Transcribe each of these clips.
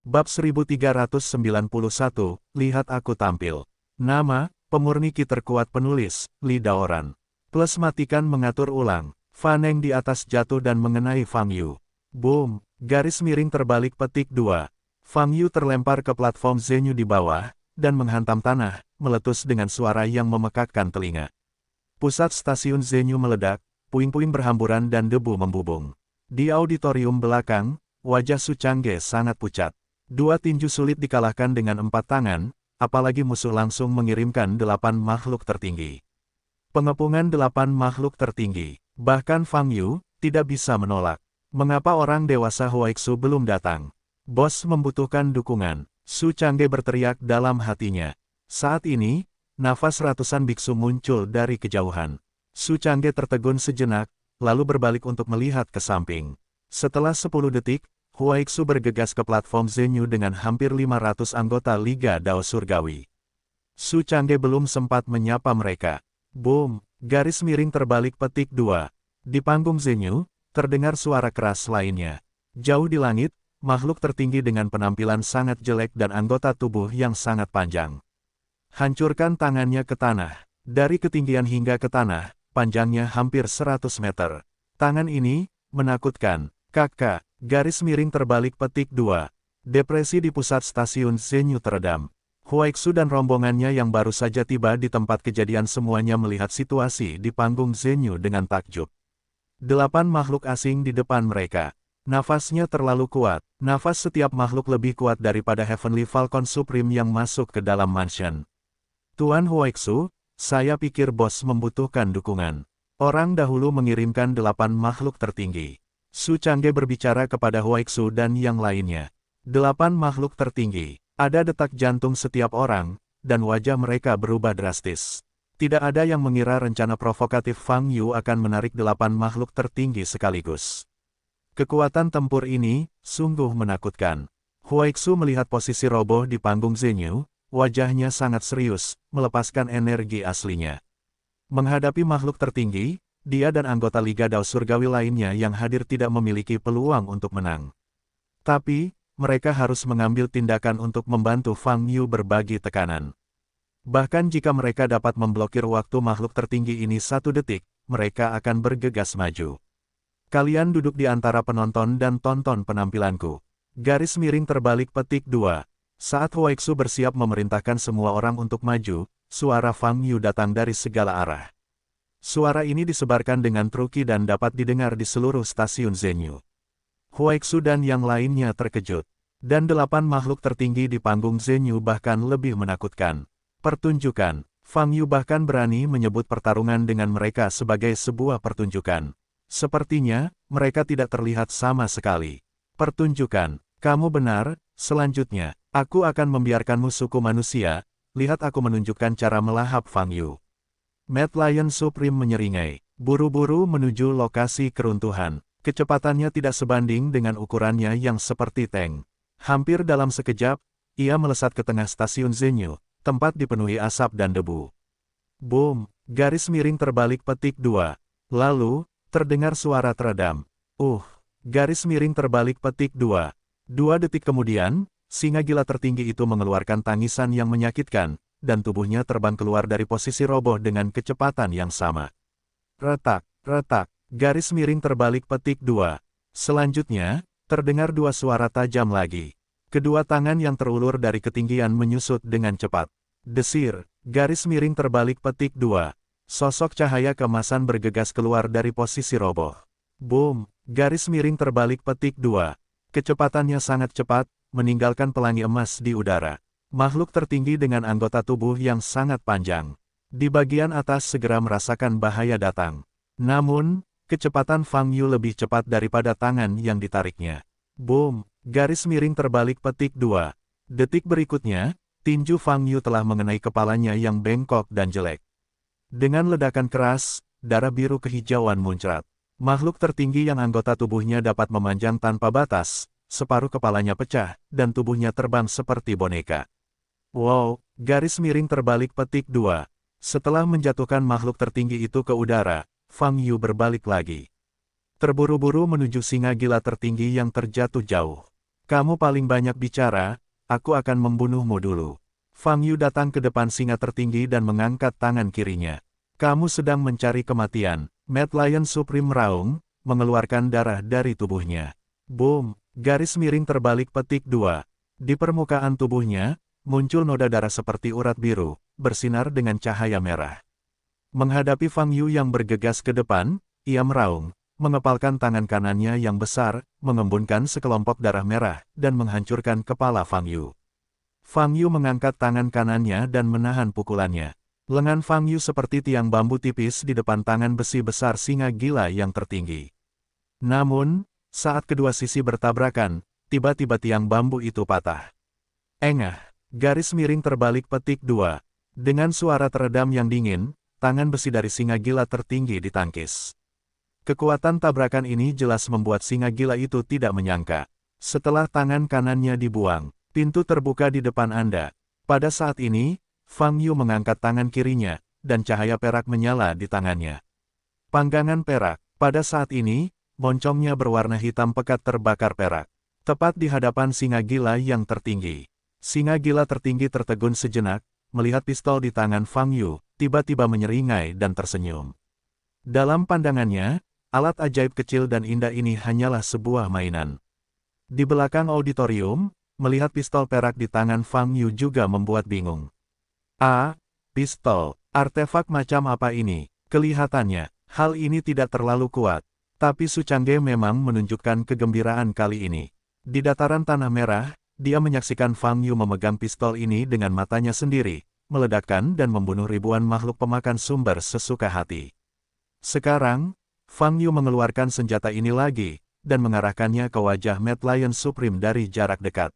Bab 1391, Lihat Aku Tampil. Nama, pemurni ki terkuat penulis, Li Daoran. Plus matikan mengatur ulang. Fan Eng di atas jatuh dan mengenai Fang Yu. Boom, garis miring terbalik petik 2. Fang Yu terlempar ke platform Zenyu di bawah, dan menghantam tanah, meletus dengan suara yang memekakkan telinga. Pusat stasiun Zenyu meledak, puing-puing berhamburan dan debu membubung. Di auditorium belakang, wajah Su Changge sangat pucat. Dua tinju sulit dikalahkan dengan 4 tangan, apalagi musuh langsung mengirimkan 8 makhluk tertinggi. Pengepungan 8 makhluk tertinggi, bahkan Fang Yu, tidak bisa menolak. Mengapa orang dewasa Huaixu belum datang? Bos membutuhkan dukungan, Su Changge berteriak dalam hatinya. Saat ini, nafas ratusan biksu muncul dari kejauhan. Su Changge tertegun sejenak, lalu berbalik untuk melihat ke samping. Setelah 10 detik, Huaixu bergegas ke platform Zenyu dengan hampir 500 anggota Liga Dao Surgawi. Su Changge belum sempat menyapa mereka. Boom, garis miring terbalik petik 2. Di panggung Zenyu, terdengar suara keras lainnya. Jauh di langit, makhluk tertinggi dengan penampilan sangat jelek dan anggota tubuh yang sangat panjang. Hancurkan tangannya ke tanah. Dari ketinggian hingga ke tanah, panjangnya hampir 100 meter. Tangan ini, menakutkan. Kakak, garis miring terbalik petik 2. Depresi di pusat stasiun Zenyu teredam. Huaixu dan rombongannya yang baru saja tiba di tempat kejadian semuanya melihat situasi di panggung Zenyu dengan takjub. 8 makhluk asing di depan mereka. Nafasnya terlalu kuat. Nafas setiap makhluk lebih kuat daripada Heavenly Falcon Supreme yang masuk ke dalam mansion. Tuan Huaixu, saya pikir bos membutuhkan dukungan. Orang dahulu mengirimkan 8 makhluk tertinggi. Su Changge berbicara kepada Huaixu dan yang lainnya. 8 makhluk tertinggi. Ada detak jantung setiap orang, dan wajah mereka berubah drastis. Tidak ada yang mengira rencana provokatif Fang Yu akan menarik 8 makhluk tertinggi sekaligus. Kekuatan tempur ini, sungguh menakutkan. Huaixu melihat posisi roboh di panggung Zenyu, wajahnya sangat serius, melepaskan energi aslinya. Menghadapi makhluk tertinggi, dia dan anggota Liga Dao Surgawi lainnya yang hadir tidak memiliki peluang untuk menang. Tapi, mereka harus mengambil tindakan untuk membantu Fang Yu berbagi tekanan. Bahkan jika mereka dapat memblokir waktu makhluk tertinggi ini 1 detik, mereka akan bergegas maju. Kalian duduk di antara penonton dan tonton penampilanku. Garis miring terbalik petik 2. Saat Huaixu bersiap memerintahkan semua orang untuk maju, suara Fang Yu datang dari segala arah. Suara ini disebarkan dengan truki dan dapat didengar di seluruh stasiun Zenyu. Huaixu dan yang lainnya terkejut. Dan 8 makhluk tertinggi di panggung Zenyu bahkan lebih menakutkan. Pertunjukan. Fang Yu bahkan berani menyebut pertarungan dengan mereka sebagai sebuah pertunjukan. Sepertinya, mereka tidak terlihat sama sekali. Pertunjukan. Kamu benar, selanjutnya, aku akan membiarkanmu suku manusia, lihat aku menunjukkan cara melahap Fang Yu. Mad Lion Supreme menyeringai, buru-buru menuju lokasi keruntuhan. Kecepatannya tidak sebanding dengan ukurannya yang seperti tank. Hampir dalam sekejap, ia melesat ke tengah stasiun Zenyu, tempat dipenuhi asap dan debu. Boom, garis miring terbalik petik 2. Lalu, terdengar suara teredam. Garis miring terbalik petik 2. 2 detik kemudian, singa gila tertinggi itu mengeluarkan tangisan yang menyakitkan, dan tubuhnya terbang keluar dari posisi roboh dengan kecepatan yang sama. Retak, retak, garis miring terbalik petik 2. Selanjutnya, terdengar 2 suara tajam lagi. Kedua tangan yang terulur dari ketinggian menyusut dengan cepat. Desir, garis miring terbalik petik 2. Sosok cahaya keemasan bergegas keluar dari posisi roboh. Boom, garis miring terbalik petik 2. Kecepatannya sangat cepat, meninggalkan pelangi emas di udara. Makhluk tertinggi dengan anggota tubuh yang sangat panjang. Di bagian atas segera merasakan bahaya datang. Namun, kecepatan Fang Yu lebih cepat daripada tangan yang ditariknya. Boom, garis miring terbalik petik 2. Detik berikutnya, tinju Fang Yu telah mengenai kepalanya yang bengkok dan jelek. Dengan ledakan keras, darah biru kehijauan muncrat. Makhluk tertinggi yang anggota tubuhnya dapat memanjang tanpa batas, separuh kepalanya pecah, dan tubuhnya terbang seperti boneka. Wow, garis miring terbalik petik 2. Setelah menjatuhkan makhluk tertinggi itu ke udara, Fang Yu berbalik lagi. Terburu-buru menuju singa gila tertinggi yang terjatuh jauh. Kamu paling banyak bicara, aku akan membunuhmu dulu. Fang Yu datang ke depan singa tertinggi dan mengangkat tangan kirinya. Kamu sedang mencari kematian. Mad Lion Supreme meraung, mengeluarkan darah dari tubuhnya. Boom, garis miring terbalik petik 2. Di permukaan tubuhnya, muncul noda darah seperti urat biru, bersinar dengan cahaya merah. Menghadapi Fang Yu yang bergegas ke depan, ia meraung, mengepalkan tangan kanannya yang besar, mengembunkan sekelompok darah merah, dan menghancurkan kepala Fang Yu. Fang Yu mengangkat tangan kanannya dan menahan pukulannya. Lengan Fang Yu seperti tiang bambu tipis di depan tangan besi besar singa gila yang tertinggi. Namun, saat kedua sisi bertabrakan, tiba-tiba tiang bambu itu patah. Engah, garis miring terbalik petik 2. Dengan suara teredam yang dingin, tangan besi dari singa gila tertinggi ditangkis. Kekuatan tabrakan ini jelas membuat singa gila itu tidak menyangka. Setelah tangan kanannya dibuang, pintu terbuka di depan Anda. Pada saat ini, Fang Yu mengangkat tangan kirinya, dan cahaya perak menyala di tangannya. Panggangan perak. Pada saat ini, moncongnya berwarna hitam pekat terbakar perak. Tepat di hadapan singa gila yang tertinggi. Singa gila tertinggi tertegun sejenak, melihat pistol di tangan Fang Yu, tiba-tiba menyeringai dan tersenyum. Dalam pandangannya, alat ajaib kecil dan indah ini hanyalah sebuah mainan. Di belakang auditorium, melihat pistol perak di tangan Fang Yu juga membuat bingung. Pistol. Artefak macam apa ini? Kelihatannya, hal ini tidak terlalu kuat. Tapi Su Changge memang menunjukkan kegembiraan kali ini. Di dataran tanah merah, dia menyaksikan Fang Yu memegang pistol ini dengan matanya sendiri, meledakkan dan membunuh ribuan makhluk pemakan sumber sesuka hati. Sekarang, Fang Yu mengeluarkan senjata ini lagi, dan mengarahkannya ke wajah Mad Lion Supreme dari jarak dekat.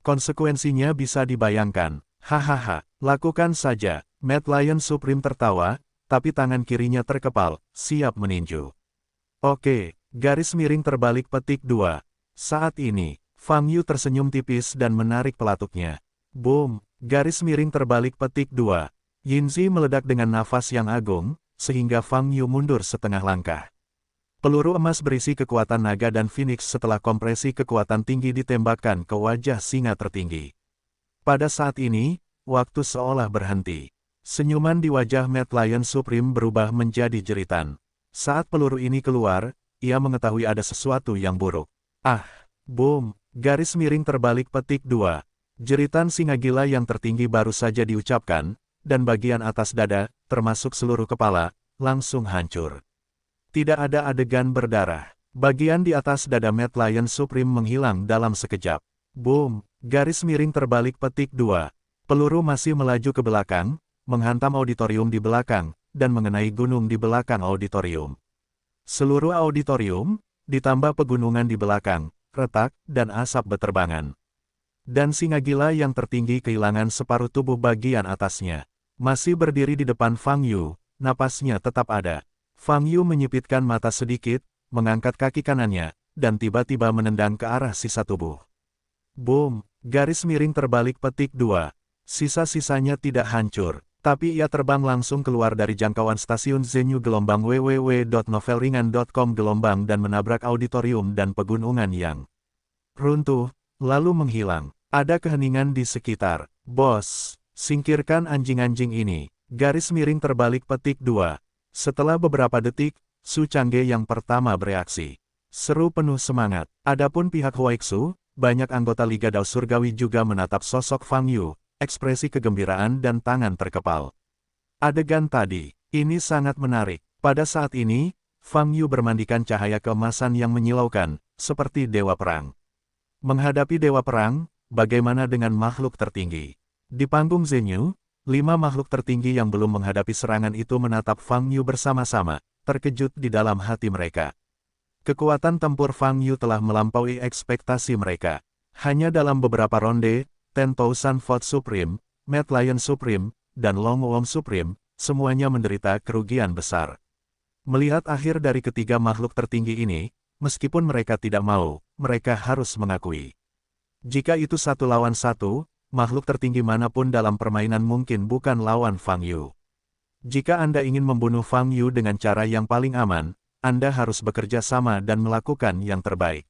Konsekuensinya bisa dibayangkan. Hahaha, lakukan saja. Mad Lion Supreme tertawa, tapi tangan kirinya terkepal, siap meninju. Oke, garis miring terbalik petik 2. Saat ini, Fang Yu tersenyum tipis dan menarik pelatuknya. Boom, garis miring terbalik petik 2. Yinzi meledak dengan nafas yang agung, sehingga Fang Yu mundur setengah langkah. Peluru emas berisi kekuatan naga dan Phoenix setelah kompresi kekuatan tinggi ditembakkan ke wajah singa tertinggi. Pada saat ini, waktu seolah berhenti. Senyuman di wajah Mad Lion Supreme berubah menjadi jeritan. Saat peluru ini keluar, ia mengetahui ada sesuatu yang buruk. Boom, garis miring terbalik petik 2. Jeritan singa gila yang tertinggi baru saja diucapkan, dan bagian atas dada, termasuk seluruh kepala, langsung hancur. Tidak ada adegan berdarah. Bagian di atas dada Mad Lion Supreme menghilang dalam sekejap. Boom, garis miring terbalik petik 2. Peluru masih melaju ke belakang, menghantam auditorium di belakang, dan mengenai gunung di belakang auditorium. Seluruh auditorium, ditambah pegunungan di belakang, retak, dan asap beterbangan. Dan singa gila yang tertinggi kehilangan separuh tubuh bagian atasnya. Masih berdiri di depan Fang Yu, napasnya tetap ada. Fang Yu menyipitkan mata sedikit, mengangkat kaki kanannya, dan tiba-tiba menendang ke arah sisa tubuh. Boom, garis miring terbalik petik 2. Sisa-sisanya tidak hancur, tapi ia terbang langsung keluar dari jangkauan stasiun Zenyu gelombang www.novelringan.com gelombang dan menabrak auditorium dan pegunungan yang runtuh, lalu menghilang. Ada keheningan di sekitar. Bos, singkirkan anjing-anjing ini. Garis miring terbalik petik 2. Setelah beberapa detik, Su Changge yang pertama bereaksi. Seru penuh semangat. Adapun pihak Huaixu, banyak anggota Liga Dao Surgawi juga menatap sosok Fang Yu, ekspresi kegembiraan dan tangan terkepal. Adegan tadi, ini sangat menarik. Pada saat ini, Fang Yu bermandikan cahaya keemasan yang menyilaukan, seperti dewa perang. Menghadapi dewa perang, bagaimana dengan makhluk tertinggi? Di panggung Zenyu, 5 makhluk tertinggi yang belum menghadapi serangan itu menatap Fang Yu bersama-sama, terkejut di dalam hati mereka. Kekuatan tempur Fang Yu telah melampaui ekspektasi mereka. Hanya dalam beberapa ronde, Ten-Thousand Foot Supreme, Mad Lion Supreme, dan Long Wom Supreme, semuanya menderita kerugian besar. Melihat akhir dari ketiga makhluk tertinggi ini, meskipun mereka tidak mau, mereka harus mengakui. Jika itu 1 lawan 1, makhluk tertinggi manapun dalam permainan mungkin bukan lawan Fang Yu. Jika Anda ingin membunuh Fang Yu dengan cara yang paling aman, Anda harus bekerja sama dan melakukan yang terbaik.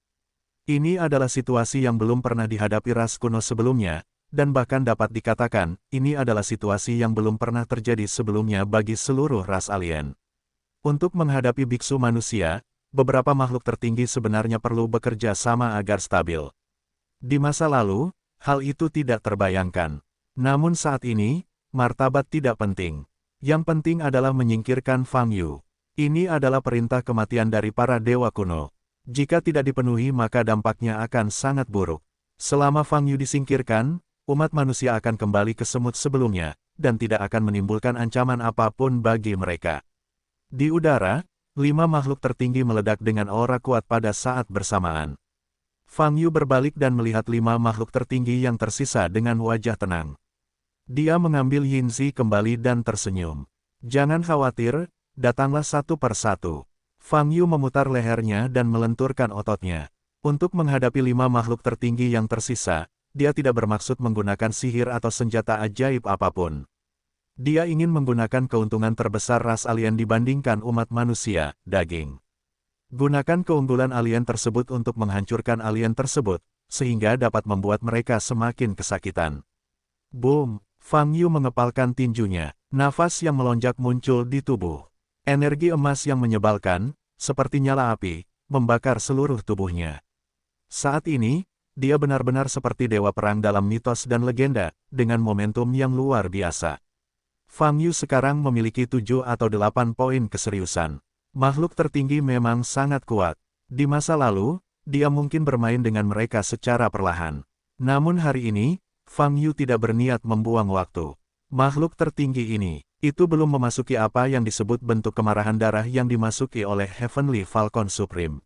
Ini adalah situasi yang belum pernah dihadapi ras kuno sebelumnya, dan bahkan dapat dikatakan, ini adalah situasi yang belum pernah terjadi sebelumnya bagi seluruh ras alien. Untuk menghadapi biksu manusia, beberapa makhluk tertinggi sebenarnya perlu bekerja sama agar stabil. Di masa lalu, hal itu tidak terbayangkan. Namun saat ini, martabat tidak penting. Yang penting adalah menyingkirkan Fang Yu. Ini adalah perintah kematian dari para dewa kuno. Jika tidak dipenuhi maka dampaknya akan sangat buruk. Selama Fang Yu disingkirkan, umat manusia akan kembali ke semut sebelumnya, dan tidak akan menimbulkan ancaman apapun bagi mereka. Di udara, 5 makhluk tertinggi meledak dengan aura kuat pada saat bersamaan. Fang Yu berbalik dan melihat 5 makhluk tertinggi yang tersisa dengan wajah tenang. Dia mengambil Yinzi kembali dan tersenyum. Jangan khawatir, datanglah satu persatu. Fang Yu memutar lehernya dan melenturkan ototnya. Untuk menghadapi 5 makhluk tertinggi yang tersisa, dia tidak bermaksud menggunakan sihir atau senjata ajaib apapun. Dia ingin menggunakan keuntungan terbesar ras alien dibandingkan umat manusia, daging. Gunakan keunggulan alien tersebut untuk menghancurkan alien tersebut, sehingga dapat membuat mereka semakin kesakitan. Boom! Fang Yu mengepalkan tinjunya. Nafas yang melonjak muncul di tubuh. Energi emas yang menyebalkan, seperti nyala api, membakar seluruh tubuhnya. Saat ini, dia benar-benar seperti dewa perang dalam mitos dan legenda, dengan momentum yang luar biasa. Fang Yu sekarang memiliki 7 atau 8 poin keseriusan. Makhluk tertinggi memang sangat kuat. Di masa lalu, dia mungkin bermain dengan mereka secara perlahan. Namun hari ini, Fang Yu tidak berniat membuang waktu. Makhluk tertinggi ini, itu belum memasuki apa yang disebut bentuk kemarahan darah yang dimasuki oleh Heavenly Falcon Supreme.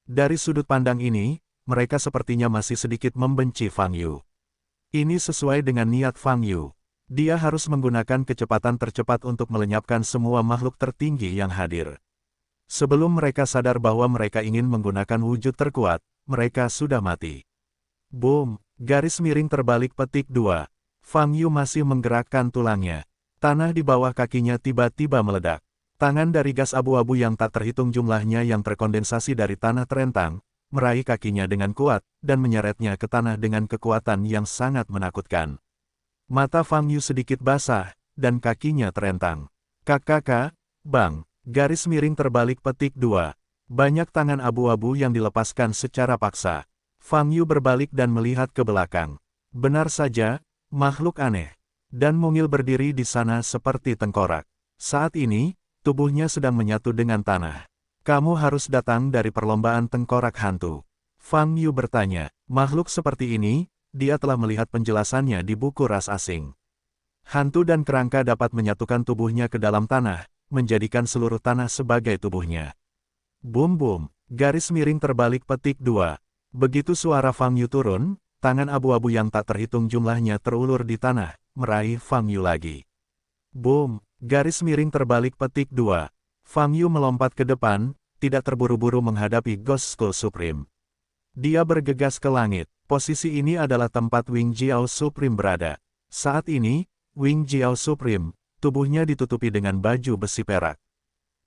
Dari sudut pandang ini, mereka sepertinya masih sedikit membenci Fang Yu. Ini sesuai dengan niat Fang Yu. Dia harus menggunakan kecepatan tercepat untuk melenyapkan semua makhluk tertinggi yang hadir. Sebelum mereka sadar bahwa mereka ingin menggunakan wujud terkuat, mereka sudah mati. Boom! Garis miring terbalik petik 2. Fang Yu masih menggerakkan tulangnya. Tanah di bawah kakinya tiba-tiba meledak. Tangan dari gas abu-abu yang tak terhitung jumlahnya yang terkondensasi dari tanah terentang, meraih kakinya dengan kuat, dan menyeretnya ke tanah dengan kekuatan yang sangat menakutkan. Mata Fang Yu sedikit basah, dan kakinya terentang. Kakak, bang, garis miring terbalik petik 2. Banyak tangan abu-abu yang dilepaskan secara paksa. Fang Yu berbalik dan melihat ke belakang. Benar saja, makhluk aneh dan mungil berdiri di sana seperti tengkorak. Saat ini, tubuhnya sedang menyatu dengan tanah. Kamu harus datang dari perlombaan tengkorak hantu. Fang Yu bertanya, makhluk seperti ini, dia telah melihat penjelasannya di buku ras asing. Hantu dan kerangka dapat menyatukan tubuhnya ke dalam tanah, menjadikan seluruh tanah sebagai tubuhnya. Boom, garis miring terbalik petik 2. Begitu suara Fang Yu turun, tangan abu-abu yang tak terhitung jumlahnya terulur di tanah, meraih Fang Yu lagi. Boom! Garis miring terbalik petik 2. Fang Yu melompat ke depan, tidak terburu-buru menghadapi Ghost Skull Supreme. Dia bergegas ke langit. Posisi ini adalah tempat Wing Jiao Supreme berada. Saat ini, Wing Jiao Supreme, tubuhnya ditutupi dengan baju besi perak.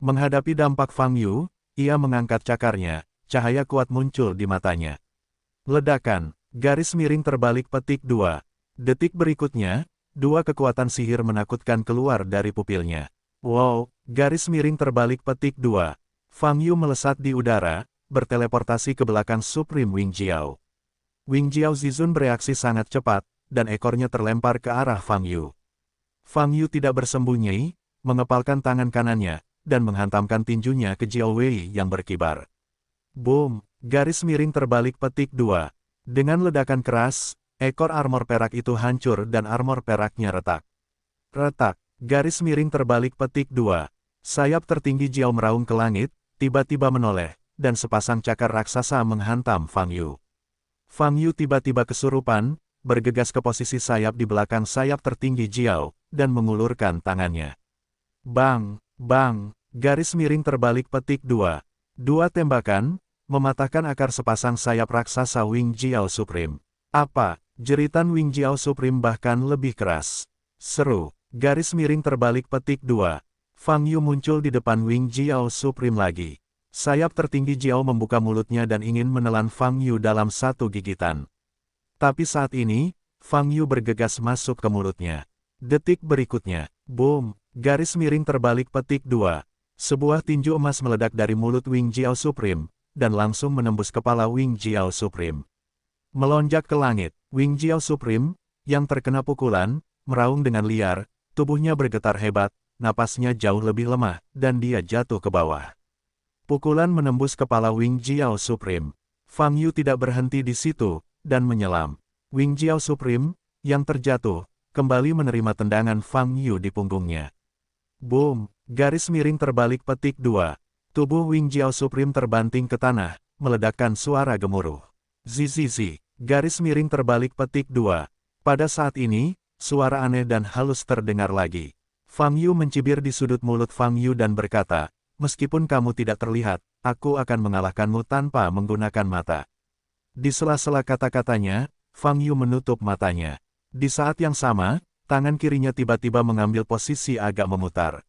Menghadapi dampak Fang Yu, ia mengangkat cakarnya, cahaya kuat muncul di matanya. Ledakan! Garis miring terbalik petik 2. Detik berikutnya, 2 kekuatan sihir menakutkan keluar dari pupilnya. Wow, garis miring terbalik petik 2. Fang Yu melesat di udara, berteleportasi ke belakang Supreme Wing Jiao. Wing Jiao Zizun bereaksi sangat cepat, dan ekornya terlempar ke arah Fang Yu. Fang Yu tidak bersembunyi, mengepalkan tangan kanannya, dan menghantamkan tinjunya ke Jiao Wei yang berkibar. Boom, garis miring terbalik petik 2. Dengan ledakan keras, ekor armor perak itu hancur dan armor peraknya retak. Retak, garis miring terbalik petik 2. Sayap tertinggi Jiao meraung ke langit, tiba-tiba menoleh, dan sepasang cakar raksasa menghantam Fang Yu. Fang Yu tiba-tiba kesurupan, bergegas ke posisi sayap di belakang sayap tertinggi Jiao, dan mengulurkan tangannya. Bang, garis miring terbalik petik 2. 2 tembakan, mematahkan akar sepasang sayap raksasa Wing Jiao Supreme. Apa? Jeritan Wing Jiao Supreme bahkan lebih keras. Seru. Garis miring terbalik petik 2. Fang Yu muncul di depan Wing Jiao Supreme lagi. Sayap tertinggi Jiao membuka mulutnya dan ingin menelan Fang Yu dalam satu gigitan. Tapi saat ini, Fang Yu bergegas masuk ke mulutnya. Detik berikutnya, boom, garis miring terbalik petik 2. Sebuah tinju emas meledak dari mulut Wing Jiao Supreme, dan langsung menembus kepala Wing Jiao Supreme. Melonjak ke langit, Wing Jiao Supreme, yang terkena pukulan, meraung dengan liar, tubuhnya bergetar hebat, napasnya jauh lebih lemah, dan dia jatuh ke bawah. Pukulan menembus kepala Wing Jiao Supreme. Fang Yu tidak berhenti di situ, dan menyelam. Wing Jiao Supreme, yang terjatuh, kembali menerima tendangan Fang Yu di punggungnya. Boom, garis miring terbalik petik 2. Tubuh Wing Jiao Supreme terbanting ke tanah, meledakkan suara gemuruh. Zizizi, garis miring terbalik petik 2. Pada saat ini, suara aneh dan halus terdengar lagi. Fang Yu mencibir di sudut mulut Fang Yu dan berkata, "Meskipun kamu tidak terlihat, aku akan mengalahkanmu tanpa menggunakan mata." Di sela-sela kata-katanya, Fang Yu menutup matanya. Di saat yang sama, tangan kirinya tiba-tiba mengambil posisi agak memutar.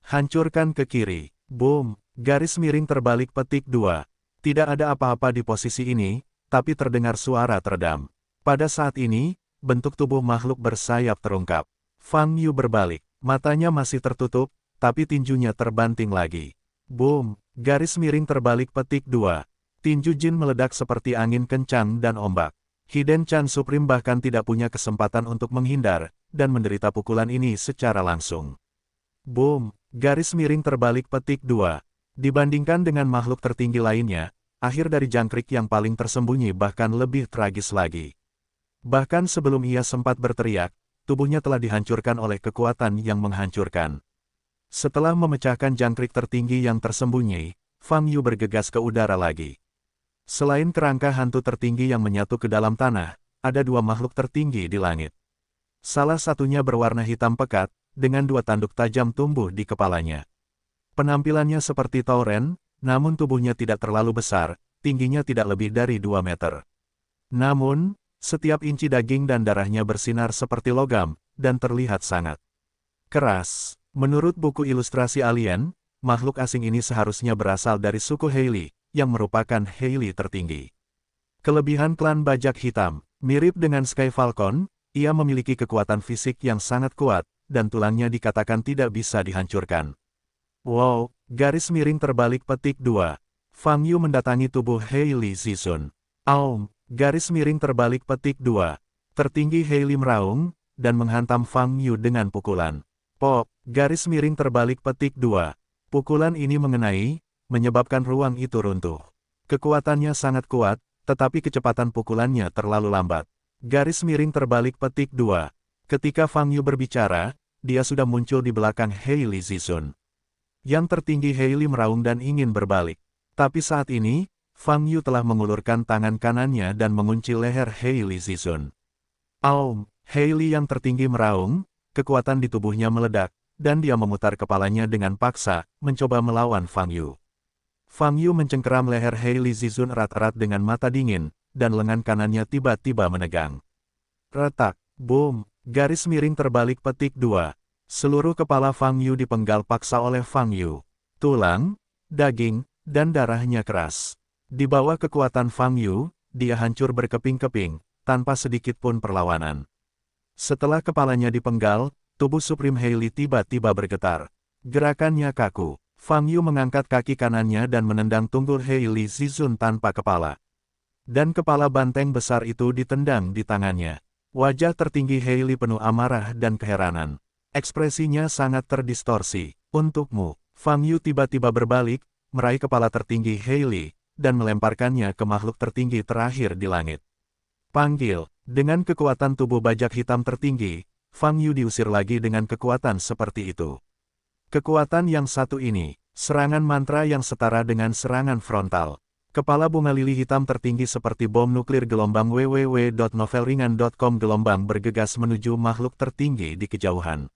Hancurkan ke kiri. Boom, garis miring terbalik petik 2. Tidak ada apa-apa di posisi ini, tapi terdengar suara teredam. Pada saat ini, bentuk tubuh makhluk bersayap terungkap. Fang Yu berbalik, matanya masih tertutup, tapi tinjunya terbanting lagi. Boom, garis miring terbalik petik 2. Tinju Jin meledak seperti angin kencang dan ombak. Hiden Chan Supreme bahkan tidak punya kesempatan untuk menghindar, dan menderita pukulan ini secara langsung. Boom, garis miring terbalik petik 2. Dibandingkan dengan makhluk tertinggi lainnya, akhir dari jangkrik yang paling tersembunyi bahkan lebih tragis lagi. Bahkan sebelum ia sempat berteriak, tubuhnya telah dihancurkan oleh kekuatan yang menghancurkan. Setelah memecahkan jangkrik tertinggi yang tersembunyi, Fang Yu bergegas ke udara lagi. Selain kerangka hantu tertinggi yang menyatu ke dalam tanah, ada dua makhluk tertinggi di langit. Salah satunya berwarna hitam pekat, dengan dua tanduk tajam tumbuh di kepalanya. Penampilannya seperti tauren, namun tubuhnya tidak terlalu besar, tingginya tidak lebih dari 2 meter. Namun, setiap inci daging dan darahnya bersinar seperti logam, dan terlihat sangat keras. Menurut buku ilustrasi alien, makhluk asing ini seharusnya berasal dari suku Heili, yang merupakan Heili tertinggi. Kelebihan klan bajak hitam, mirip dengan Sky Falcon, ia memiliki kekuatan fisik yang sangat kuat, dan tulangnya dikatakan tidak bisa dihancurkan. Wow, garis miring terbalik petik 2. Fang Yu mendatangi tubuh Heili Zizun. Aum, garis miring terbalik petik 2. Tertinggi Heili meraung, dan menghantam Fang Yu dengan pukulan. Pop, garis miring terbalik petik 2. Pukulan ini mengenai, menyebabkan ruang itu runtuh. Kekuatannya sangat kuat, tetapi kecepatan pukulannya terlalu lambat. Garis miring terbalik petik 2. Ketika Fang Yu berbicara, dia sudah muncul di belakang Heili Zizun. Yang tertinggi Heili meraung dan ingin berbalik. Tapi saat ini, Fang Yu telah mengulurkan tangan kanannya dan mengunci leher Heili Zizun. Aum, Heili yang tertinggi meraung, kekuatan di tubuhnya meledak, dan dia memutar kepalanya dengan paksa, mencoba melawan Fang Yu. Fang Yu mencengkeram leher Heili Zizun erat-erat dengan mata dingin, dan lengan kanannya tiba-tiba menegang. Retak, boom, garis miring terbalik petik 2. Seluruh kepala Fang Yu dipenggal paksa oleh Fang Yu. Tulang, daging, dan darahnya keras. Di bawah kekuatan Fang Yu, dia hancur berkeping-keping, tanpa sedikit pun perlawanan. Setelah kepalanya dipenggal, tubuh Supreme Heili tiba-tiba bergetar. Gerakannya kaku. Fang Yu mengangkat kaki kanannya dan menendang tunggul Heili Zizun tanpa kepala. Dan kepala banteng besar itu ditendang di tangannya. Wajah tertinggi Heili penuh amarah dan keheranan. Ekspresinya sangat terdistorsi. Untukmu, Fang Yu tiba-tiba berbalik, meraih kepala tertinggi Heili, dan melemparkannya ke makhluk tertinggi terakhir di langit. Panggil. Dengan kekuatan tubuh bajak hitam tertinggi, Fang Yu diusir lagi dengan kekuatan seperti itu. Kekuatan yang satu ini, serangan mantra yang setara dengan serangan frontal. Kepala bunga lili hitam tertinggi seperti bom nuklir gelombang www.novelringan.com gelombang bergegas menuju makhluk tertinggi di kejauhan.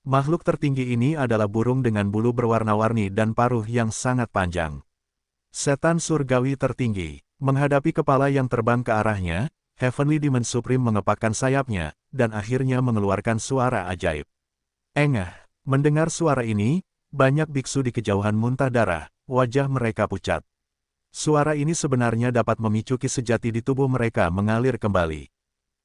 Makhluk tertinggi ini adalah burung dengan bulu berwarna-warni dan paruh yang sangat panjang. Setan surgawi tertinggi, menghadapi kepala yang terbang ke arahnya, Heavenly Demon Supreme mengepakkan sayapnya, dan akhirnya mengeluarkan suara ajaib. Engah, mendengar suara ini, banyak biksu di kejauhan muntah darah, wajah mereka pucat. Suara ini sebenarnya dapat memicu ki sejati di tubuh mereka mengalir kembali.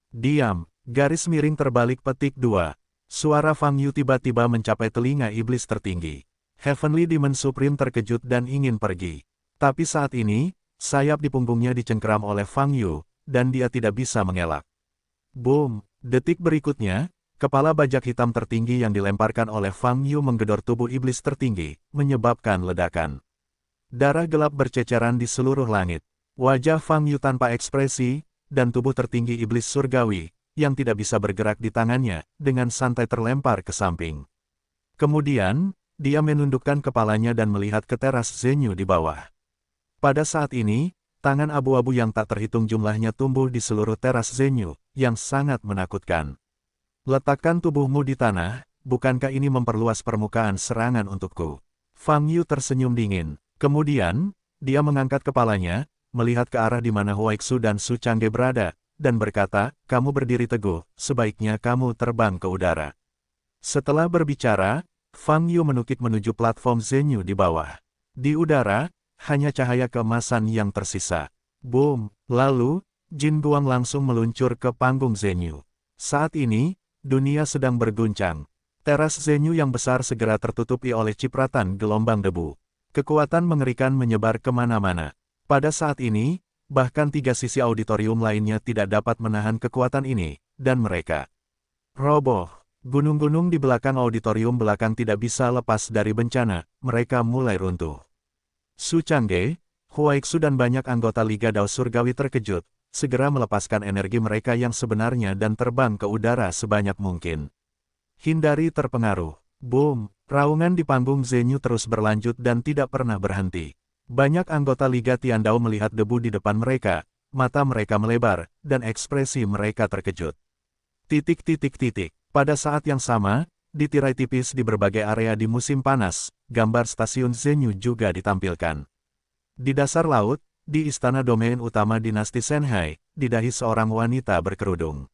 Diam, garis miring terbalik petik 2. Suara Fang Yu tiba-tiba mencapai telinga iblis tertinggi. Heavenly Demon Supreme terkejut dan ingin pergi. Tapi saat ini, sayap di punggungnya dicengkeram oleh Fang Yu, dan dia tidak bisa mengelak. Boom! Detik berikutnya, kepala bajak hitam tertinggi yang dilemparkan oleh Fang Yu menggedor tubuh iblis tertinggi, menyebabkan ledakan. Darah gelap berceceran di seluruh langit. Wajah Fang Yu tanpa ekspresi, dan tubuh tertinggi iblis surgawi, yang tidak bisa bergerak di tangannya, dengan santai terlempar ke samping. Kemudian, dia menundukkan kepalanya dan melihat ke teras Zenyu di bawah. Pada saat ini, tangan abu-abu yang tak terhitung jumlahnya tumbuh di seluruh teras Zenyu, yang sangat menakutkan. Letakkan tubuhmu di tanah, bukankah ini memperluas permukaan serangan untukku? Fang Yu tersenyum dingin. Kemudian, dia mengangkat kepalanya, melihat ke arah di mana Huaixu dan Su Changge berada, dan berkata, kamu berdiri teguh, sebaiknya kamu terbang ke udara. Setelah berbicara, Fang Yu menukik menuju platform Zenyu di bawah. Di udara, hanya cahaya keemasan yang tersisa. Boom! Lalu, Jin Guang langsung meluncur ke panggung Zenyu. Saat ini, dunia sedang berguncang. Teras Zenyu yang besar segera tertutupi oleh cipratan gelombang debu. Kekuatan mengerikan menyebar kemana-mana. Pada saat ini, bahkan 3 sisi auditorium lainnya tidak dapat menahan kekuatan ini, dan mereka roboh. Gunung-gunung di belakang auditorium belakang tidak bisa lepas dari bencana, mereka mulai runtuh. Su Changge, Huaixu dan banyak anggota Liga Dao Surgawi terkejut, segera melepaskan energi mereka yang sebenarnya dan terbang ke udara sebanyak mungkin. Hindari terpengaruh. Boom! Raungan di panggung Zenyu terus berlanjut dan tidak pernah berhenti. Banyak anggota Liga Tiandao melihat debu di depan mereka, mata mereka melebar, dan ekspresi mereka terkejut. Pada saat yang sama, di tirai tipis di berbagai area di musim panas, gambar stasiun Zenyu juga ditampilkan. Di dasar laut, di istana domain utama dinasti Shanghai, di dahi seorang wanita berkerudung.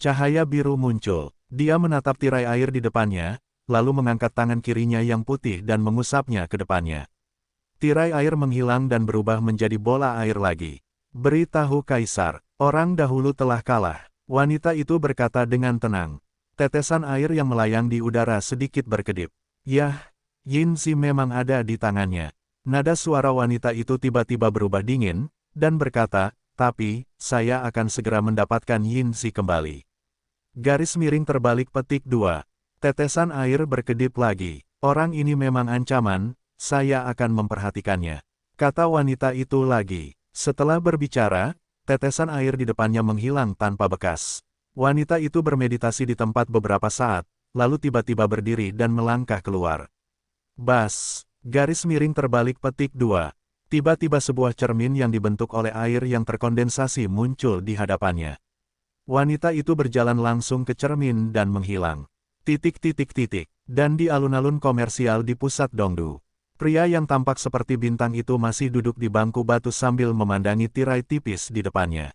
Cahaya biru muncul, dia menatap tirai air di depannya, lalu mengangkat tangan kirinya yang putih dan mengusapnya ke depannya. Tirai air menghilang dan berubah menjadi bola air lagi. Beritahu Kaisar, orang dahulu telah kalah. Wanita itu berkata dengan tenang. Tetesan air yang melayang di udara sedikit berkedip. Yah, Yin Zi memang ada di tangannya. Nada suara wanita itu tiba-tiba berubah dingin, dan berkata, tapi, saya akan segera mendapatkan Yin Zi kembali. Garis miring terbalik petik 2. Tetesan air berkedip lagi. Orang ini memang ancaman, saya akan memperhatikannya. Kata wanita itu lagi. Setelah berbicara, tetesan air di depannya menghilang tanpa bekas. Wanita itu bermeditasi di tempat beberapa saat, lalu tiba-tiba berdiri dan melangkah keluar. Bas, garis miring terbalik petik 2. Tiba-tiba sebuah cermin yang dibentuk oleh air yang terkondensasi muncul di hadapannya. Wanita itu berjalan langsung ke cermin dan menghilang. Dan di alun-alun komersial di pusat Dongdu, pria yang tampak seperti bintang itu masih duduk di bangku batu sambil memandangi tirai tipis di depannya.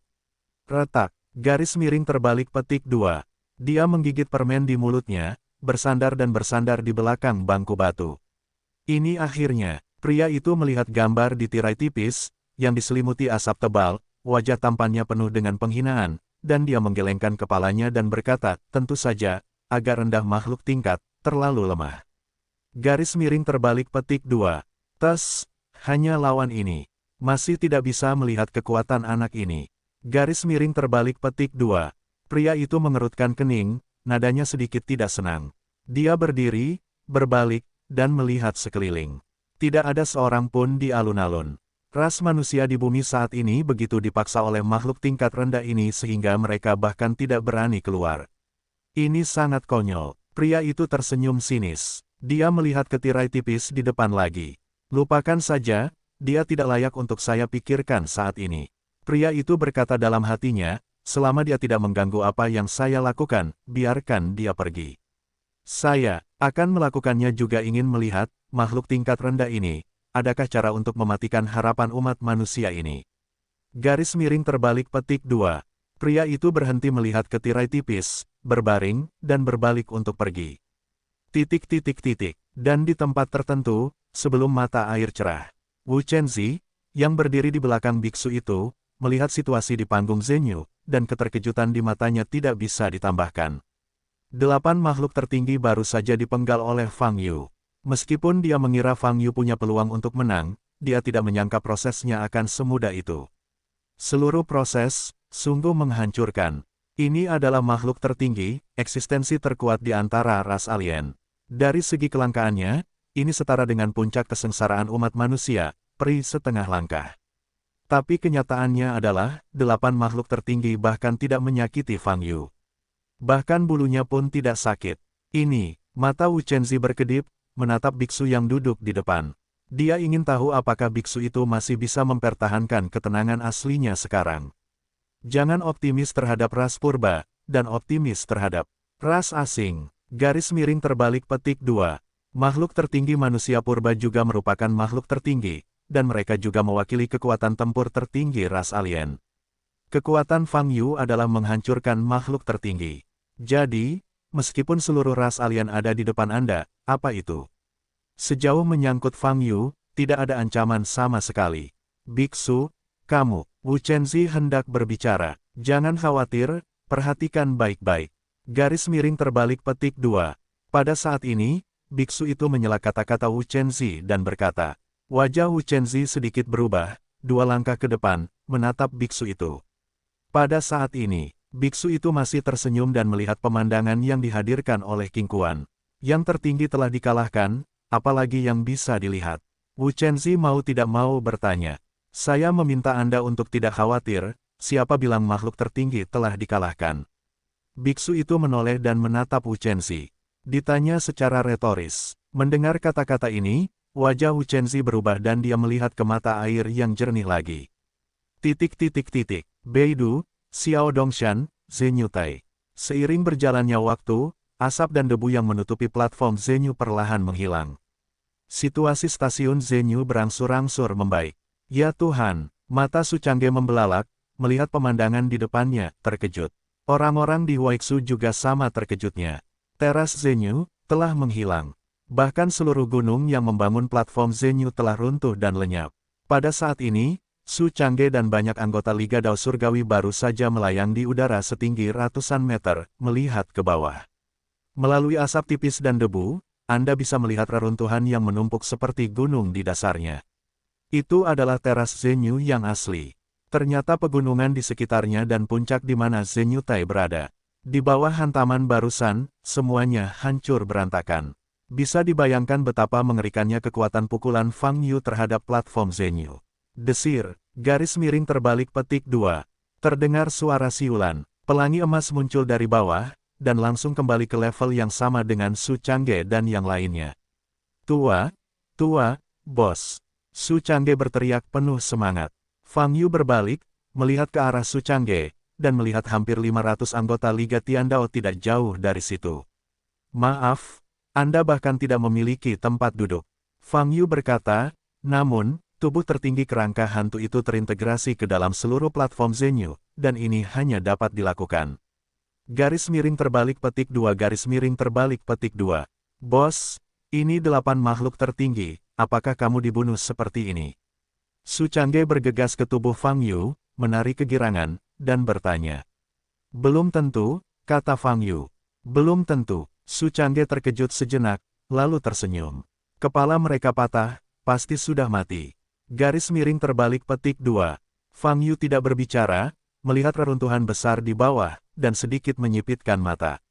Retak. Garis miring terbalik petik 2. Dia menggigit permen di mulutnya, bersandar di belakang bangku batu. Ini akhirnya, pria itu melihat gambar di tirai tipis, yang diselimuti asap tebal, wajah tampannya penuh dengan penghinaan, dan dia menggelengkan kepalanya dan berkata, tentu saja, agak rendah makhluk tingkat, terlalu lemah. Garis miring terbalik petik 2. Tes, hanya lawan ini. Masih tidak bisa melihat kekuatan anak ini. Garis miring terbalik petik 2. Pria itu mengerutkan kening, nadanya sedikit tidak senang. Dia berdiri, berbalik, dan melihat sekeliling. Tidak ada seorang pun di alun-alun. Ras manusia di bumi saat ini begitu dipaksa oleh makhluk tingkat rendah ini sehingga mereka bahkan tidak berani keluar. Ini sangat konyol. Pria itu tersenyum sinis. Dia melihat ke tirai tipis di depan lagi. Lupakan saja, dia tidak layak untuk saya pikirkan saat ini. Pria itu berkata dalam hatinya, selama dia tidak mengganggu apa yang saya lakukan, biarkan dia pergi. Saya akan melakukannya juga ingin melihat, makhluk tingkat rendah ini, adakah cara untuk mematikan harapan umat manusia ini. Garis miring terbalik petik 2. Pria itu berhenti melihat ke tirai tipis, berbaring, dan berbalik untuk pergi. Dan di tempat tertentu, sebelum mata air cerah, Wu Chenzi, yang berdiri di belakang biksu itu, melihat situasi di panggung Zenyu, dan keterkejutan di matanya tidak bisa ditambahkan. 8 makhluk tertinggi baru saja dipenggal oleh Fang Yu. Meskipun dia mengira Fang Yu punya peluang untuk menang, dia tidak menyangka prosesnya akan semudah itu. Seluruh proses, sungguh menghancurkan. Ini adalah makhluk tertinggi, eksistensi terkuat di antara ras alien. Dari segi kelangkaannya, ini setara dengan puncak kesengsaraan umat manusia, peri setengah langkah. Tapi kenyataannya adalah, 8 makhluk tertinggi bahkan tidak menyakiti Fang Yu. Bahkan bulunya pun tidak sakit. Ini, mata Wu Chenzi berkedip, menatap biksu yang duduk di depan. Dia ingin tahu apakah biksu itu masih bisa mempertahankan ketenangan aslinya sekarang. Jangan optimis terhadap ras purba, dan optimis terhadap ras asing. Garis miring terbalik petik 2. Makhluk tertinggi manusia purba juga merupakan makhluk tertinggi, dan mereka juga mewakili kekuatan tempur tertinggi ras alien. Kekuatan Fang Yu adalah menghancurkan makhluk tertinggi. Jadi, meskipun seluruh ras alien ada di depan Anda, apa itu? Sejauh menyangkut Fang Yu, tidak ada ancaman sama sekali. Biksu, kamu, Wu Chenzi hendak berbicara. Jangan khawatir, perhatikan baik-baik. Garis miring terbalik petik 2. Pada saat ini, biksu itu menyela kata-kata Wu Chenzi dan berkata. Wajah Wu Chenzi sedikit berubah, 2 langkah ke depan, menatap biksu itu. Pada saat ini, biksu itu masih tersenyum dan melihat pemandangan yang dihadirkan oleh King Kuan. Yang tertinggi telah dikalahkan, apalagi yang bisa dilihat. Wu Chenzi mau tidak mau bertanya. Saya meminta Anda untuk tidak khawatir, siapa bilang makhluk tertinggi telah dikalahkan? Biksu itu menoleh dan menatap Wu Chenzi. Ditanya secara retoris. Mendengar kata-kata ini, wajah Wu Chenzi berubah dan dia melihat ke mata air yang jernih lagi. Beidou, Xiao Dongshan, Zenyu Tai. Seiring berjalannya waktu, asap dan debu yang menutupi platform Zenyu perlahan menghilang. Situasi stasiun Zenyu berangsur-angsur membaik. Ya Tuhan, mata Su Changge membelalak, melihat pemandangan di depannya, terkejut. Orang-orang di Huaixu juga sama terkejutnya. Teras Zenyu telah menghilang. Bahkan seluruh gunung yang membangun platform Zenyu telah runtuh dan lenyap. Pada saat ini, Su Changge dan banyak anggota Liga Dao Surgawi baru saja melayang di udara setinggi ratusan meter, melihat ke bawah. Melalui asap tipis dan debu, Anda bisa melihat reruntuhan yang menumpuk seperti gunung di dasarnya. Itu adalah teras Zenyu yang asli. Ternyata pegunungan di sekitarnya dan puncak di mana Zenyu Tai berada. Di bawah hantaman barusan, semuanya hancur berantakan. Bisa dibayangkan betapa mengerikannya kekuatan pukulan Fang Yu terhadap platform Zenyu. Desir, garis miring terbalik petik 2. Terdengar suara siulan, pelangi emas muncul dari bawah, dan langsung kembali ke level yang sama dengan Su Changge dan yang lainnya. Tua, bos. Su Changge berteriak penuh semangat. Fang Yu berbalik, melihat ke arah Su Changge, dan melihat hampir 500 anggota Liga Tiandao tidak jauh dari situ. Maaf, Anda bahkan tidak memiliki tempat duduk. Fang Yu berkata, namun, tubuh tertinggi kerangka hantu itu terintegrasi ke dalam seluruh platform Zenyu, dan ini hanya dapat dilakukan. Garis miring terbalik petik 2 garis miring terbalik petik 2. Bos, ini 8 makhluk tertinggi, apakah kamu dibunuh seperti ini? Su Changge bergegas ke tubuh Fang Yu, menarik kegirangan, dan bertanya. Belum tentu, kata Fang Yu. Belum tentu. Su Changge terkejut sejenak, lalu tersenyum. Kepala mereka patah, pasti sudah mati. Garis miring terbalik petik 2. Fang Yu tidak berbicara, melihat reruntuhan besar di bawah, dan sedikit menyipitkan mata.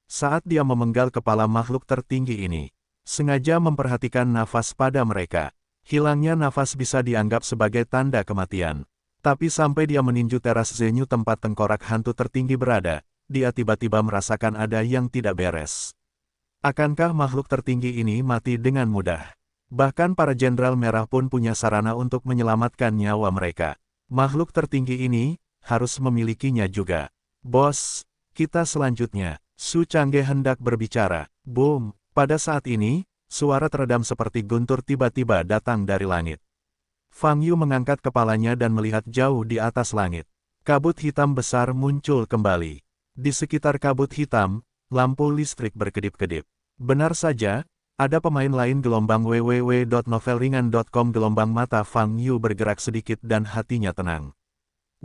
Saat dia memenggal kepala makhluk tertinggi ini, sengaja memperhatikan nafas pada mereka. Hilangnya nafas bisa dianggap sebagai tanda kematian. Tapi sampai dia meninju teras Zenyu tempat tengkorak hantu tertinggi berada, dia tiba-tiba merasakan ada yang tidak beres. Akankah makhluk tertinggi ini mati dengan mudah? Bahkan para jenderal merah pun punya sarana untuk menyelamatkan nyawa mereka. Makhluk tertinggi ini harus memilikinya juga. Bos, kita selanjutnya. Su Changge hendak berbicara. Boom! Pada saat ini, suara teredam seperti guntur tiba-tiba datang dari langit. Fang Yu mengangkat kepalanya dan melihat jauh di atas langit. Kabut hitam besar muncul kembali. Di sekitar kabut hitam, lampu listrik berkedip-kedip. Benar saja, Ada pemain lain gelombang www.novelringan.com gelombang mata Fang Yu bergerak sedikit dan hatinya tenang.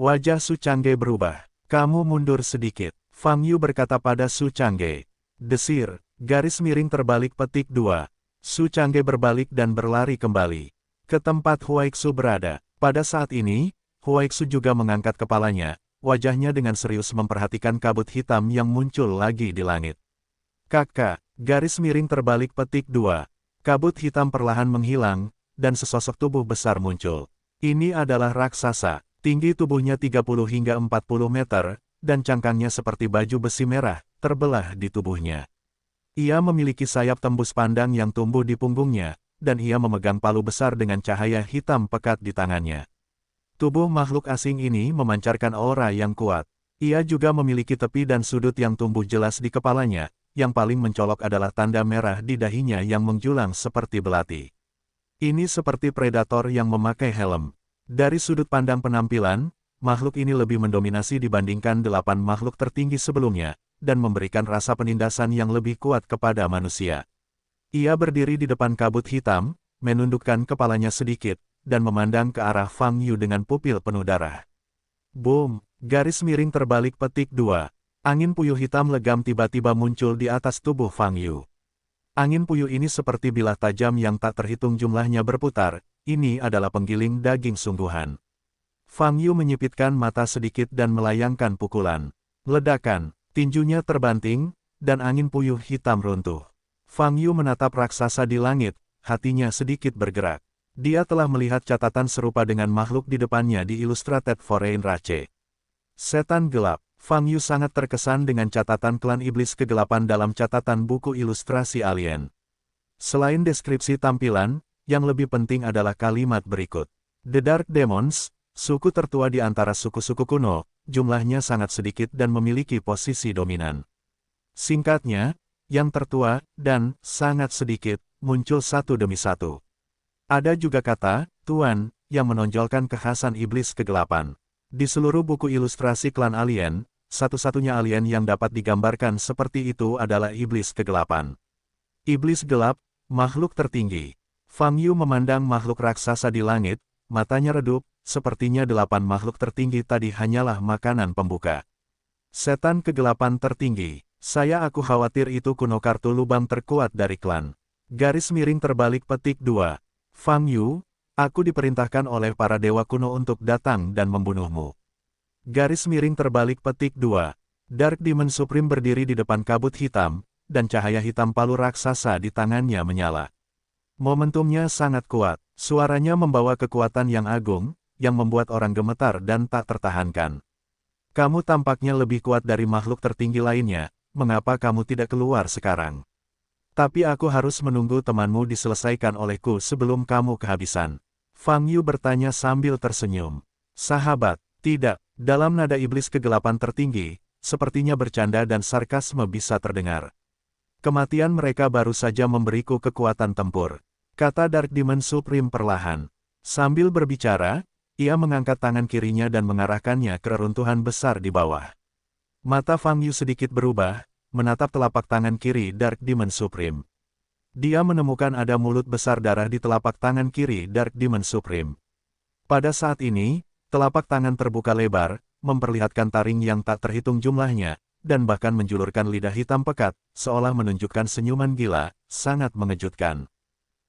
Wajah Su Changge berubah. Kamu mundur sedikit. Fang Yu berkata pada Su Changge. Desir, garis miring terbalik petik 2. Su Changge berbalik dan berlari kembali ke tempat Huaixu berada. Pada saat ini, Huaixu juga mengangkat kepalanya, wajahnya dengan serius memperhatikan kabut hitam yang muncul lagi di langit. Kakak, garis miring terbalik petik 2. Kabut hitam perlahan menghilang, dan sesosok tubuh besar muncul. Ini adalah raksasa, tinggi tubuhnya 30 hingga 40 meter, dan cangkangnya seperti baju besi merah, terbelah di tubuhnya. Ia memiliki sayap tembus pandang yang tumbuh di punggungnya, dan ia memegang palu besar dengan cahaya hitam pekat di tangannya. Tubuh makhluk asing ini memancarkan aura yang kuat. Ia juga memiliki tepi dan sudut yang tumbuh jelas di kepalanya, yang paling mencolok adalah tanda merah di dahinya yang menjulang seperti belati. Ini seperti predator yang memakai helm. Dari sudut pandang penampilan, makhluk ini lebih mendominasi dibandingkan 8 makhluk tertinggi sebelumnya, dan memberikan rasa penindasan yang lebih kuat kepada manusia. Ia berdiri di depan kabut hitam, menundukkan kepalanya sedikit, dan memandang ke arah Fang Yu dengan pupil penuh darah. Boom! Garis miring terbalik petik 2. Angin puyuh hitam legam tiba-tiba muncul di atas tubuh Fang Yu. Angin puyuh ini seperti bilah tajam yang tak terhitung jumlahnya berputar, ini adalah penggiling daging sungguhan. Fang Yu menyipitkan mata sedikit dan melayangkan pukulan. Ledakan, tinjunya terbanting, dan angin puyuh hitam runtuh. Fang Yu menatap raksasa di langit, hatinya sedikit bergerak. Dia telah melihat catatan serupa dengan makhluk di depannya di Illustrated Foreign Race. Setan gelap. Fang Yu sangat terkesan dengan catatan klan iblis kegelapan dalam catatan buku ilustrasi alien. Selain deskripsi tampilan, yang lebih penting adalah kalimat berikut. The Dark Demons, suku tertua di antara suku-suku kuno, jumlahnya sangat sedikit dan memiliki posisi dominan. Singkatnya, yang tertua, dan sangat sedikit, muncul satu demi satu. Ada juga kata, Tuan, yang menonjolkan kekhasan iblis kegelapan. Di seluruh buku ilustrasi klan alien, satu-satunya alien yang dapat digambarkan seperti itu adalah iblis kegelapan. Iblis gelap, makhluk tertinggi. Fang Yu memandang makhluk raksasa di langit, matanya redup, sepertinya 8 makhluk tertinggi tadi hanyalah makanan pembuka. Setan kegelapan tertinggi. Aku khawatir itu kuno kartu lubang terkuat dari klan. Garis miring terbalik petik 2. Fang Yu, aku diperintahkan oleh para dewa kuno untuk datang dan membunuhmu. Garis miring terbalik petik 2. Dark Demon Supreme berdiri di depan kabut hitam, dan cahaya hitam palu raksasa di tangannya menyala. Momentumnya sangat kuat, suaranya membawa kekuatan yang agung, yang membuat orang gemetar dan tak tertahankan. Kamu tampaknya lebih kuat dari makhluk tertinggi lainnya, mengapa kamu tidak keluar sekarang? Tapi aku harus menunggu temanmu diselesaikan olehku sebelum kamu kehabisan. Fang Yu bertanya sambil tersenyum. Sahabat, tidak, dalam nada iblis kegelapan tertinggi, sepertinya bercanda dan sarkasme bisa terdengar. Kematian mereka baru saja memberiku kekuatan tempur, kata Dark Demon Supreme perlahan. Sambil berbicara, ia mengangkat tangan kirinya dan mengarahkannya ke reruntuhan besar di bawah. Mata Fang Yu sedikit berubah, menatap telapak tangan kiri Dark Demon Supreme. Dia menemukan ada mulut besar darah di telapak tangan kiri Dark Demon Supreme. Pada saat ini, telapak tangan terbuka lebar, memperlihatkan taring yang tak terhitung jumlahnya, dan bahkan menjulurkan lidah hitam pekat, seolah menunjukkan senyuman gila, sangat mengejutkan.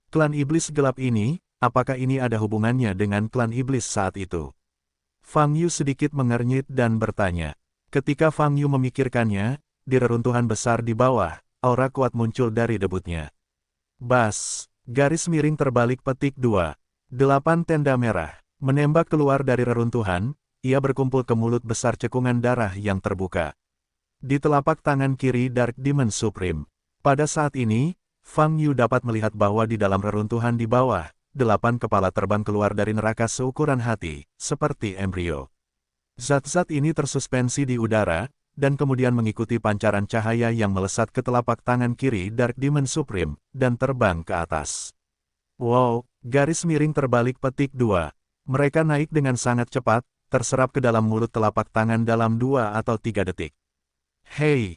Klan iblis gelap ini, apakah ini ada hubungannya dengan klan iblis saat itu? Fang Yu sedikit mengernyit dan bertanya. Ketika Fang Yu memikirkannya, di reruntuhan besar di bawah, aura kuat muncul dari debutnya. Bas, garis miring terbalik petik 2. 8 tenda merah, menembak keluar dari reruntuhan, ia berkumpul ke mulut besar cekungan darah yang terbuka. Di telapak tangan kiri Dark Demon Supreme. Pada saat ini, Fang Yu dapat melihat bahwa di dalam reruntuhan di bawah, 8 kepala terbang keluar dari neraka seukuran hati, seperti embrio. Zat-zat ini tersuspensi di udara, dan kemudian mengikuti pancaran cahaya yang melesat ke telapak tangan kiri Dark Demon Supreme, dan terbang ke atas. Wow, garis miring terbalik petik 2. Mereka naik dengan sangat cepat, terserap ke dalam mulut telapak tangan dalam 2 atau 3 detik. Hei,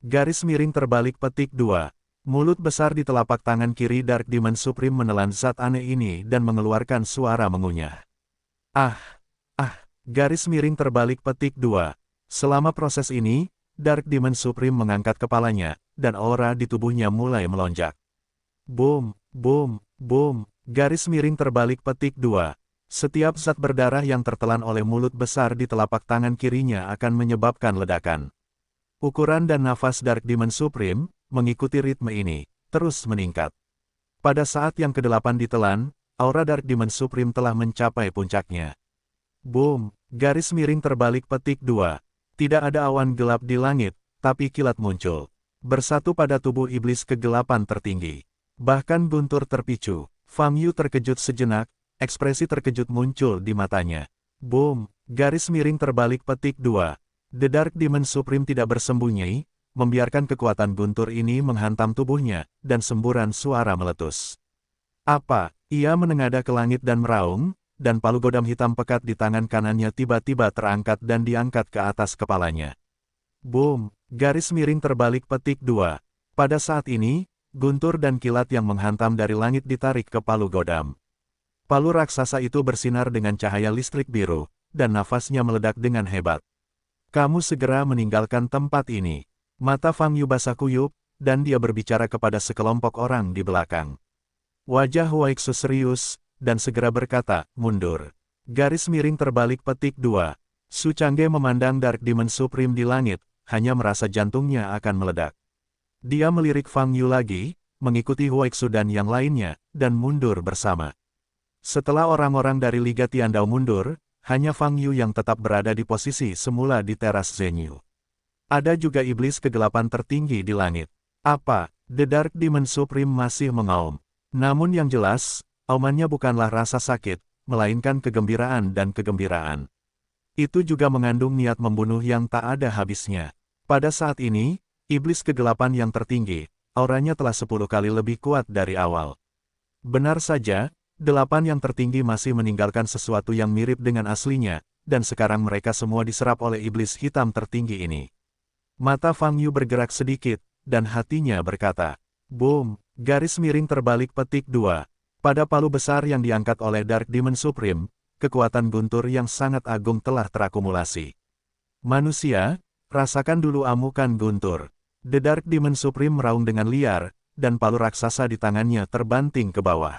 garis miring terbalik petik 2. Mulut besar di telapak tangan kiri Dark Demon Supreme menelan zat aneh ini dan mengeluarkan suara mengunyah. Ah! Ah! Garis miring terbalik petik 2. Selama proses ini, Dark Demon Supreme mengangkat kepalanya, dan aura di tubuhnya mulai melonjak. Boom! Boom! Boom! Garis miring terbalik petik 2. Setiap zat berdarah yang tertelan oleh mulut besar di telapak tangan kirinya akan menyebabkan ledakan. Ukuran dan nafas Dark Demon Supreme, mengikuti ritme ini, terus meningkat. Pada saat yang ke-8 ditelan, aura Dark Demon Supreme telah mencapai puncaknya. Boom! Garis miring terbalik petik 2. Tidak ada awan gelap di langit, tapi kilat muncul. Bersatu pada tubuh iblis kegelapan tertinggi. Bahkan guntur terpicu. Fang Yu terkejut sejenak, ekspresi terkejut muncul di matanya. Boom! Garis miring terbalik petik 2. The Dark Demon Supreme tidak bersembunyi, membiarkan kekuatan guntur ini menghantam tubuhnya, dan semburan suara meletus. Apa? Ia menengadah ke langit dan meraung, dan palu godam hitam pekat di tangan kanannya tiba-tiba terangkat dan diangkat ke atas kepalanya. Boom! Garis miring terbalik petik 2. Pada saat ini, guntur dan kilat yang menghantam dari langit ditarik ke palu godam. Palu raksasa itu bersinar dengan cahaya listrik biru, dan nafasnya meledak dengan hebat. Kamu segera meninggalkan tempat ini. Mata Fang Yu basah kuyup, dan dia berbicara kepada sekelompok orang di belakang. Wajah Huaixu serius, dan segera berkata, mundur. Garis miring terbalik petik 2. Su Changge memandang Dark Demon Supreme di langit, hanya merasa jantungnya akan meledak. Dia melirik Fang Yu lagi, mengikuti Huaixu dan yang lainnya, dan mundur bersama. Setelah orang-orang dari Liga Tiandao mundur, hanya Fang Yu yang tetap berada di posisi semula di teras Zhenyu. Ada juga iblis kegelapan tertinggi di langit. Apa? The Dark Demon Supreme masih mengaum. Namun yang jelas, aumannya bukanlah rasa sakit, melainkan kegembiraan dan kegembiraan. Itu juga mengandung niat membunuh yang tak ada habisnya. Pada saat ini, iblis kegelapan yang tertinggi, auranya telah 10 kali lebih kuat dari awal. Benar saja, 8 yang tertinggi masih meninggalkan sesuatu yang mirip dengan aslinya, dan sekarang mereka semua diserap oleh iblis hitam tertinggi ini. Mata Fang Yu bergerak sedikit, dan hatinya berkata, boom! Garis miring terbalik petik 2. Pada palu besar yang diangkat oleh Dark Demon Supreme, kekuatan guntur yang sangat agung telah terakumulasi. Manusia, rasakan dulu amukan guntur. The Dark Demon Supreme meraung dengan liar, dan palu raksasa di tangannya terbanting ke bawah.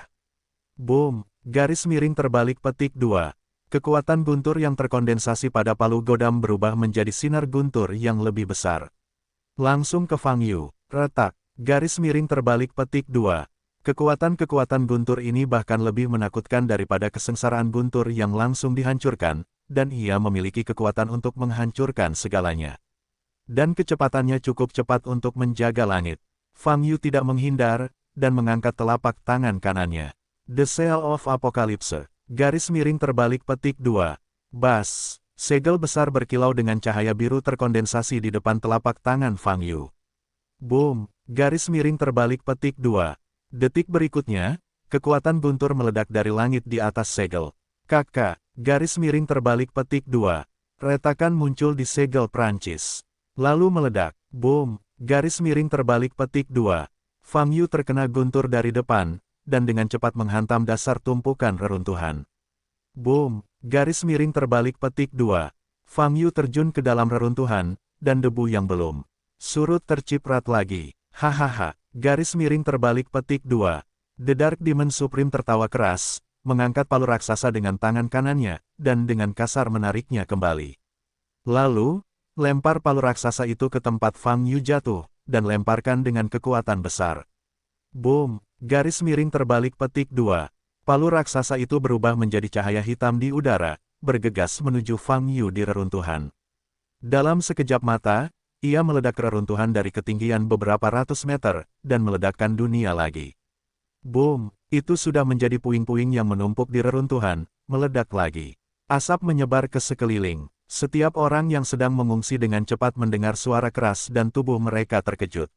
Boom! Garis miring terbalik petik 2. Kekuatan guntur yang terkondensasi pada palu godam berubah menjadi sinar guntur yang lebih besar. Langsung ke Fang Yu, retak. Garis miring terbalik petik 2. Kekuatan-kekuatan guntur ini bahkan lebih menakutkan daripada kesengsaraan guntur yang langsung dihancurkan, dan ia memiliki kekuatan untuk menghancurkan segalanya. Dan kecepatannya cukup cepat untuk menjaga langit. Fang Yu tidak menghindar, dan mengangkat telapak tangan kanannya. The Seal of Apocalypse. Garis miring terbalik petik 2. Bas. Segel besar berkilau dengan cahaya biru terkondensasi di depan telapak tangan Fang Yu. Boom. Garis miring terbalik petik 2. Detik berikutnya, kekuatan guntur meledak dari langit di atas segel. Kakak. Garis miring terbalik petik 2. Retakan muncul di segel Prancis. Lalu meledak. Boom. Garis miring terbalik petik 2. Fang Yu terkena guntur dari depan, dan dengan cepat menghantam dasar tumpukan reruntuhan. Boom! Garis miring terbalik petik 2. Fang Yu terjun ke dalam reruntuhan, dan debu yang belum surut terciprat lagi. Hahaha! Garis miring terbalik petik 2. The Dark Demon Supreme tertawa keras, mengangkat palu raksasa dengan tangan kanannya, dan dengan kasar menariknya kembali. Lalu, lempar palu raksasa itu ke tempat Fang Yu jatuh, dan lemparkan dengan kekuatan besar. Boom! Garis miring terbalik petik 2. Palu raksasa itu berubah menjadi cahaya hitam di udara, bergegas menuju Fang Yu di reruntuhan. Dalam sekejap mata, ia meledak reruntuhan dari ketinggian beberapa ratus meter, dan meledakkan dunia lagi. Boom! Itu sudah menjadi puing-puing yang menumpuk di reruntuhan, meledak lagi. Asap menyebar ke sekeliling. Setiap orang yang sedang mengungsi dengan cepat mendengar suara keras dan tubuh mereka terkejut.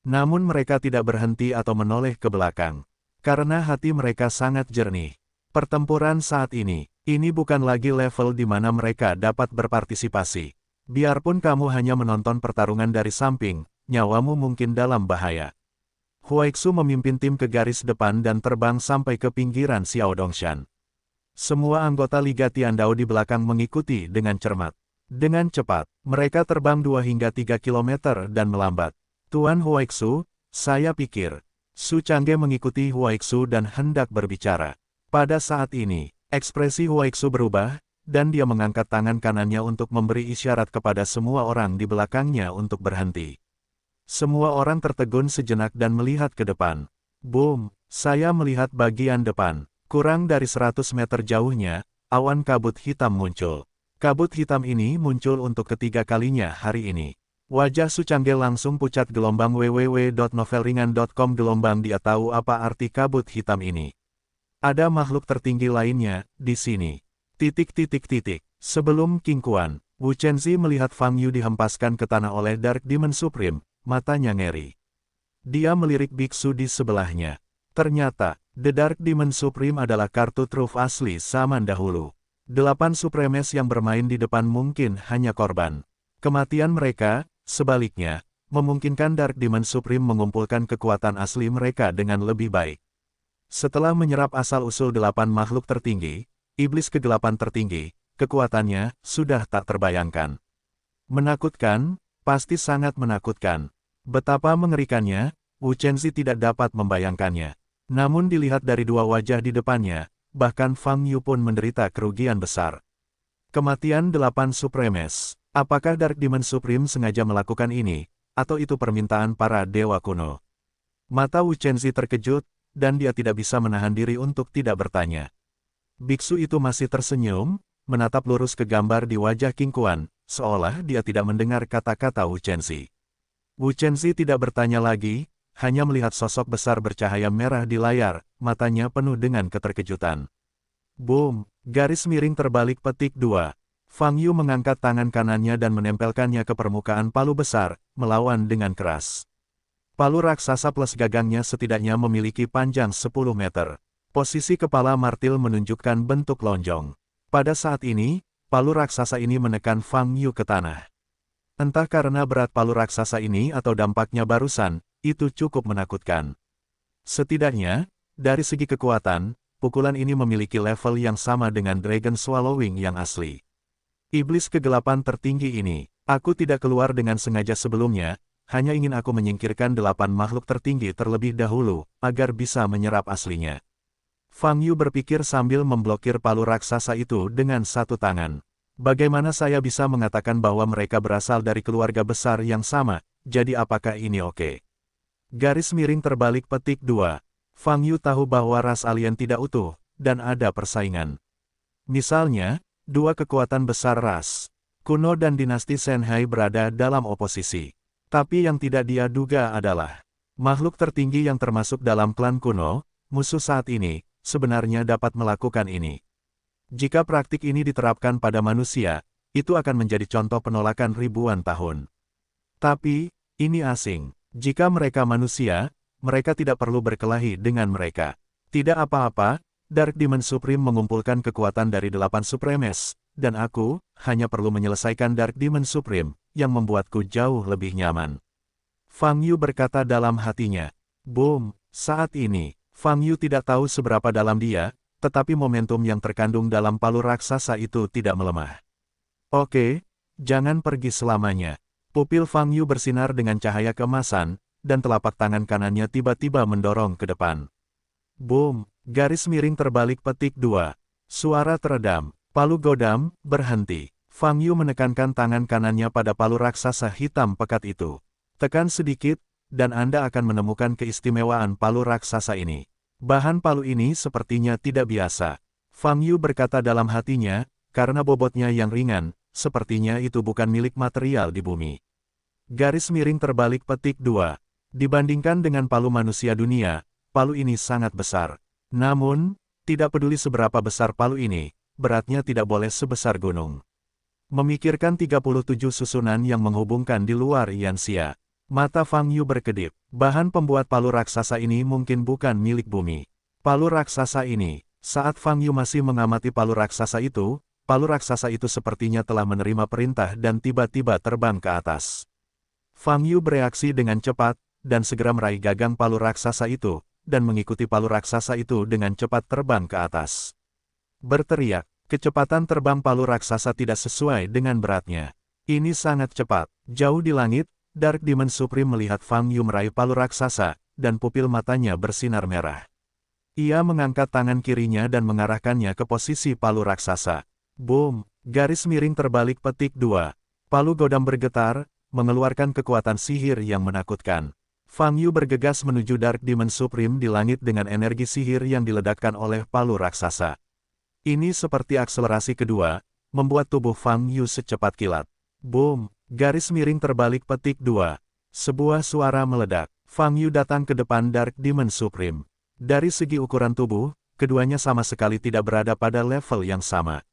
Namun mereka tidak berhenti atau menoleh ke belakang. Karena hati mereka sangat jernih. Pertempuran saat ini bukan lagi level di mana mereka dapat berpartisipasi. Biarpun kamu hanya menonton pertarungan dari samping, nyawamu mungkin dalam bahaya. Huaixu memimpin tim ke garis depan dan terbang sampai ke pinggiran Xiao Dongshan. Semua anggota Liga Tiandao di belakang mengikuti dengan cermat. Dengan cepat, mereka terbang 2 hingga 3 kilometer dan melambat. Tuan Huaixu, saya pikir. Su Changge mengikuti Huaixu dan hendak berbicara. Pada saat ini, ekspresi Huaixu berubah, dan dia mengangkat tangan kanannya untuk memberi isyarat kepada semua orang di belakangnya untuk berhenti. Semua orang tertegun sejenak dan melihat ke depan. Boom, saya melihat bagian depan. Kurang dari 100 meter jauhnya, awan kabut hitam muncul. Kabut hitam ini muncul untuk ketiga kalinya hari ini. Wajah Su Changge langsung pucat. Gelombang www.novelringan.com. Gelombang dia tahu apa arti kabut hitam ini. Ada makhluk tertinggi lainnya di sini. Sebelum King Kuan, Wu Chenzi melihat Fang Yu dihempaskan ke tanah oleh Dark Demon Supreme, matanya ngeri. Dia melirik biksu di sebelahnya. Ternyata, The Dark Demon Supreme adalah kartu truf asli zaman dahulu. 8 Supremes yang bermain di depan mungkin hanya korban. Kematian mereka, sebaliknya, memungkinkan Dark Demon Supreme mengumpulkan kekuatan asli mereka dengan lebih baik. Setelah menyerap asal-usul 8 makhluk tertinggi, iblis kegelapan tertinggi, kekuatannya sudah tak terbayangkan. Menakutkan, pasti sangat menakutkan. Betapa mengerikannya, Wu Chenzi tidak dapat membayangkannya. Namun dilihat dari 2 wajah di depannya, bahkan Fang Yu pun menderita kerugian besar. Kematian 8 Supremes. Apakah Dark Demon Supreme sengaja melakukan ini, atau itu permintaan para dewa kuno? Mata Wu Chenzi terkejut, dan dia tidak bisa menahan diri untuk tidak bertanya. Biksu itu masih tersenyum, menatap lurus ke gambar di wajah King Kuan, seolah dia tidak mendengar kata-kata Wu Chenzi. Wu Chenzi tidak bertanya lagi, hanya melihat sosok besar bercahaya merah di layar, matanya penuh dengan keterkejutan. Boom, garis miring terbalik petik 2. Fang Yu mengangkat tangan kanannya dan menempelkannya ke permukaan palu besar, melawan dengan keras. Palu raksasa plus gagangnya setidaknya memiliki panjang 10 meter. Posisi kepala martil menunjukkan bentuk lonjong. Pada saat ini, palu raksasa ini menekan Fang Yu ke tanah. Entah karena berat palu raksasa ini atau dampaknya barusan, itu cukup menakutkan. Setidaknya, dari segi kekuatan, pukulan ini memiliki level yang sama dengan Dragon Swallowing yang asli. Iblis kegelapan tertinggi ini, aku tidak keluar dengan sengaja sebelumnya, hanya ingin aku menyingkirkan 8 makhluk tertinggi terlebih dahulu, agar bisa menyerap aslinya. Fang Yu berpikir sambil memblokir palu raksasa itu dengan satu tangan. Bagaimana saya bisa mengatakan bahwa mereka berasal dari keluarga besar yang sama, jadi apakah ini oke? Garis miring terbalik petik 2. Fang Yu tahu bahwa ras alien tidak utuh, dan ada persaingan. Misalnya, 2 kekuatan besar ras kuno dan dinasti Shenhai berada dalam oposisi. Tapi yang tidak dia duga adalah, makhluk tertinggi yang termasuk dalam klan kuno, musuh saat ini, sebenarnya dapat melakukan ini. Jika praktik ini diterapkan pada manusia, itu akan menjadi contoh penolakan ribuan tahun. Tapi, ini asing. Jika mereka manusia, mereka tidak perlu berkelahi dengan mereka. Tidak apa-apa, Dark Demon Supreme mengumpulkan kekuatan dari 8 Supremes, dan aku hanya perlu menyelesaikan Dark Demon Supreme, yang membuatku jauh lebih nyaman. Fang Yu berkata dalam hatinya. Boom, saat ini, Fang Yu tidak tahu seberapa dalam dia, tetapi momentum yang terkandung dalam palu raksasa itu tidak melemah. Oke, jangan pergi selamanya. Pupil Fang Yu bersinar dengan cahaya keemasan, dan telapak tangan kanannya tiba-tiba mendorong ke depan. Boom, garis miring terbalik petik 2. Suara teredam, palu godam, berhenti. Fang Yu menekankan tangan kanannya pada palu raksasa hitam pekat itu. Tekan sedikit, dan Anda akan menemukan keistimewaan palu raksasa ini. Bahan palu ini sepertinya tidak biasa. Fang Yu berkata dalam hatinya, karena bobotnya yang ringan, sepertinya itu bukan milik material di bumi. Garis miring terbalik petik 2. Dibandingkan dengan palu manusia dunia, palu ini sangat besar. Namun, tidak peduli seberapa besar palu ini, beratnya tidak boleh sebesar gunung. Memikirkan 37 susunan yang menghubungkan di luar Yanxia. Mata Fang Yu berkedip. Bahan pembuat palu raksasa ini mungkin bukan milik bumi. Palu raksasa ini, saat Fang Yu masih mengamati palu raksasa itu sepertinya telah menerima perintah dan tiba-tiba terbang ke atas. Fang Yu bereaksi dengan cepat, dan segera meraih gagang palu raksasa itu, dan mengikuti palu raksasa itu dengan cepat terbang ke atas. Berteriak, kecepatan terbang palu raksasa tidak sesuai dengan beratnya. Ini sangat cepat. Jauh di langit, Dark Demon Supreme melihat Fang Yu meraih palu raksasa, dan pupil matanya bersinar merah. Ia mengangkat tangan kirinya dan mengarahkannya ke posisi palu raksasa. Boom! Garis miring terbalik petik 2. Palu godam bergetar, mengeluarkan kekuatan sihir yang menakutkan. Fang Yu bergegas menuju Dark Demon Supreme di langit dengan energi sihir yang diledakkan oleh palu raksasa. Ini seperti akselerasi kedua, membuat tubuh Fang Yu secepat kilat. Boom! Garis miring terbalik petik 2. Sebuah suara meledak. Fang Yu datang ke depan Dark Demon Supreme. Dari segi ukuran tubuh, keduanya sama sekali tidak berada pada level yang sama.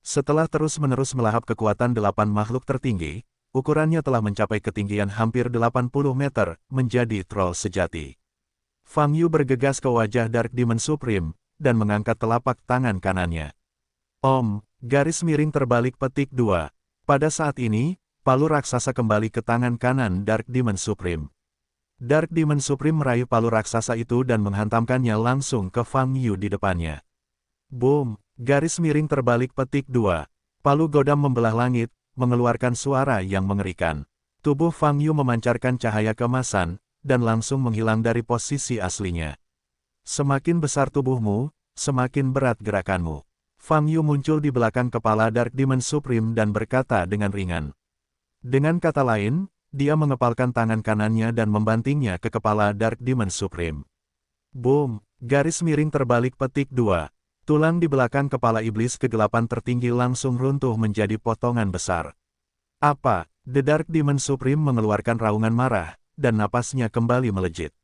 Setelah terus-menerus melahap kekuatan 8 makhluk tertinggi, ukurannya telah mencapai ketinggian hampir 80 meter, menjadi troll sejati. Fang Yu bergegas ke wajah Dark Demon Supreme, dan mengangkat telapak tangan kanannya. Om! Garis miring terbalik petik 2. Pada saat ini, palu raksasa kembali ke tangan kanan Dark Demon Supreme. Dark Demon Supreme meraih palu raksasa itu dan menghantamkannya langsung ke Fang Yu di depannya. Boom! Garis miring terbalik petik 2. Palu godam membelah langit, mengeluarkan suara yang mengerikan. Tubuh Fang Yu memancarkan cahaya keemasan, dan langsung menghilang dari posisi aslinya. Semakin besar tubuhmu, semakin berat gerakanmu. Fang Yu muncul di belakang kepala Dark Demon Supreme dan berkata dengan ringan. Dengan kata lain, dia mengepalkan tangan kanannya dan membantingnya ke kepala Dark Demon Supreme. Boom! Garis miring terbalik petik 2. Tulang di belakang kepala iblis kegelapan tertinggi langsung runtuh menjadi potongan besar. Apa? The Dark Demon Supreme mengeluarkan raungan marah, dan napasnya kembali melejit.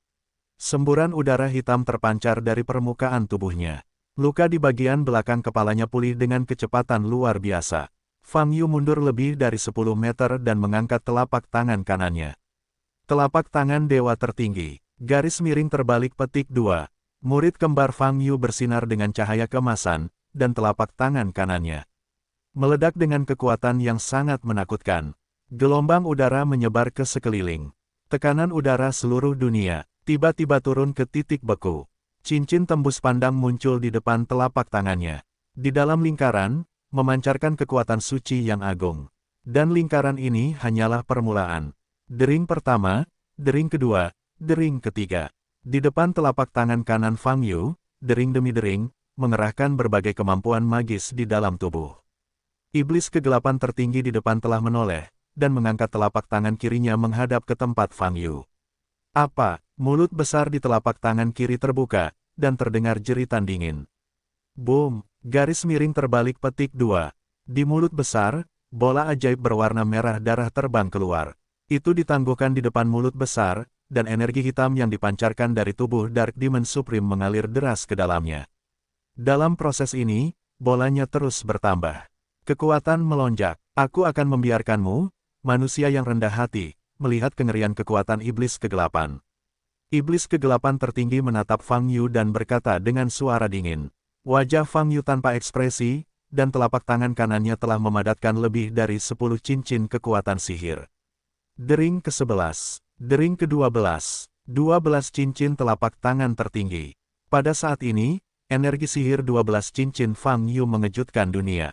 Semburan udara hitam terpancar dari permukaan tubuhnya. Luka di bagian belakang kepalanya pulih dengan kecepatan luar biasa. Fang Yu mundur lebih dari 10 meter dan mengangkat telapak tangan kanannya. Telapak tangan dewa tertinggi. Garis miring terbalik petik 2. Murid kembar Fang Yu bersinar dengan cahaya keemasan, dan telapak tangan kanannya meledak dengan kekuatan yang sangat menakutkan. Gelombang udara menyebar ke sekeliling. Tekanan udara seluruh dunia tiba-tiba turun ke titik beku. Cincin tembus pandang muncul di depan telapak tangannya. Di dalam lingkaran, memancarkan kekuatan suci yang agung. Dan lingkaran ini hanyalah permulaan. Dering pertama, dering kedua, dering ketiga. Di depan telapak tangan kanan Fang Yu, dering demi dering, mengerahkan berbagai kemampuan magis di dalam tubuh. Iblis kegelapan tertinggi di depan telah menoleh, dan mengangkat telapak tangan kirinya menghadap ke tempat Fang Yu. Apa? Mulut besar di telapak tangan kiri terbuka, dan terdengar jeritan dingin. Boom! Garis miring terbalik petik 2. Di mulut besar, bola ajaib berwarna merah darah terbang keluar. Itu ditangguhkan di depan mulut besar, dan energi hitam yang dipancarkan dari tubuh Dark Demon Supreme mengalir deras ke dalamnya. Dalam proses ini, bolanya terus bertambah. Kekuatan melonjak. Aku akan membiarkanmu, manusia yang rendah hati, melihat kengerian kekuatan iblis kegelapan. Iblis kegelapan tertinggi menatap Fang Yu dan berkata dengan suara dingin. Wajah Fang Yu tanpa ekspresi, dan telapak tangan kanannya telah memadatkan lebih dari 10 cincin kekuatan sihir. Dering ke-11. Dering ke-12. 12 cincin telapak tangan tertinggi. Pada saat ini, energi sihir 12 cincin Fang Yu mengejutkan dunia.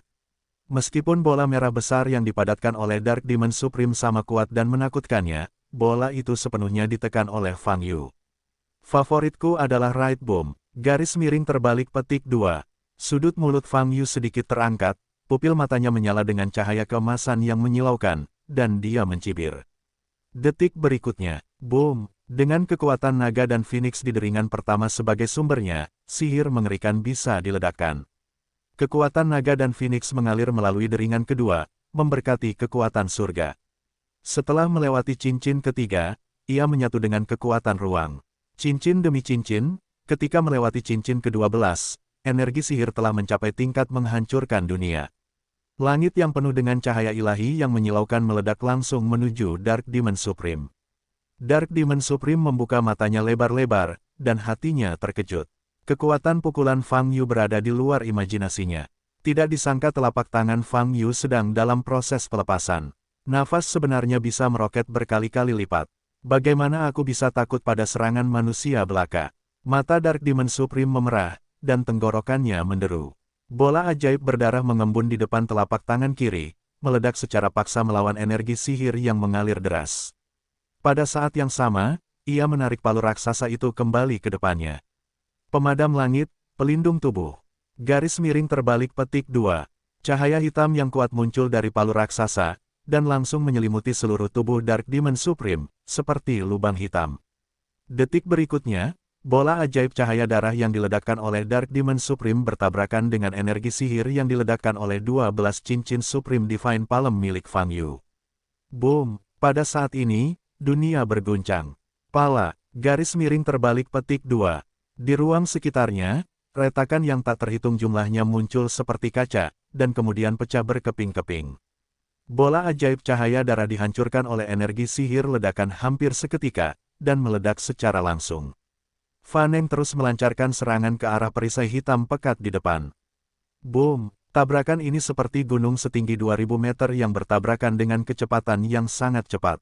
Meskipun bola merah besar yang dipadatkan oleh Dark Demon Supreme sama kuat dan menakutkannya, bola itu sepenuhnya ditekan oleh Fang Yu. Favoritku adalah Right Boom. Garis miring terbalik petik 2. Sudut mulut Fang Yu sedikit terangkat, pupil matanya menyala dengan cahaya keemasan yang menyilaukan, dan dia mencibir. Detik berikutnya, boom, dengan kekuatan naga dan Phoenix di deringan pertama sebagai sumbernya, sihir mengerikan bisa diledakkan. Kekuatan naga dan Phoenix mengalir melalui deringan kedua, memberkati kekuatan surga. Setelah melewati cincin ketiga, ia menyatu dengan kekuatan ruang. Cincin demi cincin, ketika melewati cincin ke-12, energi sihir telah mencapai tingkat menghancurkan dunia. Langit yang penuh dengan cahaya ilahi yang menyilaukan meledak langsung menuju Dark Demon Supreme. Dark Demon Supreme membuka matanya lebar-lebar, dan hatinya terkejut. Kekuatan pukulan Fang Yu berada di luar imajinasinya. Tidak disangka telapak tangan Fang Yu sedang dalam proses pelepasan. Nafas sebenarnya bisa meroket berkali-kali lipat. Bagaimana aku bisa takut pada serangan manusia belaka? Mata Dark Demon Supreme memerah, dan tenggorokannya menderu. Bola ajaib berdarah mengembun di depan telapak tangan kiri, meledak secara paksa melawan energi sihir yang mengalir deras. Pada saat yang sama, ia menarik palu raksasa itu kembali ke depannya. Pemadam langit, pelindung tubuh. Garis miring terbalik petik 2. Cahaya hitam yang kuat muncul dari palu raksasa, dan langsung menyelimuti seluruh tubuh Dark Demon Supreme, seperti lubang hitam. Detik berikutnya, bola ajaib cahaya darah yang diledakkan oleh Dark Demon Supreme bertabrakan dengan energi sihir yang diledakkan oleh 12 cincin Supreme Divine Palm milik Fang Yu. Boom! Pada saat ini, dunia berguncang. Pala, garis miring terbalik petik 2. Di ruang sekitarnya, retakan yang tak terhitung jumlahnya muncul seperti kaca, dan kemudian pecah berkeping-keping. Bola ajaib cahaya darah dihancurkan oleh energi sihir ledakan hampir seketika, dan meledak secara langsung. Fan Eng terus melancarkan serangan ke arah perisai hitam pekat di depan. Boom! Tabrakan ini seperti gunung setinggi 2000 meter yang bertabrakan dengan kecepatan yang sangat cepat.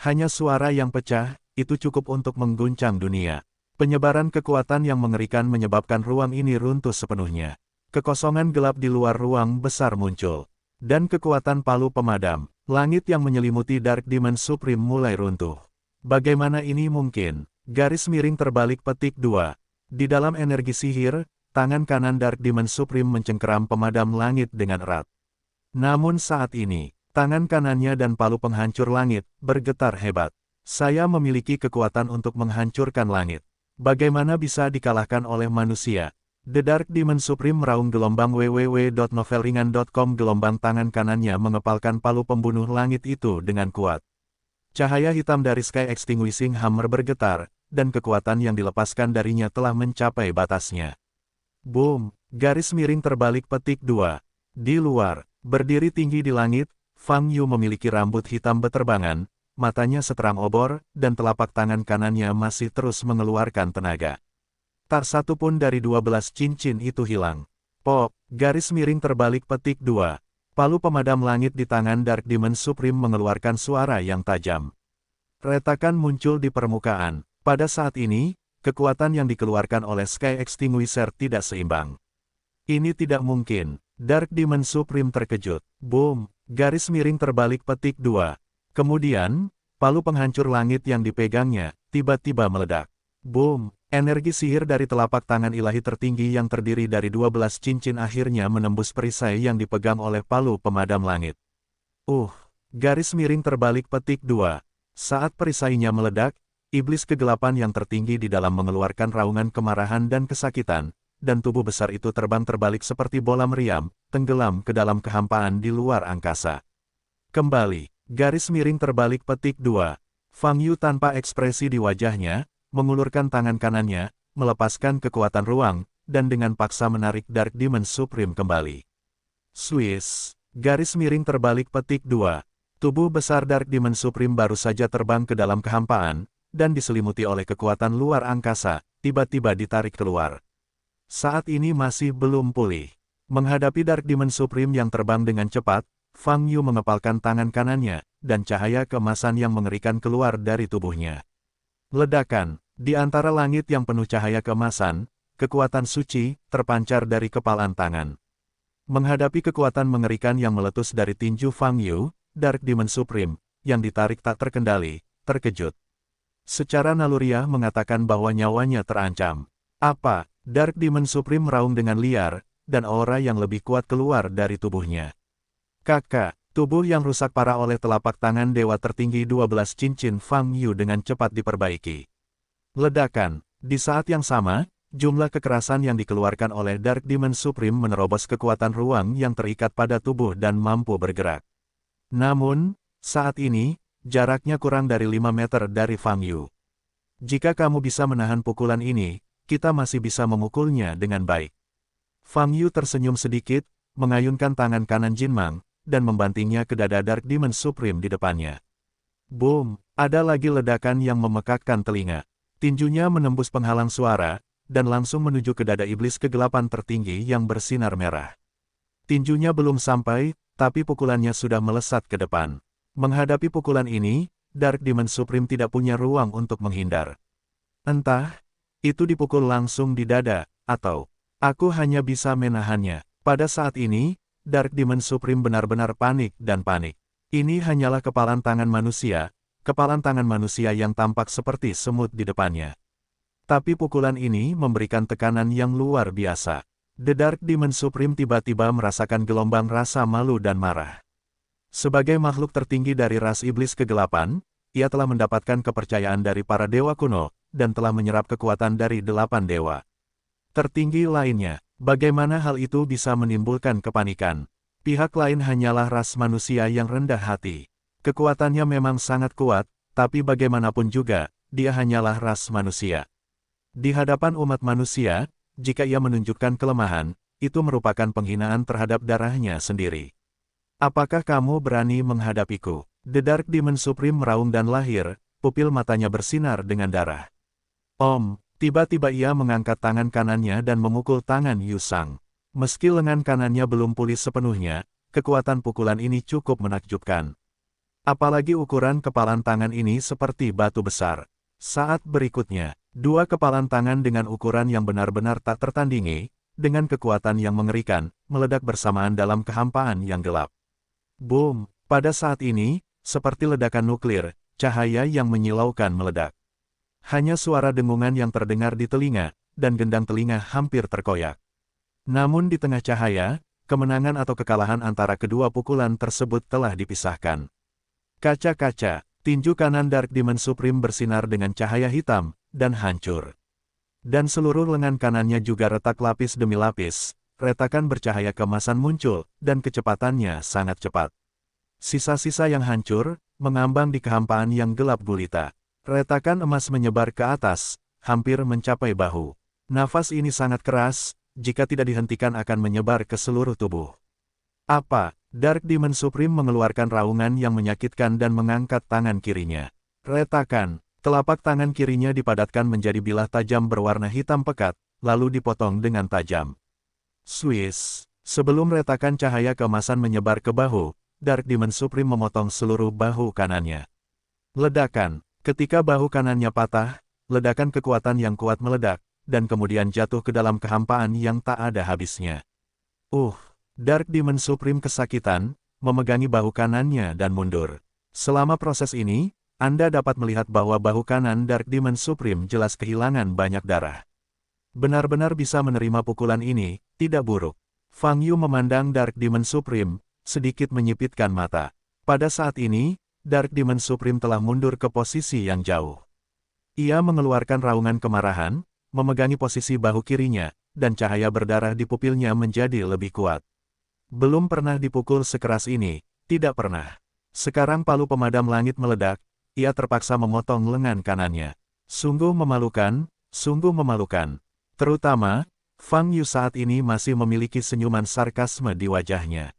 Hanya suara yang pecah, itu cukup untuk mengguncang dunia. Penyebaran kekuatan yang mengerikan menyebabkan ruang ini runtuh sepenuhnya. Kekosongan gelap di luar ruang besar muncul. Dan kekuatan palu pemadam, langit yang menyelimuti Dark Demon Supreme mulai runtuh. Bagaimana ini mungkin? Garis miring terbalik petik 2. Di dalam energi sihir, tangan kanan Dark Demon Supreme mencengkeram pemadam langit dengan erat. Namun saat ini, tangan kanannya dan palu penghancur langit bergetar hebat. Saya memiliki kekuatan untuk menghancurkan langit. Bagaimana bisa dikalahkan oleh manusia? The Dark Demon Supreme meraung gelombang www.novelringan.com. Gelombang tangan kanannya mengepalkan palu pembunuh langit itu dengan kuat. Cahaya hitam dari Sky Extinguishing Hammer bergetar, dan kekuatan yang dilepaskan darinya telah mencapai batasnya. Boom! Garis miring terbalik petik 2. Di luar, berdiri tinggi di langit, Fang Yu memiliki rambut hitam beterbangan, matanya seterang obor, dan telapak tangan kanannya masih terus mengeluarkan tenaga. Tak satu pun dari 12 cincin itu hilang. Pop! Garis miring terbalik petik 2. Palu pemadam langit di tangan Dark Demon Supreme mengeluarkan suara yang tajam. Retakan muncul di permukaan. Pada saat ini, kekuatan yang dikeluarkan oleh Sky Extinguisher tidak seimbang. Ini tidak mungkin. Dark Demon Supreme terkejut. Boom! Garis miring terbalik petik 2. Kemudian, palu penghancur langit yang dipegangnya, tiba-tiba meledak. Boom! Energi sihir dari telapak tangan ilahi tertinggi yang terdiri dari 12 cincin akhirnya menembus perisai yang dipegang oleh palu pemadam langit. Garis miring terbalik petik 2. Saat perisainya meledak, iblis kegelapan yang tertinggi di dalam mengeluarkan raungan kemarahan dan kesakitan, dan tubuh besar itu terbang terbalik seperti bola meriam, tenggelam ke dalam kehampaan di luar angkasa. Kembali, garis miring terbalik petik 2. Fang Yu tanpa ekspresi di wajahnya, mengulurkan tangan kanannya, melepaskan kekuatan ruang, dan dengan paksa menarik Dark Demon Supreme kembali. Swiss, garis miring terbalik petik 2. Tubuh besar Dark Demon Supreme baru saja terbang ke dalam kehampaan, dan diselimuti oleh kekuatan luar angkasa, tiba-tiba ditarik keluar. Saat ini masih belum pulih. Menghadapi Dark Demon Supreme yang terbang dengan cepat, Fang Yu mengepalkan tangan kanannya, dan cahaya keemasan yang mengerikan keluar dari tubuhnya. Ledakan, di antara langit yang penuh cahaya keemasan, kekuatan suci, terpancar dari kepalan tangan. Menghadapi kekuatan mengerikan yang meletus dari tinju Fang Yu, Dark Demon Supreme, yang ditarik tak terkendali, terkejut. Secara naluriah mengatakan bahwa nyawanya terancam. Apa? Dark Demon Supreme meraung dengan liar, dan aura yang lebih kuat keluar dari tubuhnya. Kakak, tubuh yang rusak parah oleh telapak tangan dewa tertinggi 12 cincin Fang Yu dengan cepat diperbaiki. Ledakan, di saat yang sama, jumlah kekerasan yang dikeluarkan oleh Dark Demon Supreme menerobos kekuatan ruang yang terikat pada tubuh dan mampu bergerak. Namun, saat ini, jaraknya kurang dari 5 meter dari Fang Yu. Jika kamu bisa menahan pukulan ini, kita masih bisa memukulnya dengan baik. Fang Yu tersenyum sedikit, mengayunkan tangan kanan Jin Mang, dan membantingnya ke dada Dark Demon Supreme di depannya. Boom! Ada lagi ledakan yang memekakkan telinga. Tinjunya menembus penghalang suara, dan langsung menuju ke dada iblis kegelapan tertinggi yang bersinar merah. Tinjunya belum sampai, tapi pukulannya sudah melesat ke depan. Menghadapi pukulan ini, Dark Demon Supreme tidak punya ruang untuk menghindar. Entah, itu dipukul langsung di dada, atau aku hanya bisa menahannya. Pada saat ini, Dark Demon Supreme benar-benar panik dan panik. Ini hanyalah kepalan tangan manusia yang tampak seperti semut di depannya. Tapi pukulan ini memberikan tekanan yang luar biasa. The Dark Demon Supreme tiba-tiba merasakan gelombang rasa malu dan marah. Sebagai makhluk tertinggi dari ras iblis kegelapan, ia telah mendapatkan kepercayaan dari para dewa kuno, dan telah menyerap kekuatan dari 8 dewa tertinggi lainnya. Bagaimana hal itu bisa menimbulkan kepanikan? Pihak lain hanyalah ras manusia yang rendah hati. Kekuatannya memang sangat kuat, tapi bagaimanapun juga, dia hanyalah ras manusia. Di hadapan umat manusia, jika ia menunjukkan kelemahan, itu merupakan penghinaan terhadap darahnya sendiri. Apakah kamu berani menghadapiku? The Dark Demon Supreme meraung dan lahir, pupil matanya bersinar dengan darah. Tiba-tiba ia mengangkat tangan kanannya dan memukul tangan Yu Sang. Meski lengan kanannya belum pulih sepenuhnya, kekuatan pukulan ini cukup menakjubkan. Apalagi ukuran kepalan tangan ini seperti batu besar. Saat berikutnya, 2 kepalan tangan dengan ukuran yang benar-benar tak tertandingi, dengan kekuatan yang mengerikan, meledak bersamaan dalam kehampaan yang gelap. Boom! Pada saat ini, seperti ledakan nuklir, cahaya yang menyilaukan meledak. Hanya suara dengungan yang terdengar di telinga, dan gendang telinga hampir terkoyak. Namun di tengah cahaya, kemenangan atau kekalahan antara kedua pukulan tersebut telah dipisahkan. Kaca-kaca, tinju kanan Dark Demon Supreme bersinar dengan cahaya hitam, dan hancur. Dan seluruh lengan kanannya juga retak lapis demi lapis, retakan bercahaya keemasan muncul, dan kecepatannya sangat cepat. Sisa-sisa yang hancur, mengambang di kehampaan yang gelap gulita. Retakan emas menyebar ke atas, hampir mencapai bahu. Nafas ini sangat keras, jika tidak dihentikan akan menyebar ke seluruh tubuh. Apa? Dark Demon Supreme mengeluarkan raungan yang menyakitkan dan mengangkat tangan kirinya. Retakan, telapak tangan kirinya dipadatkan menjadi bilah tajam berwarna hitam pekat, lalu dipotong dengan tajam. Swiss. Sebelum retakan cahaya keemasan menyebar ke bahu, Dark Demon Supreme memotong seluruh bahu kanannya. Ledakan. Ketika bahu kanannya patah, ledakan kekuatan yang kuat meledak, dan kemudian jatuh ke dalam kehampaan yang tak ada habisnya. Dark Demon Supreme kesakitan, memegangi bahu kanannya dan mundur. Selama proses ini, Anda dapat melihat bahwa bahu kanan Dark Demon Supreme jelas kehilangan banyak darah. Benar-benar bisa menerima pukulan ini, tidak buruk. Fang Yu memandang Dark Demon Supreme, sedikit menyipitkan mata. Pada saat ini, Dark Demon Supreme telah mundur ke posisi yang jauh. Ia mengeluarkan raungan kemarahan, memegangi posisi bahu kirinya, dan cahaya berdarah di pupilnya menjadi lebih kuat. Belum pernah dipukul sekeras ini, tidak pernah. Sekarang palu pemadam langit meledak, ia terpaksa memotong lengan kanannya. Sungguh memalukan, sungguh memalukan. Terutama, Fang Yu saat ini masih memiliki senyuman sarkasme di wajahnya.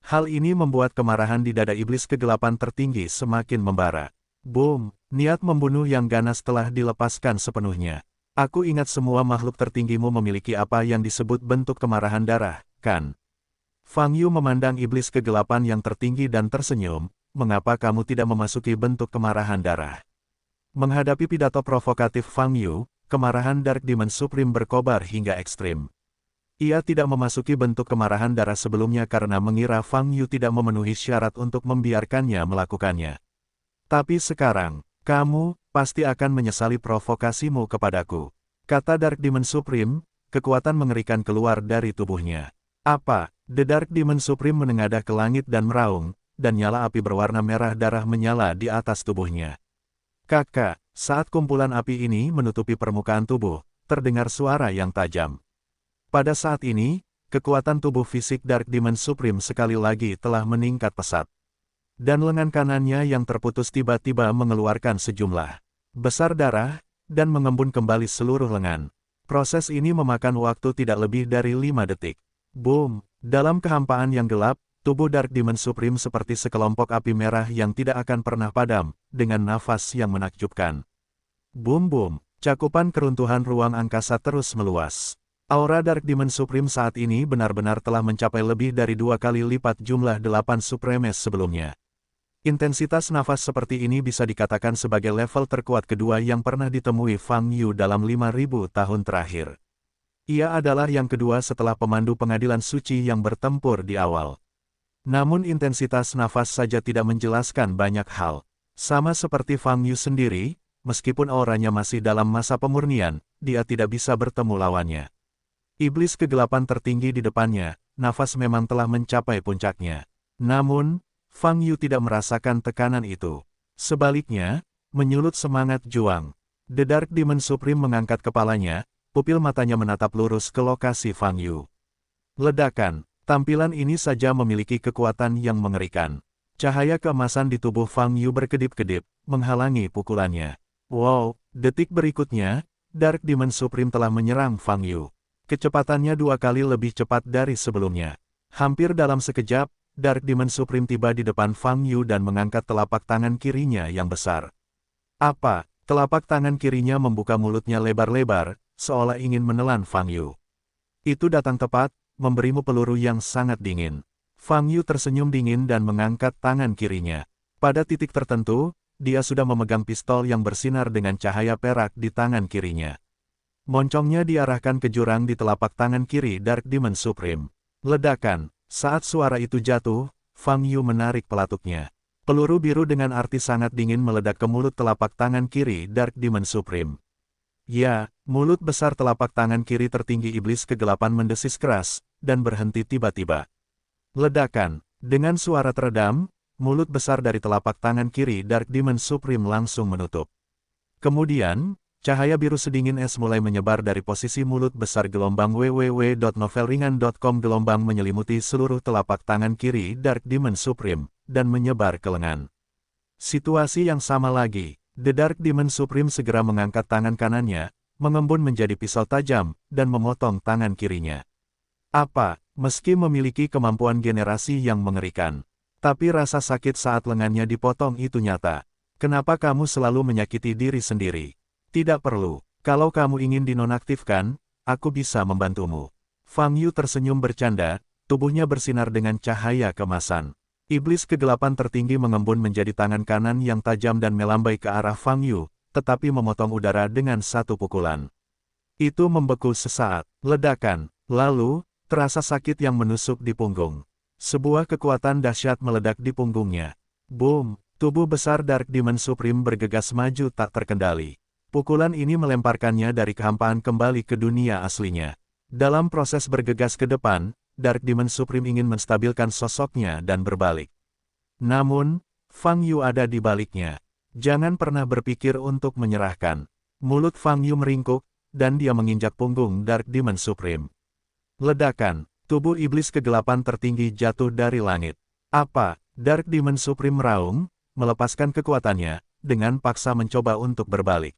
Hal ini membuat kemarahan di dada iblis kegelapan tertinggi semakin membara. Boom! Niat membunuh yang ganas telah dilepaskan sepenuhnya. Aku ingat semua makhluk tertinggimu memiliki apa yang disebut bentuk kemarahan darah, kan? Fang Yu memandang iblis kegelapan yang tertinggi dan tersenyum, mengapa kamu tidak memasuki bentuk kemarahan darah? Menghadapi pidato provokatif Fang Yu, kemarahan Dark Demon Supreme berkobar hingga ekstrim. Ia tidak memasuki bentuk kemarahan darah sebelumnya karena mengira Fang Yu tidak memenuhi syarat untuk membiarkannya melakukannya. Tapi sekarang, kamu pasti akan menyesali provokasimu kepadaku, kata Dark Demon Supreme, kekuatan mengerikan keluar dari tubuhnya. Apa? The Dark Demon Supreme menengadah ke langit dan meraung, dan nyala api berwarna merah darah menyala di atas tubuhnya. Kakak, saat kumpulan api ini menutupi permukaan tubuh, terdengar suara yang tajam. Pada saat ini, kekuatan tubuh fisik Dark Demon Supreme sekali lagi telah meningkat pesat. Dan lengan kanannya yang terputus tiba-tiba mengeluarkan sejumlah besar darah, dan mengembun kembali seluruh lengan. Proses ini memakan waktu tidak lebih dari 5 detik. Boom! Dalam kehampaan yang gelap, tubuh Dark Demon Supreme seperti sekelompok api merah yang tidak akan pernah padam, dengan nafas yang menakjubkan. Boom-boom! Cakupan keruntuhan ruang angkasa terus meluas. Aura Dark Demon Supreme saat ini benar-benar telah mencapai lebih dari 2 kali lipat jumlah 8 Supremes sebelumnya. Intensitas nafas seperti ini bisa dikatakan sebagai level terkuat kedua yang pernah ditemui Fang Yu dalam 5.000 tahun terakhir. Ia adalah yang kedua setelah pemandu pengadilan suci yang bertempur di awal. Namun intensitas nafas saja tidak menjelaskan banyak hal. Sama seperti Fang Yu sendiri, meskipun auranya masih dalam masa pemurnian, dia tidak bisa bertemu lawannya. Iblis kegelapan tertinggi di depannya, nafas memang telah mencapai puncaknya. Namun, Fang Yu tidak merasakan tekanan itu. Sebaliknya, menyulut semangat juang. The Dark Demon Supreme mengangkat kepalanya, pupil matanya menatap lurus ke lokasi Fang Yu. Ledakan, tampilan ini saja memiliki kekuatan yang mengerikan. Cahaya keemasan di tubuh Fang Yu berkedip-kedip, menghalangi pukulannya. Wow, detik berikutnya, Dark Demon Supreme telah menyerang Fang Yu. Kecepatannya 2 kali lebih cepat dari sebelumnya. Hampir dalam sekejap, Dark Demon Supreme tiba di depan Fang Yu dan mengangkat telapak tangan kirinya yang besar. Apa? Telapak tangan kirinya membuka mulutnya lebar-lebar, seolah ingin menelan Fang Yu. Itu datang tepat, memberimu peluru yang sangat dingin. Fang Yu tersenyum dingin dan mengangkat tangan kirinya. Pada titik tertentu, dia sudah memegang pistol yang bersinar dengan cahaya perak di tangan kirinya. Moncongnya diarahkan ke jurang di telapak tangan kiri Dark Demon Supreme. Ledakan. Saat suara itu jatuh, Fang Yu menarik pelatuknya. Peluru biru dengan arti sangat dingin meledak ke mulut telapak tangan kiri Dark Demon Supreme. Ya, mulut besar telapak tangan kiri tertinggi iblis kegelapan mendesis keras, dan berhenti tiba-tiba. Ledakan. Dengan suara teredam, mulut besar dari telapak tangan kiri Dark Demon Supreme langsung menutup. Kemudian, cahaya biru sedingin es mulai menyebar dari posisi mulut besar gelombang www.novelringan.com gelombang menyelimuti seluruh telapak tangan kiri Dark Demon Supreme, dan menyebar ke lengan. Situasi yang sama lagi, The Dark Demon Supreme segera mengangkat tangan kanannya, mengembun menjadi pisau tajam, dan memotong tangan kirinya. Apa? Meski memiliki kemampuan generasi yang mengerikan, tapi rasa sakit saat lengannya dipotong itu nyata. Kenapa kamu selalu menyakiti diri sendiri? Tidak perlu. Kalau kamu ingin dinonaktifkan, aku bisa membantumu. Fang Yu tersenyum bercanda, tubuhnya bersinar dengan cahaya kemasan. Iblis kegelapan tertinggi mengembun menjadi tangan kanan yang tajam dan melambai ke arah Fang Yu, tetapi memotong udara dengan satu pukulan. Itu membeku sesaat. Ledakan. Lalu, terasa sakit yang menusuk di punggung. Sebuah kekuatan dahsyat meledak di punggungnya. Boom! Tubuh besar Dark Demon Supreme bergegas maju tak terkendali. Pukulan ini melemparkannya dari kehampaan kembali ke dunia aslinya. Dalam proses bergegas ke depan, Dark Demon Supreme ingin menstabilkan sosoknya dan berbalik. Namun, Fang Yu ada di baliknya. Jangan pernah berpikir untuk menyerahkan. Mulut Fang Yu meringkuk, dan dia menginjak punggung Dark Demon Supreme. Ledakan, tubuh iblis kegelapan tertinggi jatuh dari langit. Apa? Dark Demon Supreme meraung, melepaskan kekuatannya, dengan paksa mencoba untuk berbalik.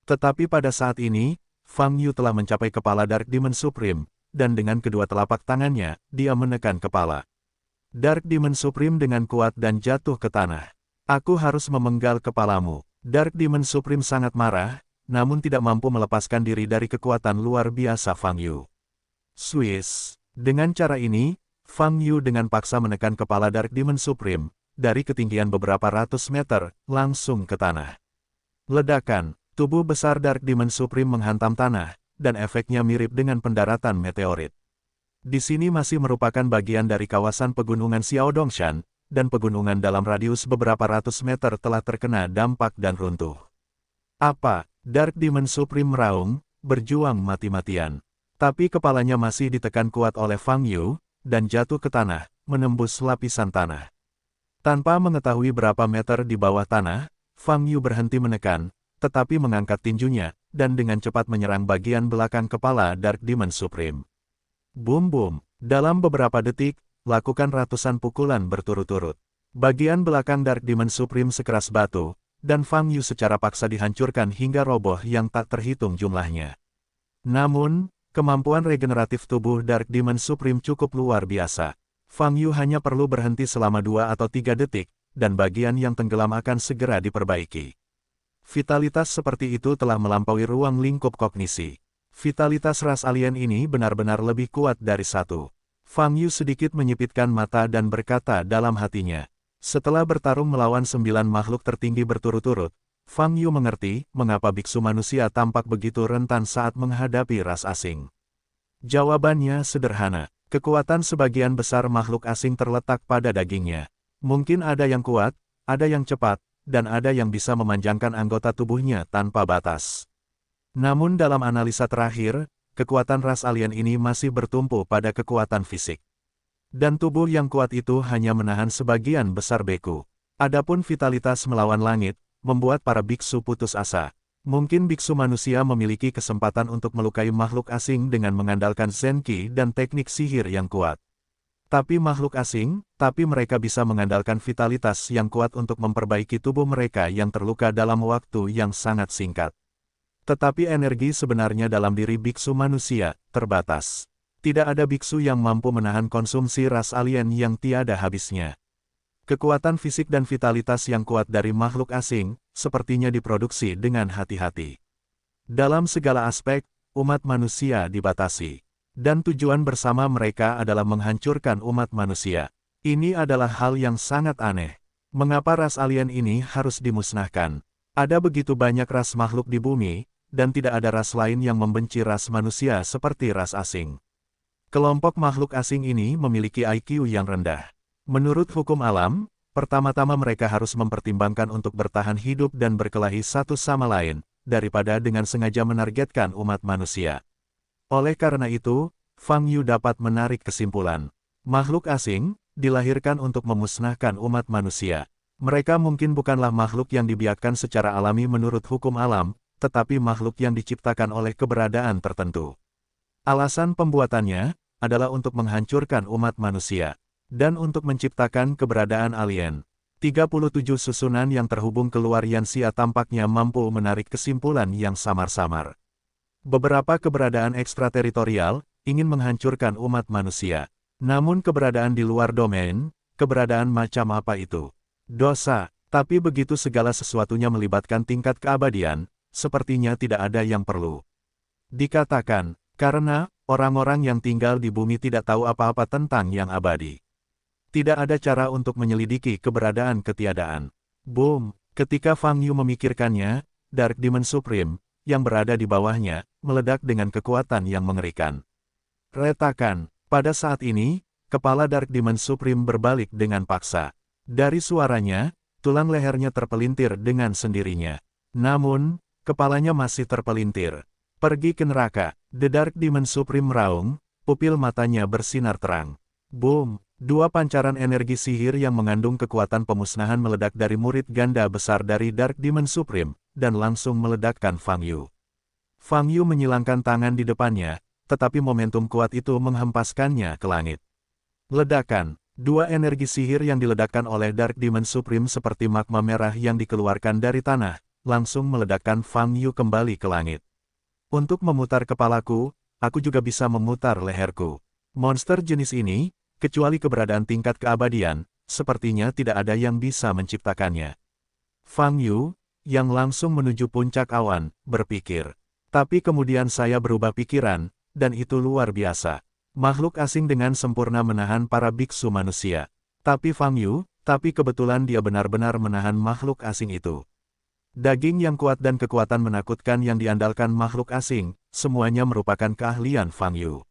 Tetapi pada saat ini, Fang Yu telah mencapai kepala Dark Demon Supreme, dan dengan kedua telapak tangannya, dia menekan kepala Dark Demon Supreme dengan kuat dan jatuh ke tanah. Aku harus memenggal kepalamu. Dark Demon Supreme sangat marah, namun tidak mampu melepaskan diri dari kekuatan luar biasa Fang Yu. Swiss. Dengan cara ini, Fang Yu dengan paksa menekan kepala Dark Demon Supreme, dari ketinggian beberapa ratus meter, langsung ke tanah. Ledakan. Tubuh besar Dark Demon Supreme menghantam tanah, dan efeknya mirip dengan pendaratan meteorit. Di sini masih merupakan bagian dari kawasan pegunungan Xiaodongshan, dan pegunungan dalam radius beberapa ratus meter telah terkena dampak dan runtuh. Apa? Dark Demon Supreme meraung, berjuang mati-matian. Tapi kepalanya masih ditekan kuat oleh Fang Yu, dan jatuh ke tanah, menembus lapisan tanah. Tanpa mengetahui berapa meter di bawah tanah, Fang Yu berhenti menekan, tetapi mengangkat tinjunya, dan dengan cepat menyerang bagian belakang kepala Dark Demon Supreme. Boom-boom. Dalam beberapa detik, lakukan ratusan pukulan berturut-turut. Bagian belakang Dark Demon Supreme sekeras batu, dan Fang Yu secara paksa dihancurkan hingga roboh yang tak terhitung jumlahnya. Namun, kemampuan regeneratif tubuh Dark Demon Supreme cukup luar biasa. Fang Yu hanya perlu berhenti selama 2 atau 3 detik, dan bagian yang tenggelam akan segera diperbaiki. Vitalitas seperti itu telah melampaui ruang lingkup kognisi. Vitalitas ras alien ini benar-benar lebih kuat dari satu. Fang Yu sedikit menyipitkan mata dan berkata dalam hatinya, Setelah bertarung melawan 9 makhluk tertinggi berturut-turut, Fang Yu mengerti mengapa biksu manusia tampak begitu rentan saat menghadapi ras asing. Jawabannya sederhana, kekuatan sebagian besar makhluk asing terletak pada dagingnya. Mungkin ada yang kuat, ada yang cepat, dan ada yang bisa memanjangkan anggota tubuhnya tanpa batas. Namun dalam analisa terakhir, kekuatan ras alien ini masih bertumpu pada kekuatan fisik. Dan tubuh yang kuat itu hanya menahan sebagian besar beku. Adapun vitalitas melawan langit, membuat para biksu putus asa. Mungkin biksu manusia memiliki kesempatan untuk melukai makhluk asing dengan mengandalkan Zenki dan teknik sihir yang kuat. Tapi mereka bisa mengandalkan vitalitas yang kuat untuk memperbaiki tubuh mereka yang terluka dalam waktu yang sangat singkat. Tetapi energi sebenarnya dalam diri biksu manusia terbatas. Tidak ada biksu yang mampu menahan konsumsi ras alien yang tiada habisnya. Kekuatan fisik dan vitalitas yang kuat dari makhluk asing, sepertinya diproduksi dengan hati-hati. Dalam segala aspek, umat manusia dibatasi. Dan tujuan bersama mereka adalah menghancurkan umat manusia. Ini adalah hal yang sangat aneh. Mengapa ras alien ini harus dimusnahkan? Ada begitu banyak ras makhluk di bumi, dan tidak ada ras lain yang membenci ras manusia seperti ras asing. Kelompok makhluk asing ini memiliki IQ yang rendah. Menurut hukum alam, pertama-tama mereka harus mempertimbangkan untuk bertahan hidup dan berkelahi satu sama lain, daripada dengan sengaja menargetkan umat manusia. Oleh karena itu, Fang Yu dapat menarik kesimpulan. Makhluk asing, dilahirkan untuk memusnahkan umat manusia. Mereka mungkin bukanlah makhluk yang dibiakkan secara alami menurut hukum alam, tetapi makhluk yang diciptakan oleh keberadaan tertentu. Alasan pembuatannya adalah untuk menghancurkan umat manusia. Dan untuk menciptakan keberadaan alien. 37 susunan yang terhubung keluar Yanxia tampaknya mampu menarik kesimpulan yang samar-samar. Beberapa keberadaan ekstrateritorial ingin menghancurkan umat manusia. Namun keberadaan di luar domain, keberadaan macam apa itu? Dosa, tapi begitu segala sesuatunya melibatkan tingkat keabadian, sepertinya tidak ada yang perlu dikatakan, karena orang-orang yang tinggal di bumi tidak tahu apa-apa tentang yang abadi. Tidak ada cara untuk menyelidiki keberadaan ketiadaan. Boom! Ketika Fang Yu memikirkannya, Dark Demon Supreme, yang berada di bawahnya, meledak dengan kekuatan yang mengerikan. Retakan. Pada saat ini, kepala Dark Demon Supreme berbalik dengan paksa. Dari suaranya, tulang lehernya terpelintir dengan sendirinya. Namun, kepalanya masih terpelintir. Pergi ke neraka. The Dark Demon Supreme meraung, pupil matanya bersinar terang. Boom! Dua pancaran energi sihir yang mengandung kekuatan pemusnahan meledak dari murid ganda besar dari Dark Demon Supreme, dan langsung meledakkan Fang Yu. Fang Yu menyilangkan tangan di depannya, tetapi momentum kuat itu menghempaskannya ke langit. Ledakan. Dua energi sihir yang diledakkan oleh Dark Demon Supreme seperti magma merah yang dikeluarkan dari tanah, langsung meledakkan Fang Yu kembali ke langit. Untuk memutar kepalaku, aku juga bisa memutar leherku. Monster jenis ini, kecuali keberadaan tingkat keabadian, sepertinya tidak ada yang bisa menciptakannya. Fang Yu, yang langsung menuju puncak awan, berpikir. Tapi kemudian saya berubah pikiran, dan itu luar biasa. Makhluk asing dengan sempurna menahan para biksu manusia. Tapi Fang Yu, tapi kebetulan dia benar-benar menahan makhluk asing itu. Daging yang kuat dan kekuatan menakutkan yang diandalkan makhluk asing, semuanya merupakan keahlian Fang Yu.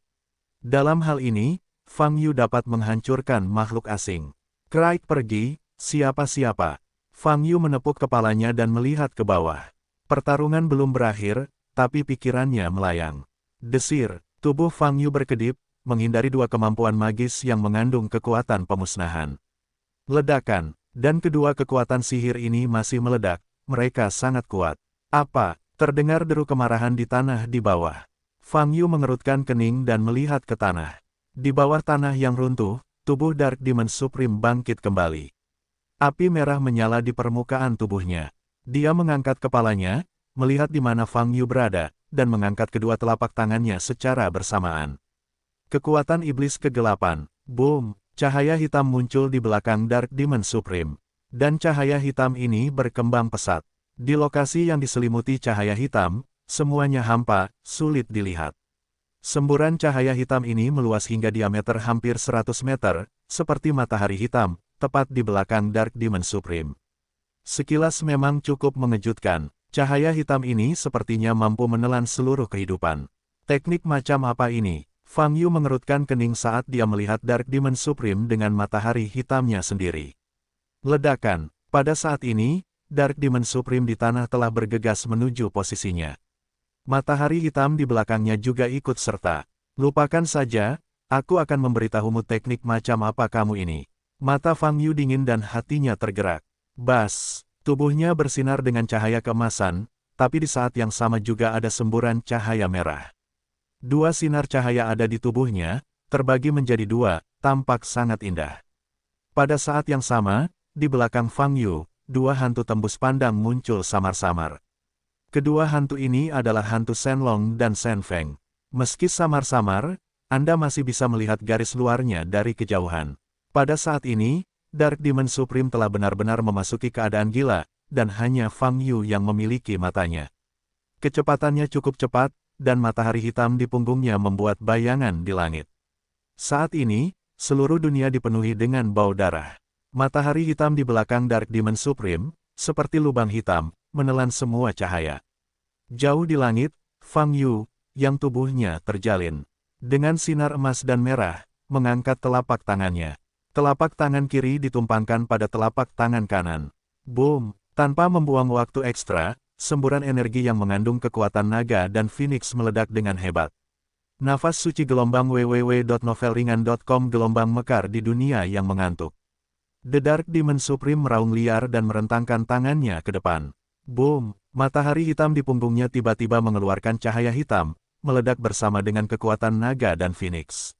Dalam hal ini, Fang Yu dapat menghancurkan makhluk asing. Craig pergi, siapa-siapa. Fang Yu menepuk kepalanya dan melihat ke bawah. Pertarungan belum berakhir, tapi pikirannya melayang. Desir, tubuh Fang Yu berkedip, menghindari dua kemampuan magis yang mengandung kekuatan pemusnahan. Ledakan, dan kedua kekuatan sihir ini masih meledak, mereka sangat kuat. Apa? Terdengar deru kemarahan di tanah di bawah. Fang Yu mengerutkan kening dan melihat ke tanah. Di bawah tanah yang runtuh, tubuh Dark Demon Supreme bangkit kembali. Api merah menyala di permukaan tubuhnya. Dia mengangkat kepalanya, melihat di mana Fang Yu berada, dan mengangkat kedua telapak tangannya secara bersamaan. Kekuatan iblis kegelapan. Boom! Cahaya hitam muncul di belakang Dark Demon Supreme. Dan cahaya hitam ini berkembang pesat. Di lokasi yang diselimuti cahaya hitam, semuanya hampa, sulit dilihat. Semburan cahaya hitam ini meluas hingga diameter hampir 100 meter, seperti matahari hitam, tepat di belakang Dark Demon Supreme. Sekilas memang cukup mengejutkan, cahaya hitam ini sepertinya mampu menelan seluruh kehidupan. Teknik macam apa ini? Fang Yu mengerutkan kening saat dia melihat Dark Demon Supreme dengan matahari hitamnya sendiri. Ledakan. Pada saat ini, Dark Demon Supreme di tanah telah bergegas menuju posisinya. Matahari hitam di belakangnya juga ikut serta. Lupakan saja, aku akan memberitahumu teknik macam apa kamu ini. Mata Fang Yu dingin dan hatinya tergerak. Bas, tubuhnya bersinar dengan cahaya keemasan, tapi di saat yang sama juga ada semburan cahaya merah. Dua sinar cahaya ada di tubuhnya, terbagi menjadi dua, tampak sangat indah. Pada saat yang sama, di belakang Fang Yu, dua hantu tembus pandang muncul samar-samar. Kedua hantu ini adalah hantu Shenlong dan Shen Feng. Meski samar-samar, Anda masih bisa melihat garis luarnya dari kejauhan. Pada saat ini, Dark Demon Supreme telah benar-benar memasuki keadaan gila, dan hanya Fang Yu yang memiliki matanya. Kecepatannya cukup cepat, dan matahari hitam di punggungnya membuat bayangan di langit. Saat ini, seluruh dunia dipenuhi dengan bau darah. Matahari hitam di belakang Dark Demon Supreme, seperti lubang hitam, menelan semua cahaya. Jauh di langit, Fang Yu, yang tubuhnya terjalin dengan sinar emas dan merah, mengangkat telapak tangannya. Telapak tangan kiri ditumpangkan pada telapak tangan kanan. Boom! Tanpa membuang waktu ekstra, semburan energi yang mengandung kekuatan naga dan Phoenix meledak dengan hebat. Nafas suci gelombang www.novelringan.com gelombang mekar di dunia yang mengantuk. The Dark Demon Supreme meraung liar dan merentangkan tangannya ke depan. Boom! Matahari hitam di punggungnya tiba-tiba mengeluarkan cahaya hitam, meledak bersama dengan kekuatan naga dan Phoenix.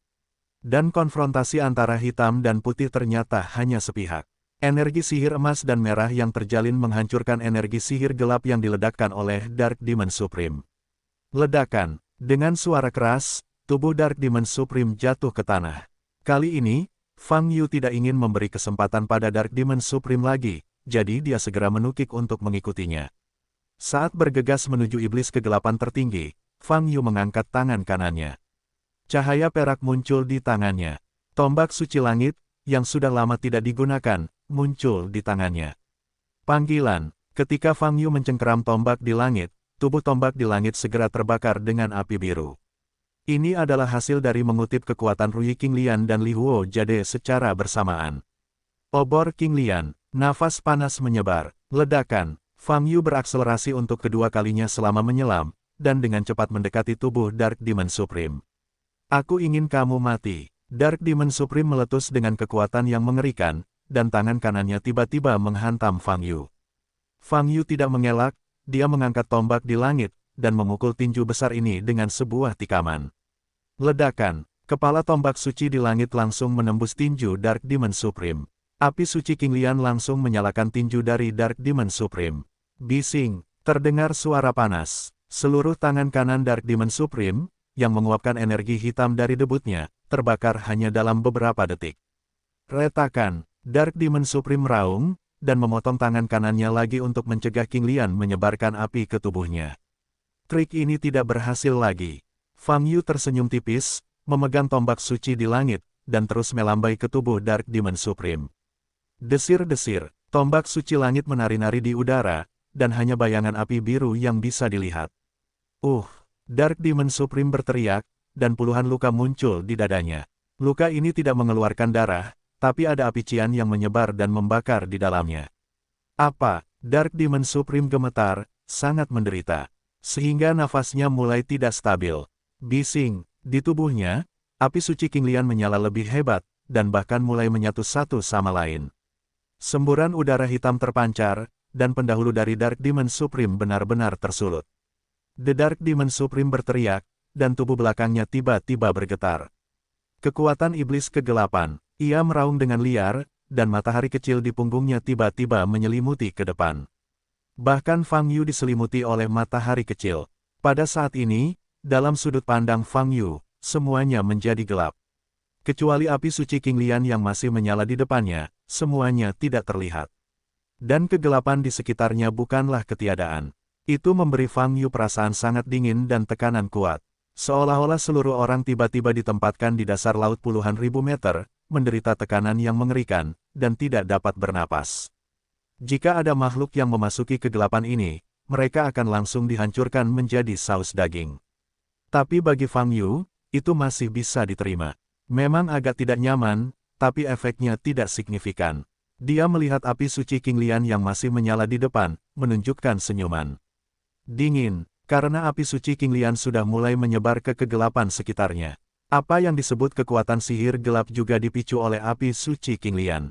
Dan konfrontasi antara hitam dan putih ternyata hanya sepihak. Energi sihir emas dan merah yang terjalin menghancurkan energi sihir gelap yang diledakkan oleh Dark Demon Supreme. Ledakan. Dengan suara keras, tubuh Dark Demon Supreme jatuh ke tanah. Kali ini, Fang Yu tidak ingin memberi kesempatan pada Dark Demon Supreme lagi, jadi dia segera menukik untuk mengikutinya. Saat bergegas menuju iblis kegelapan tertinggi, Fang Yu mengangkat tangan kanannya. Cahaya perak muncul di tangannya. Tombak suci langit, yang sudah lama tidak digunakan, muncul di tangannya. Panggilan. Ketika Fang Yu mencengkeram tombak di langit, tubuh tombak di langit segera terbakar dengan api biru. Ini adalah hasil dari mengutip kekuatan Rui Qinglian dan Li Huo Jade secara bersamaan. Obor Qinglian, nafas panas menyebar, ledakan. Fang Yu berakselerasi untuk kedua kalinya selama menyelam, dan dengan cepat mendekati tubuh Dark Demon Supreme. Aku ingin kamu mati. Dark Demon Supreme meletus dengan kekuatan yang mengerikan, dan tangan kanannya tiba-tiba menghantam Fang Yu. Fang Yu tidak mengelak, dia mengangkat tombak di langit, dan memukul tinju besar ini dengan sebuah tikaman. Ledakan. Kepala tombak suci di langit langsung menembus tinju Dark Demon Supreme. Api suci Qinglian langsung menyalakan tinju dari Dark Demon Supreme. Bising, terdengar suara panas. Seluruh tangan kanan Dark Demon Supreme, yang menguapkan energi hitam dari debutnya, terbakar hanya dalam beberapa detik. Retakan, Dark Demon Supreme meraung, dan memotong tangan kanannya lagi untuk mencegah Qinglian menyebarkan api ke tubuhnya. Trik ini tidak berhasil lagi. Fang Yu tersenyum tipis, memegang tombak suci di langit, dan terus melambai ke tubuh Dark Demon Supreme. Desir-desir, tombak suci langit menari-nari di udara, dan hanya bayangan api biru yang bisa dilihat. Dark Demon Supreme berteriak, dan puluhan luka muncul di dadanya. Luka ini tidak mengeluarkan darah, tapi ada api cian yang menyebar dan membakar di dalamnya. Apa? Dark Demon Supreme gemetar, sangat menderita. Sehingga nafasnya mulai tidak stabil. Bising, di tubuhnya, api suci Qinglian menyala lebih hebat, dan bahkan mulai menyatu satu sama lain. Semburan udara hitam terpancar, dan pendahulu dari Dark Demon Supreme benar-benar tersulut. The Dark Demon Supreme berteriak, dan tubuh belakangnya tiba-tiba bergetar. Kekuatan iblis kegelapan, ia meraung dengan liar, dan matahari kecil di punggungnya tiba-tiba menyelimuti ke depan. Bahkan Fang Yu diselimuti oleh matahari kecil. Pada saat ini, dalam sudut pandang Fang Yu, semuanya menjadi gelap. Kecuali api suci Qinglian yang masih menyala di depannya, semuanya tidak terlihat. Dan kegelapan di sekitarnya bukanlah ketiadaan. Itu memberi Fang Yu perasaan sangat dingin dan tekanan kuat. Seolah-olah seluruh orang tiba-tiba ditempatkan di dasar laut puluhan ribu meter, menderita tekanan yang mengerikan, dan tidak dapat bernapas. Jika ada makhluk yang memasuki kegelapan ini, mereka akan langsung dihancurkan menjadi saus daging. Tapi bagi Fang Yu, itu masih bisa diterima. Memang agak tidak nyaman, tapi efeknya tidak signifikan. Dia melihat api suci King Lian yang masih menyala di depan, menunjukkan senyuman. Dingin, karena api suci King Lian sudah mulai menyebar ke kegelapan sekitarnya. Apa yang disebut kekuatan sihir gelap juga dipicu oleh api suci King Lian.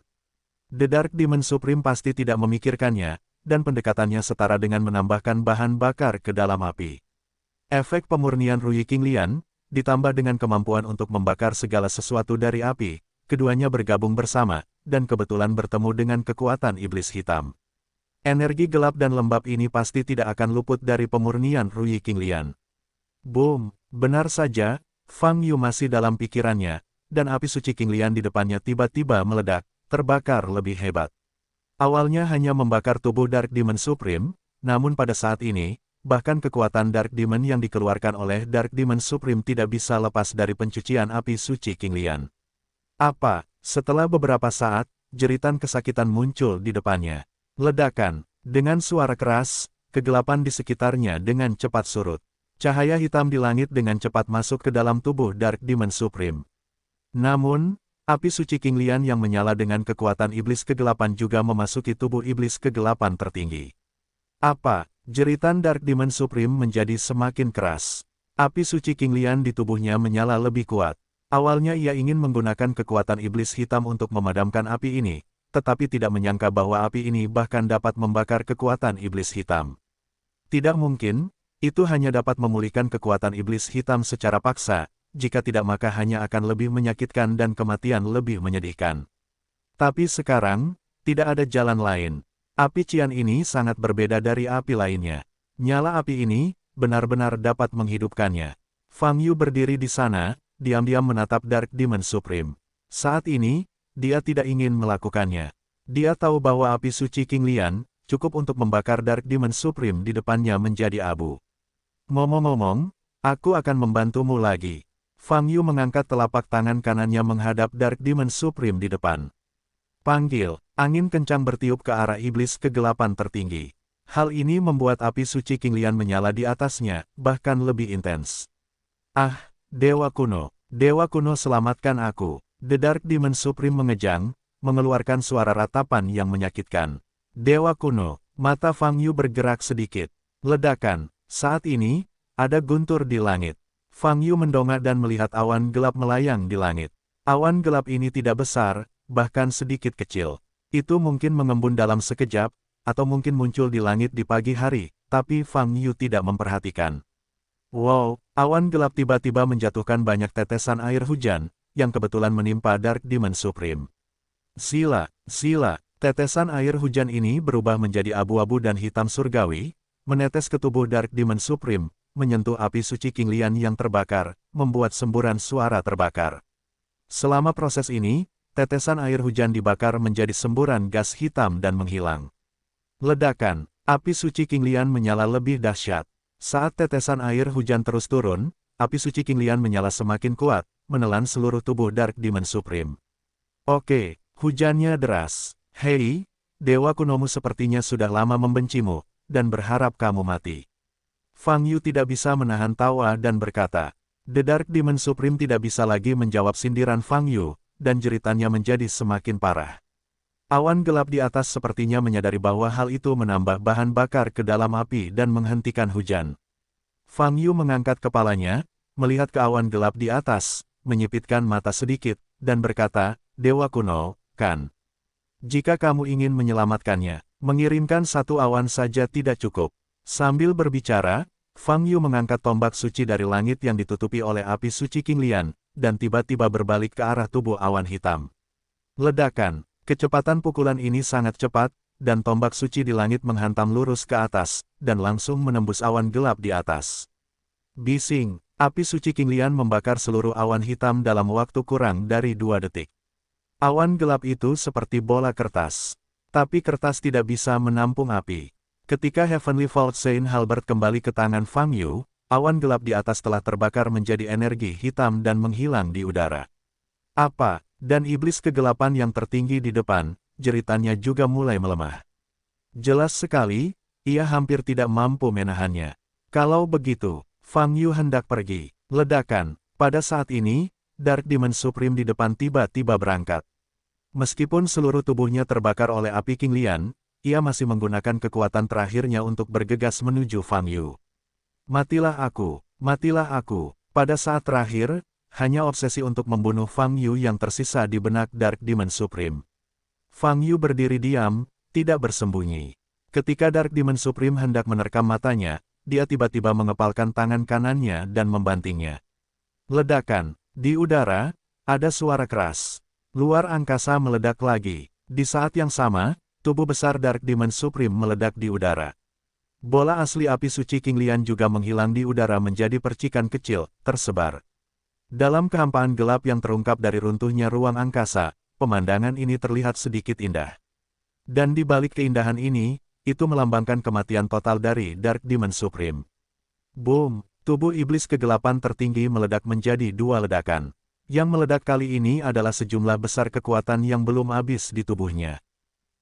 The Dark Demon Supreme pasti tidak memikirkannya, dan pendekatannya setara dengan menambahkan bahan bakar ke dalam api. Efek pemurnian Ruyi King Lian, ditambah dengan kemampuan untuk membakar segala sesuatu dari api, keduanya bergabung bersama, dan kebetulan bertemu dengan kekuatan iblis hitam. Energi gelap dan lembab ini pasti tidak akan luput dari pemurnian Ruyi King Lian. Boom, benar saja, Fang Yu masih dalam pikirannya, dan api suci King Lian di depannya tiba-tiba meledak, terbakar lebih hebat. Awalnya hanya membakar tubuh Dark Demon Supreme, namun pada saat ini, bahkan kekuatan Dark Demon yang dikeluarkan oleh Dark Demon Supreme tidak bisa lepas dari pencucian api suci King Lian. Apa? Setelah beberapa saat, jeritan kesakitan muncul di depannya. Ledakan. Dengan suara keras, kegelapan di sekitarnya dengan cepat surut. Cahaya hitam di langit dengan cepat masuk ke dalam tubuh Dark Demon Supreme. Namun, api suci King Lian yang menyala dengan kekuatan iblis kegelapan juga memasuki tubuh iblis kegelapan tertinggi. Apa? Jeritan Dark Demon Supreme menjadi semakin keras. Api suci King Lian di tubuhnya menyala lebih kuat. Awalnya ia ingin menggunakan kekuatan iblis hitam untuk memadamkan api ini, tetapi tidak menyangka bahwa api ini bahkan dapat membakar kekuatan iblis hitam. Tidak mungkin, itu hanya dapat memulihkan kekuatan iblis hitam secara paksa, jika tidak maka hanya akan lebih menyakitkan dan kematian lebih menyedihkan. Tapi sekarang, tidak ada jalan lain. Api cian ini sangat berbeda dari api lainnya. Nyala api ini, benar-benar dapat menghidupkannya. Fang Yu berdiri di sana, diam-diam menatap Dark Demon Supreme. Saat ini, dia tidak ingin melakukannya. Dia tahu bahwa api suci King Lian, cukup untuk membakar Dark Demon Supreme di depannya menjadi abu. Ngomong-ngomong, aku akan membantumu lagi. Fang Yu mengangkat telapak tangan kanannya menghadap Dark Demon Supreme di depan. Panggil, angin kencang bertiup ke arah iblis kegelapan tertinggi. Hal ini membuat api suci King Lian menyala di atasnya, bahkan lebih intens. Ah, Dewa Kuno, selamatkan aku. The Dark Demon Supreme mengejang, mengeluarkan suara ratapan yang menyakitkan. Dewa Kuno, mata Fang Yu bergerak sedikit. Ledakan. Saat ini, ada guntur di langit. Fang Yu mendongak dan melihat awan gelap melayang di langit. Awan gelap ini tidak besar, bahkan sedikit kecil. Itu mungkin mengembun dalam sekejap, atau mungkin muncul di langit di pagi hari, tapi Fang Yu tidak memperhatikan. Wow, awan gelap tiba-tiba menjatuhkan banyak tetesan air hujan, yang kebetulan menimpa Dark Demon Supreme. Sila, tetesan air hujan ini berubah menjadi abu-abu dan hitam surgawi, menetes ke tubuh Dark Demon Supreme, menyentuh api suci King Lian yang terbakar, membuat semburan suara terbakar. Selama proses ini, tetesan air hujan dibakar menjadi semburan gas hitam dan menghilang. Ledakan, api suci King Lian menyala lebih dahsyat. Saat tetesan air hujan terus turun, api suci King Lian menyala semakin kuat, menelan seluruh tubuh Dark Demon Supreme. Oke, hujannya deras. Hei, Dewa Kunomu sepertinya sudah lama membencimu, dan berharap kamu mati. Fang Yu tidak bisa menahan tawa dan berkata, The Dark Demon Supreme tidak bisa lagi menjawab sindiran Fang Yu, dan jeritannya menjadi semakin parah. Awan gelap di atas sepertinya menyadari bahwa hal itu menambah bahan bakar ke dalam api dan menghentikan hujan. Fang Yu mengangkat kepalanya, melihat ke awan gelap di atas, menyipitkan mata sedikit, dan berkata, Dewa Kuno, kan? Jika kamu ingin menyelamatkannya, mengirimkan satu awan saja tidak cukup. Sambil berbicara, Fang Yu mengangkat tombak suci dari langit yang ditutupi oleh api suci King Lian, dan tiba-tiba berbalik ke arah tubuh awan hitam. Ledakan, kecepatan pukulan ini sangat cepat, dan tombak suci di langit menghantam lurus ke atas, dan langsung menembus awan gelap di atas. Bising, api suci King Lian membakar seluruh awan hitam dalam waktu kurang dari 2 detik. Awan gelap itu seperti bola kertas. Tapi kertas tidak bisa menampung api. Ketika Heavenly Vault Saint Halberd kembali ke tangan Fang Yu, awan gelap di atas telah terbakar menjadi energi hitam dan menghilang di udara. Apa? Dan iblis kegelapan yang tertinggi di depan, jeritannya juga mulai melemah. Jelas sekali, ia hampir tidak mampu menahannya. Kalau begitu, Fang Yu hendak pergi. Ledakan. Pada saat ini, Dark Demon Supreme di depan tiba-tiba berangkat. Meskipun seluruh tubuhnya terbakar oleh api King Lian, ia masih menggunakan kekuatan terakhirnya untuk bergegas menuju Fang Yu. Matilah aku, matilah aku. Pada saat terakhir, hanya obsesi untuk membunuh Fang Yu yang tersisa di benak Dark Demon Supreme. Fang Yu berdiri diam, tidak bersembunyi. Ketika Dark Demon Supreme hendak menerkam matanya, dia tiba-tiba mengepalkan tangan kanannya dan membantingnya. Ledakan. Di udara, ada suara keras. Luar angkasa meledak lagi. Di saat yang sama, tubuh besar Dark Demon Supreme meledak di udara. Bola asli api suci King Lian juga menghilang di udara menjadi percikan kecil, tersebar. Dalam kehampaan gelap yang terungkap dari runtuhnya ruang angkasa, pemandangan ini terlihat sedikit indah. Dan di balik keindahan ini, itu melambangkan kematian total dari Dark Demon Supreme. Boom! Tubuh iblis kegelapan tertinggi meledak menjadi dua ledakan. Yang meledak kali ini adalah sejumlah besar kekuatan yang belum habis di tubuhnya.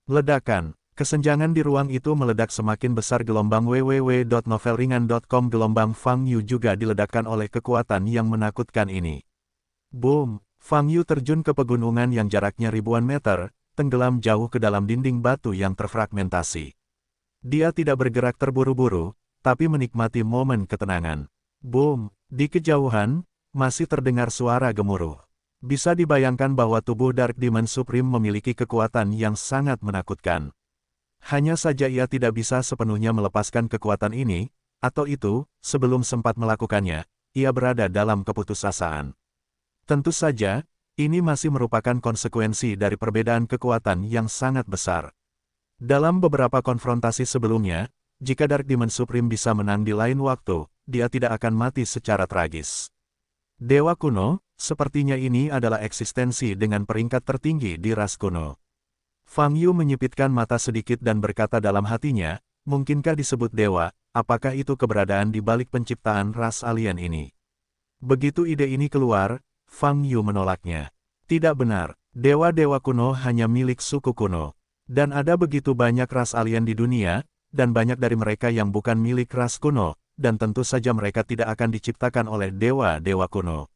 Ledakan. Kesenjangan di ruang itu meledak semakin besar. Gelombang www.novelringan.com. Gelombang Fang Yu juga diledakkan oleh kekuatan yang menakutkan ini. Boom! Fang Yu terjun ke pegunungan yang jaraknya ribuan meter, tenggelam jauh ke dalam dinding batu yang terfragmentasi. Dia tidak bergerak terburu-buru, tapi menikmati momen ketenangan. Boom! Di kejauhan, masih terdengar suara gemuruh. Bisa dibayangkan bahwa tubuh Dark Demon Supreme memiliki kekuatan yang sangat menakutkan. Hanya saja ia tidak bisa sepenuhnya melepaskan kekuatan ini, atau itu, sebelum sempat melakukannya, ia berada dalam keputusasaan. Tentu saja, ini masih merupakan konsekuensi dari perbedaan kekuatan yang sangat besar. Dalam beberapa konfrontasi sebelumnya, jika Dark Demon Supreme bisa menang di lain waktu, dia tidak akan mati secara tragis. Dewa kuno, sepertinya ini adalah eksistensi dengan peringkat tertinggi di ras kuno. Fang Yu menyipitkan mata sedikit dan berkata dalam hatinya, mungkinkah disebut dewa, apakah itu keberadaan di balik penciptaan ras alien ini? Begitu ide ini keluar, Fang Yu menolaknya. Tidak benar, dewa-dewa kuno hanya milik suku kuno. Dan ada begitu banyak ras alien di dunia, dan banyak dari mereka yang bukan milik ras kuno, dan tentu saja mereka tidak akan diciptakan oleh dewa-dewa kuno.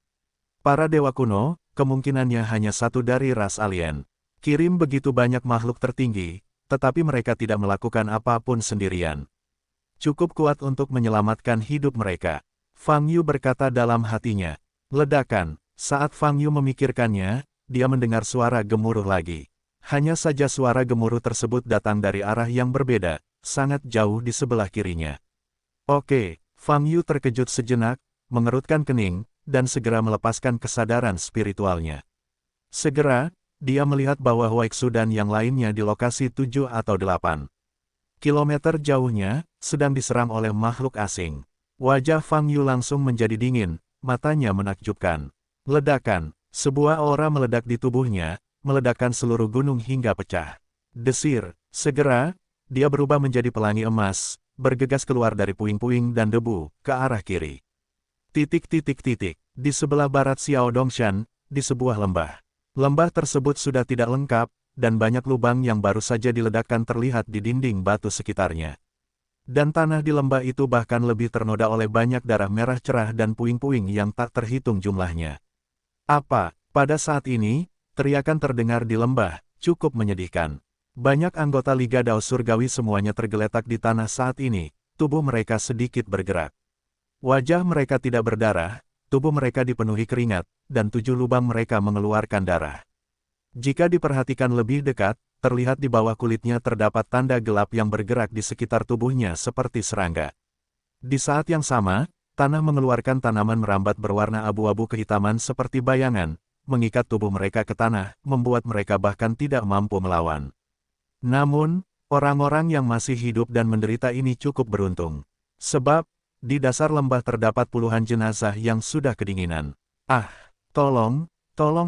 Para dewa kuno, kemungkinannya hanya satu dari ras alien. Kirim begitu banyak makhluk tertinggi, tetapi mereka tidak melakukan apapun sendirian. Cukup kuat untuk menyelamatkan hidup mereka. Fang Yu berkata dalam hatinya. Ledakan. Saat Fang Yu memikirkannya, dia mendengar suara gemuruh lagi. Hanya saja suara gemuruh tersebut datang dari arah yang berbeda, sangat jauh di sebelah kirinya. Oke, Fang Yu terkejut sejenak, mengerutkan kening, dan segera melepaskan kesadaran spiritualnya. Segera, dia melihat bahwa Huaixu dan yang lainnya di lokasi 7 atau 8 kilometer jauhnya, sedang diserang oleh makhluk asing. Wajah Fang Yu langsung menjadi dingin, matanya menakjubkan. Ledakan, sebuah aura meledak di tubuhnya, meledakkan seluruh gunung hingga pecah. Desir, segera, dia berubah menjadi pelangi emas, bergegas keluar dari puing-puing dan debu, ke arah kiri. Di sebelah barat Xiao Dongshan, di sebuah lembah. Lembah tersebut sudah tidak lengkap, dan banyak lubang yang baru saja diledakkan terlihat di dinding batu sekitarnya. Dan tanah di lembah itu bahkan lebih ternoda oleh banyak darah merah cerah dan puing-puing yang tak terhitung jumlahnya. Apa? Pada saat ini, teriakan terdengar di lembah, cukup menyedihkan. Banyak anggota Liga Dao Surgawi semuanya tergeletak di tanah saat ini, tubuh mereka sedikit bergerak. Wajah mereka tidak berdarah, tubuh mereka dipenuhi keringat, dan 7 lubang mereka mengeluarkan darah. Jika diperhatikan lebih dekat, terlihat di bawah kulitnya terdapat tanda gelap yang bergerak di sekitar tubuhnya seperti serangga. Di saat yang sama, tanah mengeluarkan tanaman merambat berwarna abu-abu kehitaman seperti bayangan, mengikat tubuh mereka ke tanah, membuat mereka bahkan tidak mampu melawan. Namun, orang-orang yang masih hidup dan menderita ini cukup beruntung. Sebab, di dasar lembah terdapat puluhan jenazah yang sudah kedinginan. Ah, tolong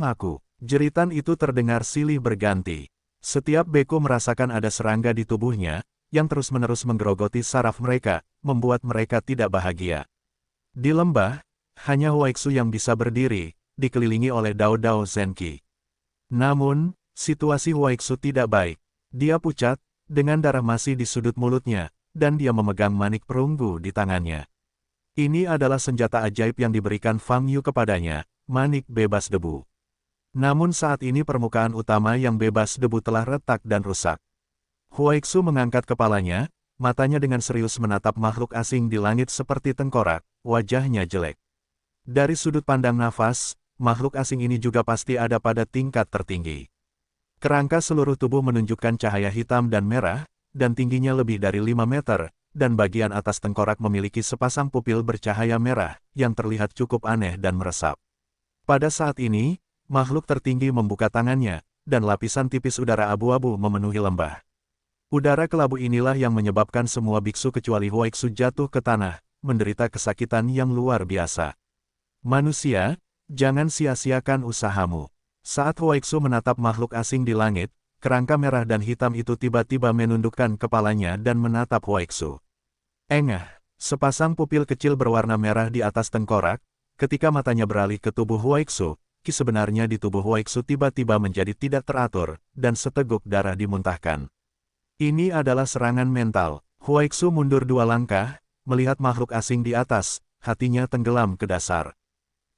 aku. Jeritan itu terdengar silih berganti. Setiap beku merasakan ada serangga di tubuhnya, yang terus-menerus menggerogoti saraf mereka, membuat mereka tidak bahagia. Di lembah, hanya Huaixu yang bisa berdiri, dikelilingi oleh Dao Dao Zenqi. Namun, situasi Huaixu tidak baik. Dia pucat, dengan darah masih di sudut mulutnya, dan dia memegang manik perunggu di tangannya. Ini adalah senjata ajaib yang diberikan Fang Yu kepadanya, manik bebas debu. Namun saat ini permukaan utama yang bebas debu telah retak dan rusak. Huaixu mengangkat kepalanya, matanya dengan serius menatap makhluk asing di langit seperti tengkorak, wajahnya jelek. Dari sudut pandang nafas, makhluk asing ini juga pasti ada pada tingkat tertinggi. Kerangka seluruh tubuh menunjukkan cahaya hitam dan merah, dan tingginya lebih dari 5 meter, dan bagian atas tengkorak memiliki sepasang pupil bercahaya merah, yang terlihat cukup aneh dan meresap. Pada saat ini, makhluk tertinggi membuka tangannya, dan lapisan tipis udara abu-abu memenuhi lembah. Udara kelabu inilah yang menyebabkan semua biksu kecuali Huaixu jatuh ke tanah, menderita kesakitan yang luar biasa. Manusia, jangan sia-siakan usahamu. Saat Huaixu menatap makhluk asing di langit, kerangka merah dan hitam itu tiba-tiba menundukkan kepalanya dan menatap Huaixu. Engah, sepasang pupil kecil berwarna merah di atas tengkorak, ketika matanya beralih ke tubuh Huaixu, sebenarnya di tubuh Huaixu tiba-tiba menjadi tidak teratur, dan seteguk darah dimuntahkan. Ini adalah serangan mental. Huaixu mundur 2 langkah, melihat makhluk asing di atas, hatinya tenggelam ke dasar.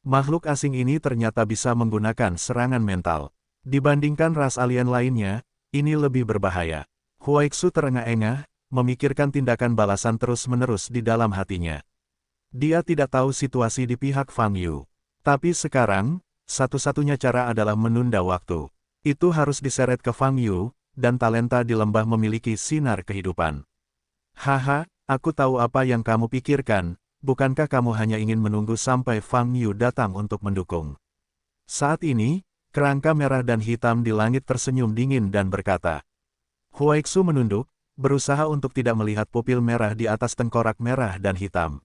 Makhluk asing ini ternyata bisa menggunakan serangan mental. Dibandingkan ras alien lainnya, ini lebih berbahaya. Huaixu terengah-engah, memikirkan tindakan balasan terus-menerus di dalam hatinya. Dia tidak tahu situasi di pihak Fang Yu. Tapi sekarang, satu-satunya cara adalah menunda waktu. Itu harus diseret ke Fang Yu, dan talenta di lembah memiliki sinar kehidupan. Haha, aku tahu apa yang kamu pikirkan, bukankah kamu hanya ingin menunggu sampai Fang Yu datang untuk mendukung? Saat ini, kerangka merah dan hitam di langit tersenyum dingin dan berkata. Huaixu menunduk, berusaha untuk tidak melihat pupil merah di atas tengkorak merah dan hitam.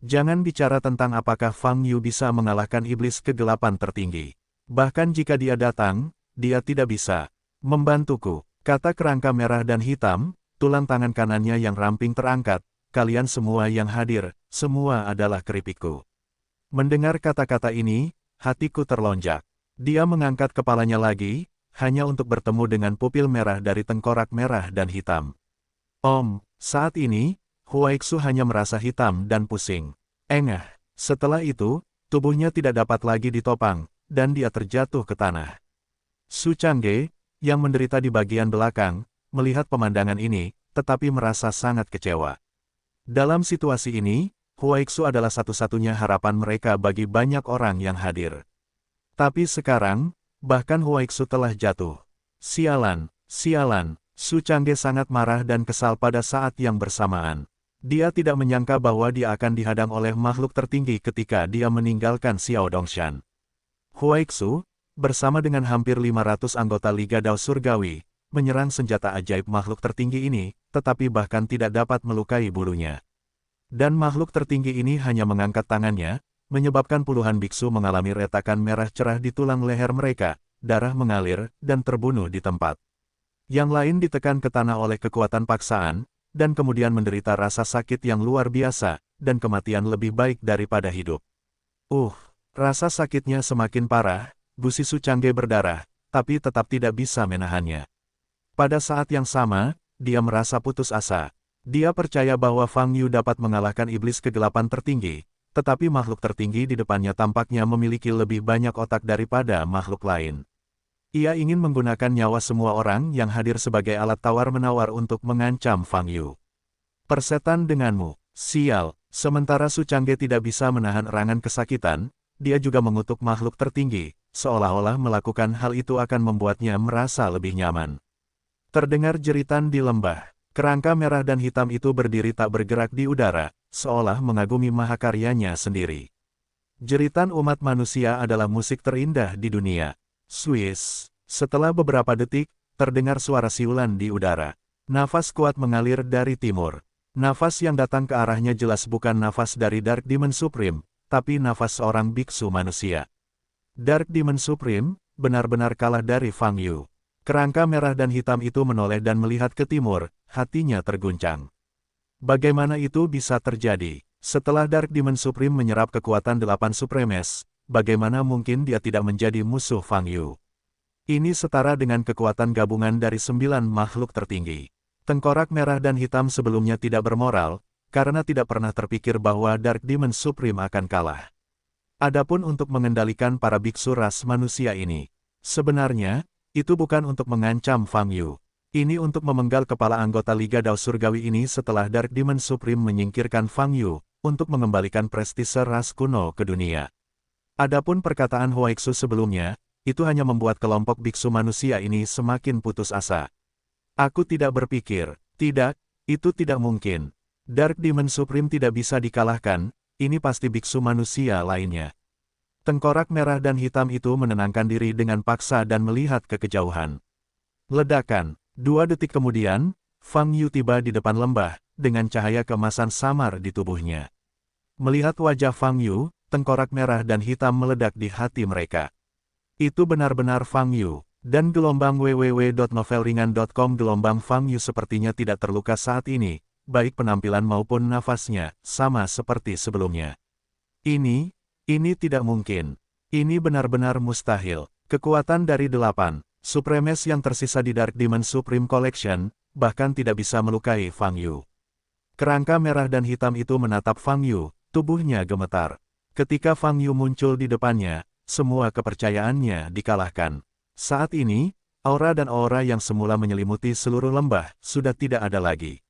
Jangan bicara tentang apakah Fang Yu bisa mengalahkan iblis kegelapan tertinggi. Bahkan jika dia datang, dia tidak bisa membantuku, kata kerangka merah dan hitam, tulang tangan kanannya yang ramping terangkat, kalian semua yang hadir, semua adalah keripikku. Mendengar kata-kata ini, hatiku terlonjak. Dia mengangkat kepalanya lagi, hanya untuk bertemu dengan pupil merah dari tengkorak merah dan hitam. Saat ini, Huaixu hanya merasa hitam dan pusing. Engah. Setelah itu, tubuhnya tidak dapat lagi ditopang, dan dia terjatuh ke tanah. Su Changge, yang menderita di bagian belakang, melihat pemandangan ini, tetapi merasa sangat kecewa. Dalam situasi ini, Huaixu adalah satu-satunya harapan mereka bagi banyak orang yang hadir. Tapi sekarang, bahkan Huaixu telah jatuh. Sialan, sialan, Su Changge sangat marah dan kesal pada saat yang bersamaan. Dia tidak menyangka bahwa dia akan dihadang oleh makhluk tertinggi ketika dia meninggalkan Xiao Dongshan. Huaixu, bersama dengan hampir 500 anggota Liga Dao Surgawi, menyerang senjata ajaib makhluk tertinggi ini, tetapi bahkan tidak dapat melukai bulunya. Dan makhluk tertinggi ini hanya mengangkat tangannya, menyebabkan puluhan biksu mengalami retakan merah cerah di tulang leher mereka, darah mengalir, dan terbunuh di tempat. Yang lain ditekan ke tanah oleh kekuatan paksaan, dan kemudian menderita rasa sakit yang luar biasa, dan kematian lebih baik daripada hidup. Rasa sakitnya semakin parah, gusi Su Changge berdarah, tapi tetap tidak bisa menahannya. Pada saat yang sama, dia merasa putus asa. Dia percaya bahwa Fang Yu dapat mengalahkan iblis kegelapan tertinggi, tetapi makhluk tertinggi di depannya tampaknya memiliki lebih banyak otak daripada makhluk lain. Ia ingin menggunakan nyawa semua orang yang hadir sebagai alat tawar-menawar untuk mengancam Fang Yu. Persetan denganmu, sial. Sementara Su Changge tidak bisa menahan erangan kesakitan, dia juga mengutuk makhluk tertinggi, seolah-olah melakukan hal itu akan membuatnya merasa lebih nyaman. Terdengar jeritan di lembah. Kerangka merah dan hitam itu berdiri tak bergerak di udara, seolah mengagumi mahakaryanya sendiri. Jeritan umat manusia adalah musik terindah di dunia. Swiss. Setelah beberapa detik, terdengar suara siulan di udara. Nafas kuat mengalir dari timur. Nafas yang datang ke arahnya jelas bukan nafas dari Dark Demon Supreme, tapi nafas seorang biksu manusia. Dark Demon Supreme benar-benar kalah dari Fang Yu. Kerangka merah dan hitam itu menoleh dan melihat ke timur, hatinya terguncang. Bagaimana itu bisa terjadi? Setelah Dark Demon Supreme menyerap kekuatan 8 Supremes, bagaimana mungkin dia tidak menjadi musuh Fang Yu? Ini setara dengan kekuatan gabungan dari 9 makhluk tertinggi. Tengkorak merah dan hitam sebelumnya tidak bermoral, karena tidak pernah terpikir bahwa Dark Demon Supreme akan kalah. Adapun untuk mengendalikan para biksu ras manusia ini, sebenarnya, itu bukan untuk mengancam Fang Yu. Ini untuk memenggal kepala anggota Liga Dao Surgawi ini setelah Dark Demon Supreme menyingkirkan Fang Yu, untuk mengembalikan prestise ras kuno ke dunia. Adapun perkataan Huaixu sebelumnya, itu hanya membuat kelompok biksu manusia ini semakin putus asa. Aku tidak berpikir, itu tidak mungkin. Dark Demon Supreme tidak bisa dikalahkan, ini pasti biksu manusia lainnya. Tengkorak merah dan hitam itu menenangkan diri dengan paksa dan melihat ke kejauhan. Ledakan, 2 detik kemudian, Fang Yu tiba di depan lembah, dengan cahaya keemasan samar di tubuhnya. Melihat wajah Fang Yu, tengkorak merah dan hitam meledak di hati mereka. Itu benar-benar Fang Yu, dan gelombang www.novelringan.com. Gelombang Fang Yu sepertinya tidak terluka saat ini, baik penampilan maupun nafasnya, sama seperti sebelumnya. Ini tidak mungkin. Ini benar-benar mustahil. Kekuatan dari 8 Supremes yang tersisa di Dark Demon Supreme Collection, bahkan tidak bisa melukai Fang Yu. Kerangka merah dan hitam itu menatap Fang Yu, tubuhnya gemetar. Ketika Fang Yu muncul di depannya, semua kepercayaannya dikalahkan. Saat ini, aura dan aura yang semula menyelimuti seluruh lembah, sudah tidak ada lagi.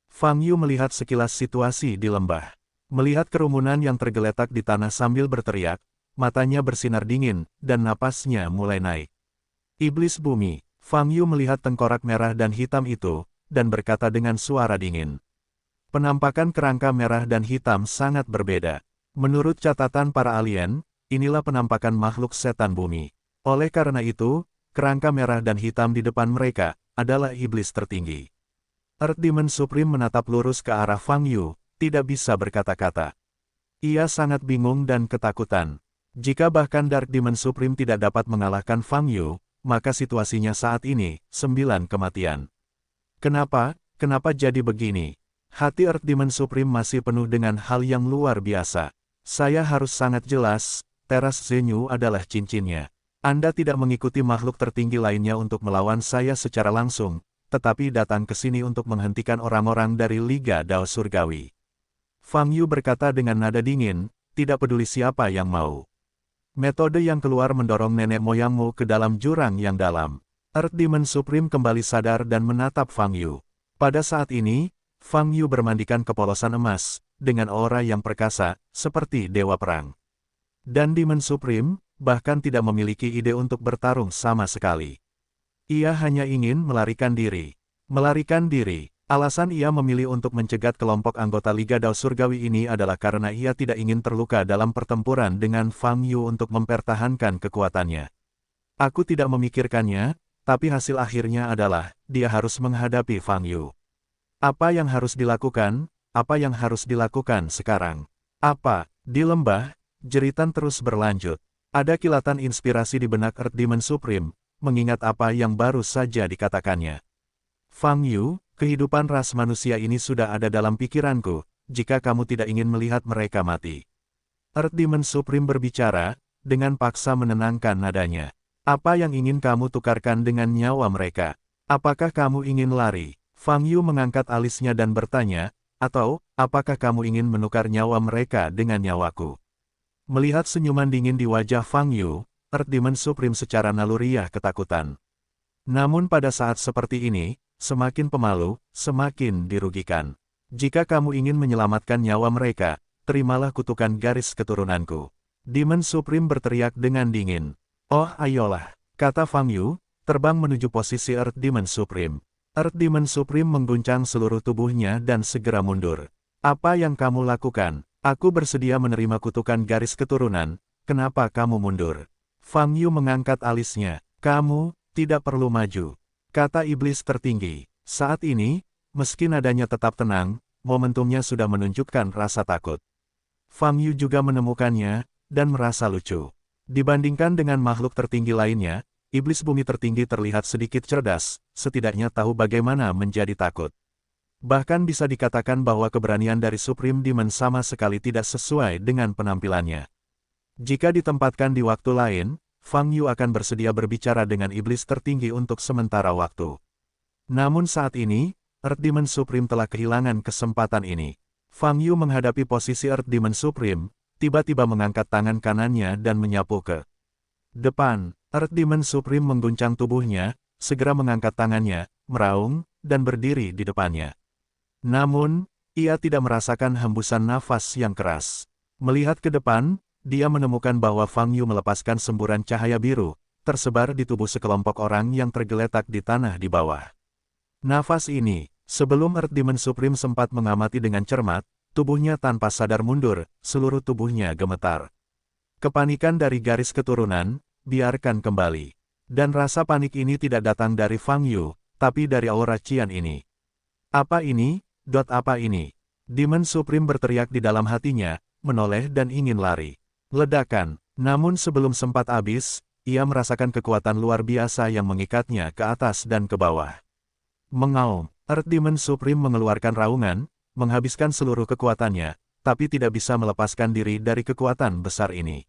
Fang Yu melihat sekilas situasi di lembah. Melihat kerumunan yang tergeletak di tanah sambil berteriak, matanya bersinar dingin, dan napasnya mulai naik. Iblis bumi, Fang Yu melihat tengkorak merah dan hitam itu, dan berkata dengan suara dingin. Penampakan kerangka merah dan hitam sangat berbeda. Menurut catatan para alien, inilah penampakan makhluk setan bumi. Oleh karena itu, kerangka merah dan hitam di depan mereka, adalah iblis tertinggi. Earth Demon Supreme menatap lurus ke arah Fang Yu, tidak bisa berkata-kata. Ia sangat bingung dan ketakutan. Jika bahkan Dark Demon Supreme tidak dapat mengalahkan Fang Yu, maka situasinya saat ini, 9 kematian. Kenapa jadi begini? Hati Earth Demon Supreme masih penuh dengan hal yang luar biasa. Saya harus sangat jelas, Teras Zenyu adalah cincinnya. Anda tidak mengikuti makhluk tertinggi lainnya untuk melawan saya secara langsung, tetapi datang ke sini untuk menghentikan orang-orang dari Liga Dao Surgawi. Fang Yu berkata dengan nada dingin, tidak peduli siapa yang mau. Metode yang keluar mendorong nenek moyangmu ke dalam jurang yang dalam. Earth Demon Supreme kembali sadar dan menatap Fang Yu. Pada saat ini, Fang Yu bermandikan kepolosan emas, dengan aura yang perkasa, seperti dewa perang. Dan Demon Supreme, bahkan tidak memiliki ide untuk bertarung sama sekali. Ia hanya ingin melarikan diri. Melarikan diri. Alasan ia memilih untuk mencegat kelompok anggota Liga Dao Surgawi ini adalah karena ia tidak ingin terluka dalam pertempuran dengan Fang Yu untuk mempertahankan kekuatannya. Aku tidak memikirkannya, tapi hasil akhirnya adalah, dia harus menghadapi Fang Yu. Apa yang harus dilakukan? Apa yang harus dilakukan sekarang? Apa? Di lembah, jeritan terus berlanjut. Ada kilatan inspirasi di benak Earth Demon Supreme, mengingat apa yang baru saja dikatakannya. Fang Yu, kehidupan ras manusia ini sudah ada dalam pikiranku, jika kamu tidak ingin melihat mereka mati. Earth Demon Supreme berbicara, dengan paksa menenangkan nadanya. Apa yang ingin kamu tukarkan dengan nyawa mereka? Apakah kamu ingin lari? Fang Yu mengangkat alisnya dan bertanya, atau, apakah kamu ingin menukar nyawa mereka dengan nyawaku? Melihat senyuman dingin di wajah Fang Yu, Earth Demon Supreme secara naluriah ketakutan. Namun pada saat seperti ini, semakin pemalu, semakin dirugikan. Jika kamu ingin menyelamatkan nyawa mereka, terimalah kutukan garis keturunanku. Demon Supreme berteriak dengan dingin. Oh ayolah, kata Fang Yu, terbang menuju posisi Earth Demon Supreme. Earth Demon Supreme mengguncang seluruh tubuhnya dan segera mundur. Apa yang kamu lakukan? Aku bersedia menerima kutukan garis keturunan, kenapa kamu mundur? Fang Yu mengangkat alisnya. Kamu tidak perlu maju, kata iblis tertinggi. Saat ini, meski nadanya tetap tenang, momentumnya sudah menunjukkan rasa takut. Fang Yu juga menemukannya, dan merasa lucu. Dibandingkan dengan makhluk tertinggi lainnya, iblis bumi tertinggi terlihat sedikit cerdas, setidaknya tahu bagaimana menjadi takut. Bahkan bisa dikatakan bahwa keberanian dari Supreme Demon sama sekali tidak sesuai dengan penampilannya. Jika ditempatkan di waktu lain, Fang Yu akan bersedia berbicara dengan iblis tertinggi untuk sementara waktu. Namun saat ini, Earth Demon Supreme telah kehilangan kesempatan ini. Fang Yu menghadapi posisi Earth Demon Supreme, tiba-tiba mengangkat tangan kanannya dan menyapu ke depan. Earth Demon Supreme mengguncang tubuhnya, segera mengangkat tangannya, meraung, dan berdiri di depannya. Namun, ia tidak merasakan hembusan nafas yang keras. Melihat ke depan, dia menemukan bahwa Fang Yu melepaskan semburan cahaya biru, tersebar di tubuh sekelompok orang yang tergeletak di tanah di bawah. Nafas ini, sebelum Earth Demon Supreme sempat mengamati dengan cermat, tubuhnya tanpa sadar mundur, seluruh tubuhnya gemetar. Kepanikan dari garis keturunan, biarkan kembali. Dan rasa panik ini tidak datang dari Fang Yu, tapi dari aura Qian ini. Apa ini? Apa ini? Demon Supreme berteriak di dalam hatinya, menoleh dan ingin lari. Ledakan, namun sebelum sempat habis, ia merasakan kekuatan luar biasa yang mengikatnya ke atas dan ke bawah. Mengaum, Earth Demon Supreme mengeluarkan raungan, menghabiskan seluruh kekuatannya, tapi tidak bisa melepaskan diri dari kekuatan besar ini.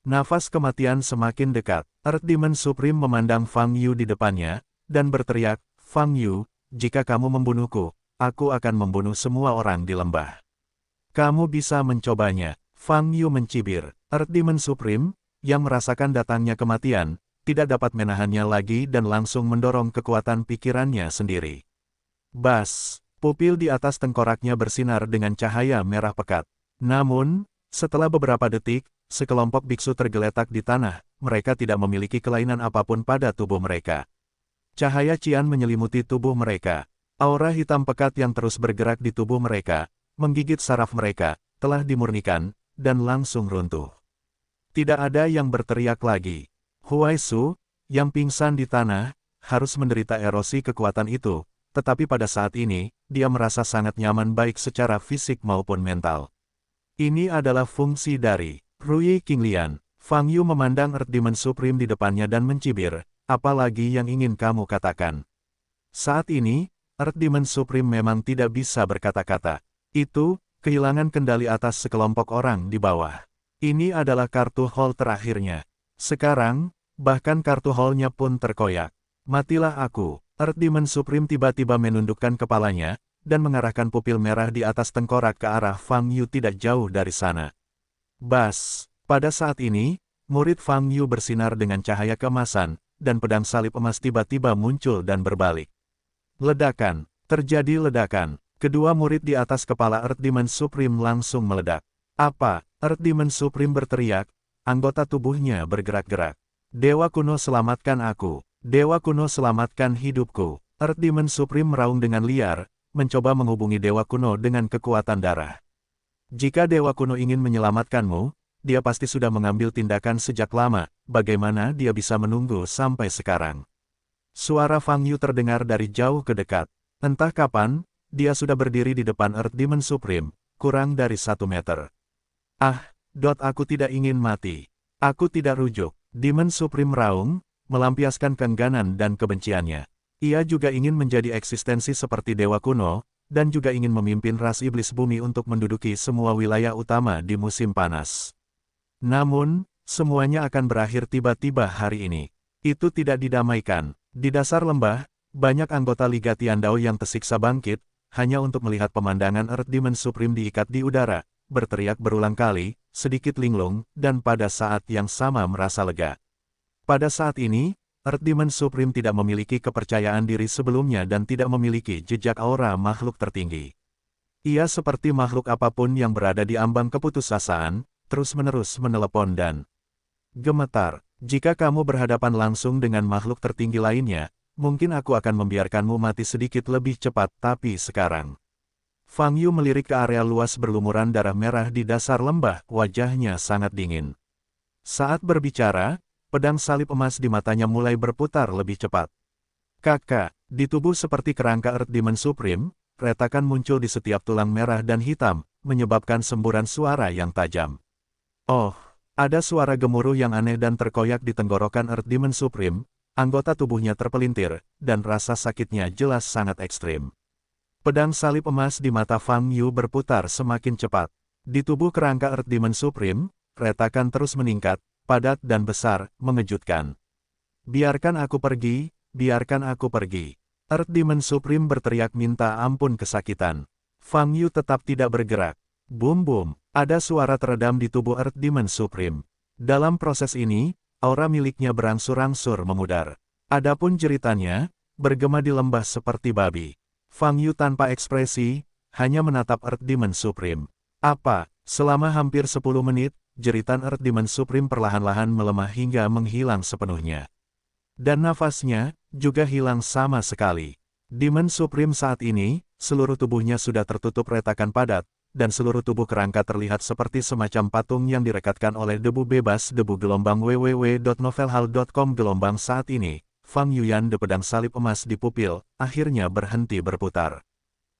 Nafas kematian semakin dekat. Earth Demon Supreme memandang Fang Yu di depannya, dan berteriak, "Fang Yu, jika kamu membunuhku, aku akan membunuh semua orang di lembah. Kamu bisa mencobanya." Fang Yu mencibir. Earth Demon Supreme, yang merasakan datangnya kematian, tidak dapat menahannya lagi dan langsung mendorong kekuatan pikirannya sendiri. Bas, pupil di atas tengkoraknya bersinar dengan cahaya merah pekat. Namun, setelah beberapa detik, sekelompok biksu tergeletak di tanah, mereka tidak memiliki kelainan apapun pada tubuh mereka. Cahaya Qian menyelimuti tubuh mereka. Aura hitam pekat yang terus bergerak di tubuh mereka, menggigit saraf mereka, telah dimurnikan, dan langsung runtuh. Tidak ada yang berteriak lagi. Huai Su, yang pingsan di tanah, harus menderita erosi kekuatan itu, tetapi pada saat ini, dia merasa sangat nyaman baik secara fisik maupun mental. Ini adalah fungsi dari Ruyi Qinglian. Fang Yu memandang Earth Demon Supreme di depannya dan mencibir, apalagi yang ingin kamu katakan. Saat ini, Earth Demon Supreme memang tidak bisa berkata-kata. Itu, kehilangan kendali atas sekelompok orang di bawah. Ini adalah kartu hall terakhirnya. Sekarang, bahkan kartu hall-nya pun terkoyak. Matilah aku. Earth Demon Supreme tiba-tiba menundukkan kepalanya, dan mengarahkan pupil merah di atas tengkorak ke arah Fang Yu tidak jauh dari sana. Bas, pada saat ini, murid Fang Yu bersinar dengan cahaya keemasan, dan pedang salib emas tiba-tiba muncul dan berbalik. Ledakan, terjadi ledakan. Kedua murid di atas kepala Earth Demon Supreme langsung meledak. Apa? Earth Demon Supreme berteriak, anggota tubuhnya bergerak-gerak. Dewa kuno selamatkan aku. Dewa kuno selamatkan hidupku. Earth Demon Supreme meraung dengan liar, mencoba menghubungi Dewa kuno dengan kekuatan darah. Jika Dewa kuno ingin menyelamatkanmu, dia pasti sudah mengambil tindakan sejak lama, bagaimana dia bisa menunggu sampai sekarang? Suara Fang Yu terdengar dari jauh ke dekat. Entah kapan, dia sudah berdiri di depan Earth Demon Supreme, kurang dari 1 meter. Aku tidak ingin mati. Aku tidak rujuk. Demon Supreme meraung, melampiaskan keengganan dan kebenciannya. Ia juga ingin menjadi eksistensi seperti Dewa kuno, dan juga ingin memimpin ras iblis bumi untuk menduduki semua wilayah utama di musim panas. Namun, semuanya akan berakhir tiba-tiba hari ini. Itu tidak didamaikan. Di dasar lembah, banyak anggota Liga Tiandao yang tersiksa bangkit, hanya untuk melihat pemandangan Earth Demon Supreme diikat di udara, berteriak berulang kali, sedikit linglung, dan pada saat yang sama merasa lega. Pada saat ini, Earth Demon Supreme tidak memiliki kepercayaan diri sebelumnya dan tidak memiliki jejak aura makhluk tertinggi. Ia seperti makhluk apapun yang berada di ambang keputusasaan, terus-menerus menelepon dan gemetar. Jika kamu berhadapan langsung dengan makhluk tertinggi lainnya, mungkin aku akan membiarkanmu mati sedikit lebih cepat, tapi sekarang. Fang Yu melirik ke area luas berlumuran darah merah di dasar lembah, wajahnya sangat dingin. Saat berbicara, pedang salib emas di matanya mulai berputar lebih cepat. Kakak, di tubuh seperti kerangka Earth Demon Supreme, retakan muncul di setiap tulang merah dan hitam, menyebabkan semburan suara yang tajam. Oh, ada suara gemuruh yang aneh dan terkoyak di tenggorokan Earth Demon Supreme, anggota tubuhnya terpelintir, dan rasa sakitnya jelas sangat ekstrim. Pedang salib emas di mata Fang Yu berputar semakin cepat. Di tubuh kerangka Earth Demon Supreme, retakan terus meningkat, padat dan besar, mengejutkan. Biarkan aku pergi, biarkan aku pergi. Earth Demon Supreme berteriak minta ampun kesakitan. Fang Yu tetap tidak bergerak. Boom boom, ada suara teredam di tubuh Earth Demon Supreme. Dalam proses ini, aura miliknya berangsur-angsur memudar. Adapun jeritannya, bergema di lembah seperti babi. Fang Yu tanpa ekspresi, hanya menatap Earth Demon Supreme. Apa? Selama hampir 10 menit, jeritan Earth Demon Supreme perlahan-lahan melemah hingga menghilang sepenuhnya. Dan nafasnya, juga hilang sama sekali. Demon Supreme saat ini, seluruh tubuhnya sudah tertutup retakan padat, dan seluruh tubuh kerangka terlihat seperti semacam patung yang direkatkan oleh debu bebas debu gelombang www.novelhall.com gelombang saat ini. Fang Yuyan de pedang salib emas di pupil, akhirnya berhenti berputar.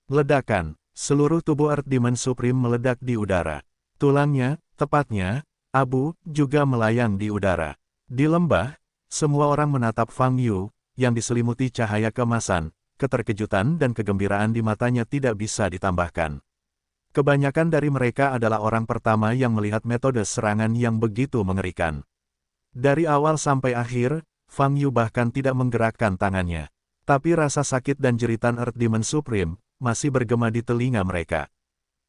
Ledakan, seluruh tubuh Earth Demon Supreme meledak di udara. Tulangnya, tepatnya, abu, juga melayang di udara. Di lembah, semua orang menatap Fang Yu, yang diselimuti cahaya keemasan, keterkejutan dan kegembiraan di matanya tidak bisa ditambahkan. Kebanyakan dari mereka adalah orang pertama yang melihat metode serangan yang begitu mengerikan. Dari awal sampai akhir, Fang Yu bahkan tidak menggerakkan tangannya. Tapi rasa sakit dan jeritan Earth Demon Supreme masih bergema di telinga mereka.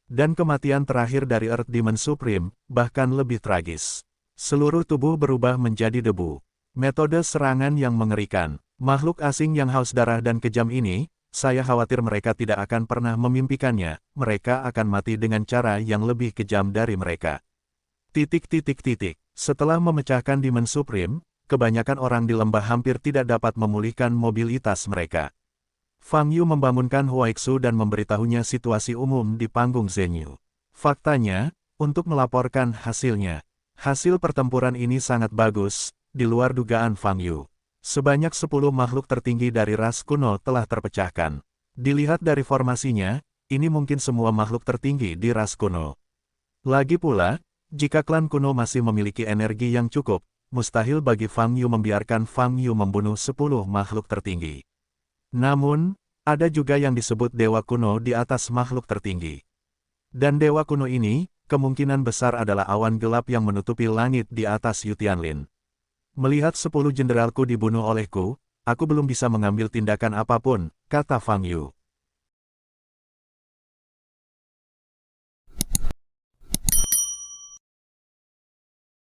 Dan kematian terakhir dari Earth Demon Supreme bahkan lebih tragis. Seluruh tubuh berubah menjadi debu. Metode serangan yang mengerikan. Makhluk asing yang haus darah dan kejam ini, saya khawatir mereka tidak akan pernah memimpikannya, mereka akan mati dengan cara yang lebih kejam dari mereka. Setelah memecahkan Demon Supreme, kebanyakan orang di lembah hampir tidak dapat memulihkan mobilitas mereka. Fang Yu membangunkan Huaixu dan memberitahunya situasi umum di panggung Zhenyu. Faktanya, untuk melaporkan hasilnya. Hasil pertempuran ini sangat bagus, di luar dugaan Fang Yu. Sebanyak 10 makhluk tertinggi dari ras kuno telah terpecahkan. Dilihat dari formasinya, ini mungkin semua makhluk tertinggi di ras kuno. Lagi pula, jika klan kuno masih memiliki energi yang cukup, mustahil bagi Fang Yu membiarkan Fang Yu membunuh 10 makhluk tertinggi. Namun, ada juga yang disebut dewa kuno di atas makhluk tertinggi. Dan dewa kuno ini, kemungkinan besar adalah awan gelap yang menutupi langit di atas Yutianlin. Melihat 10 jenderalku dibunuh olehku, aku belum bisa mengambil tindakan apapun, kata Fang Yu.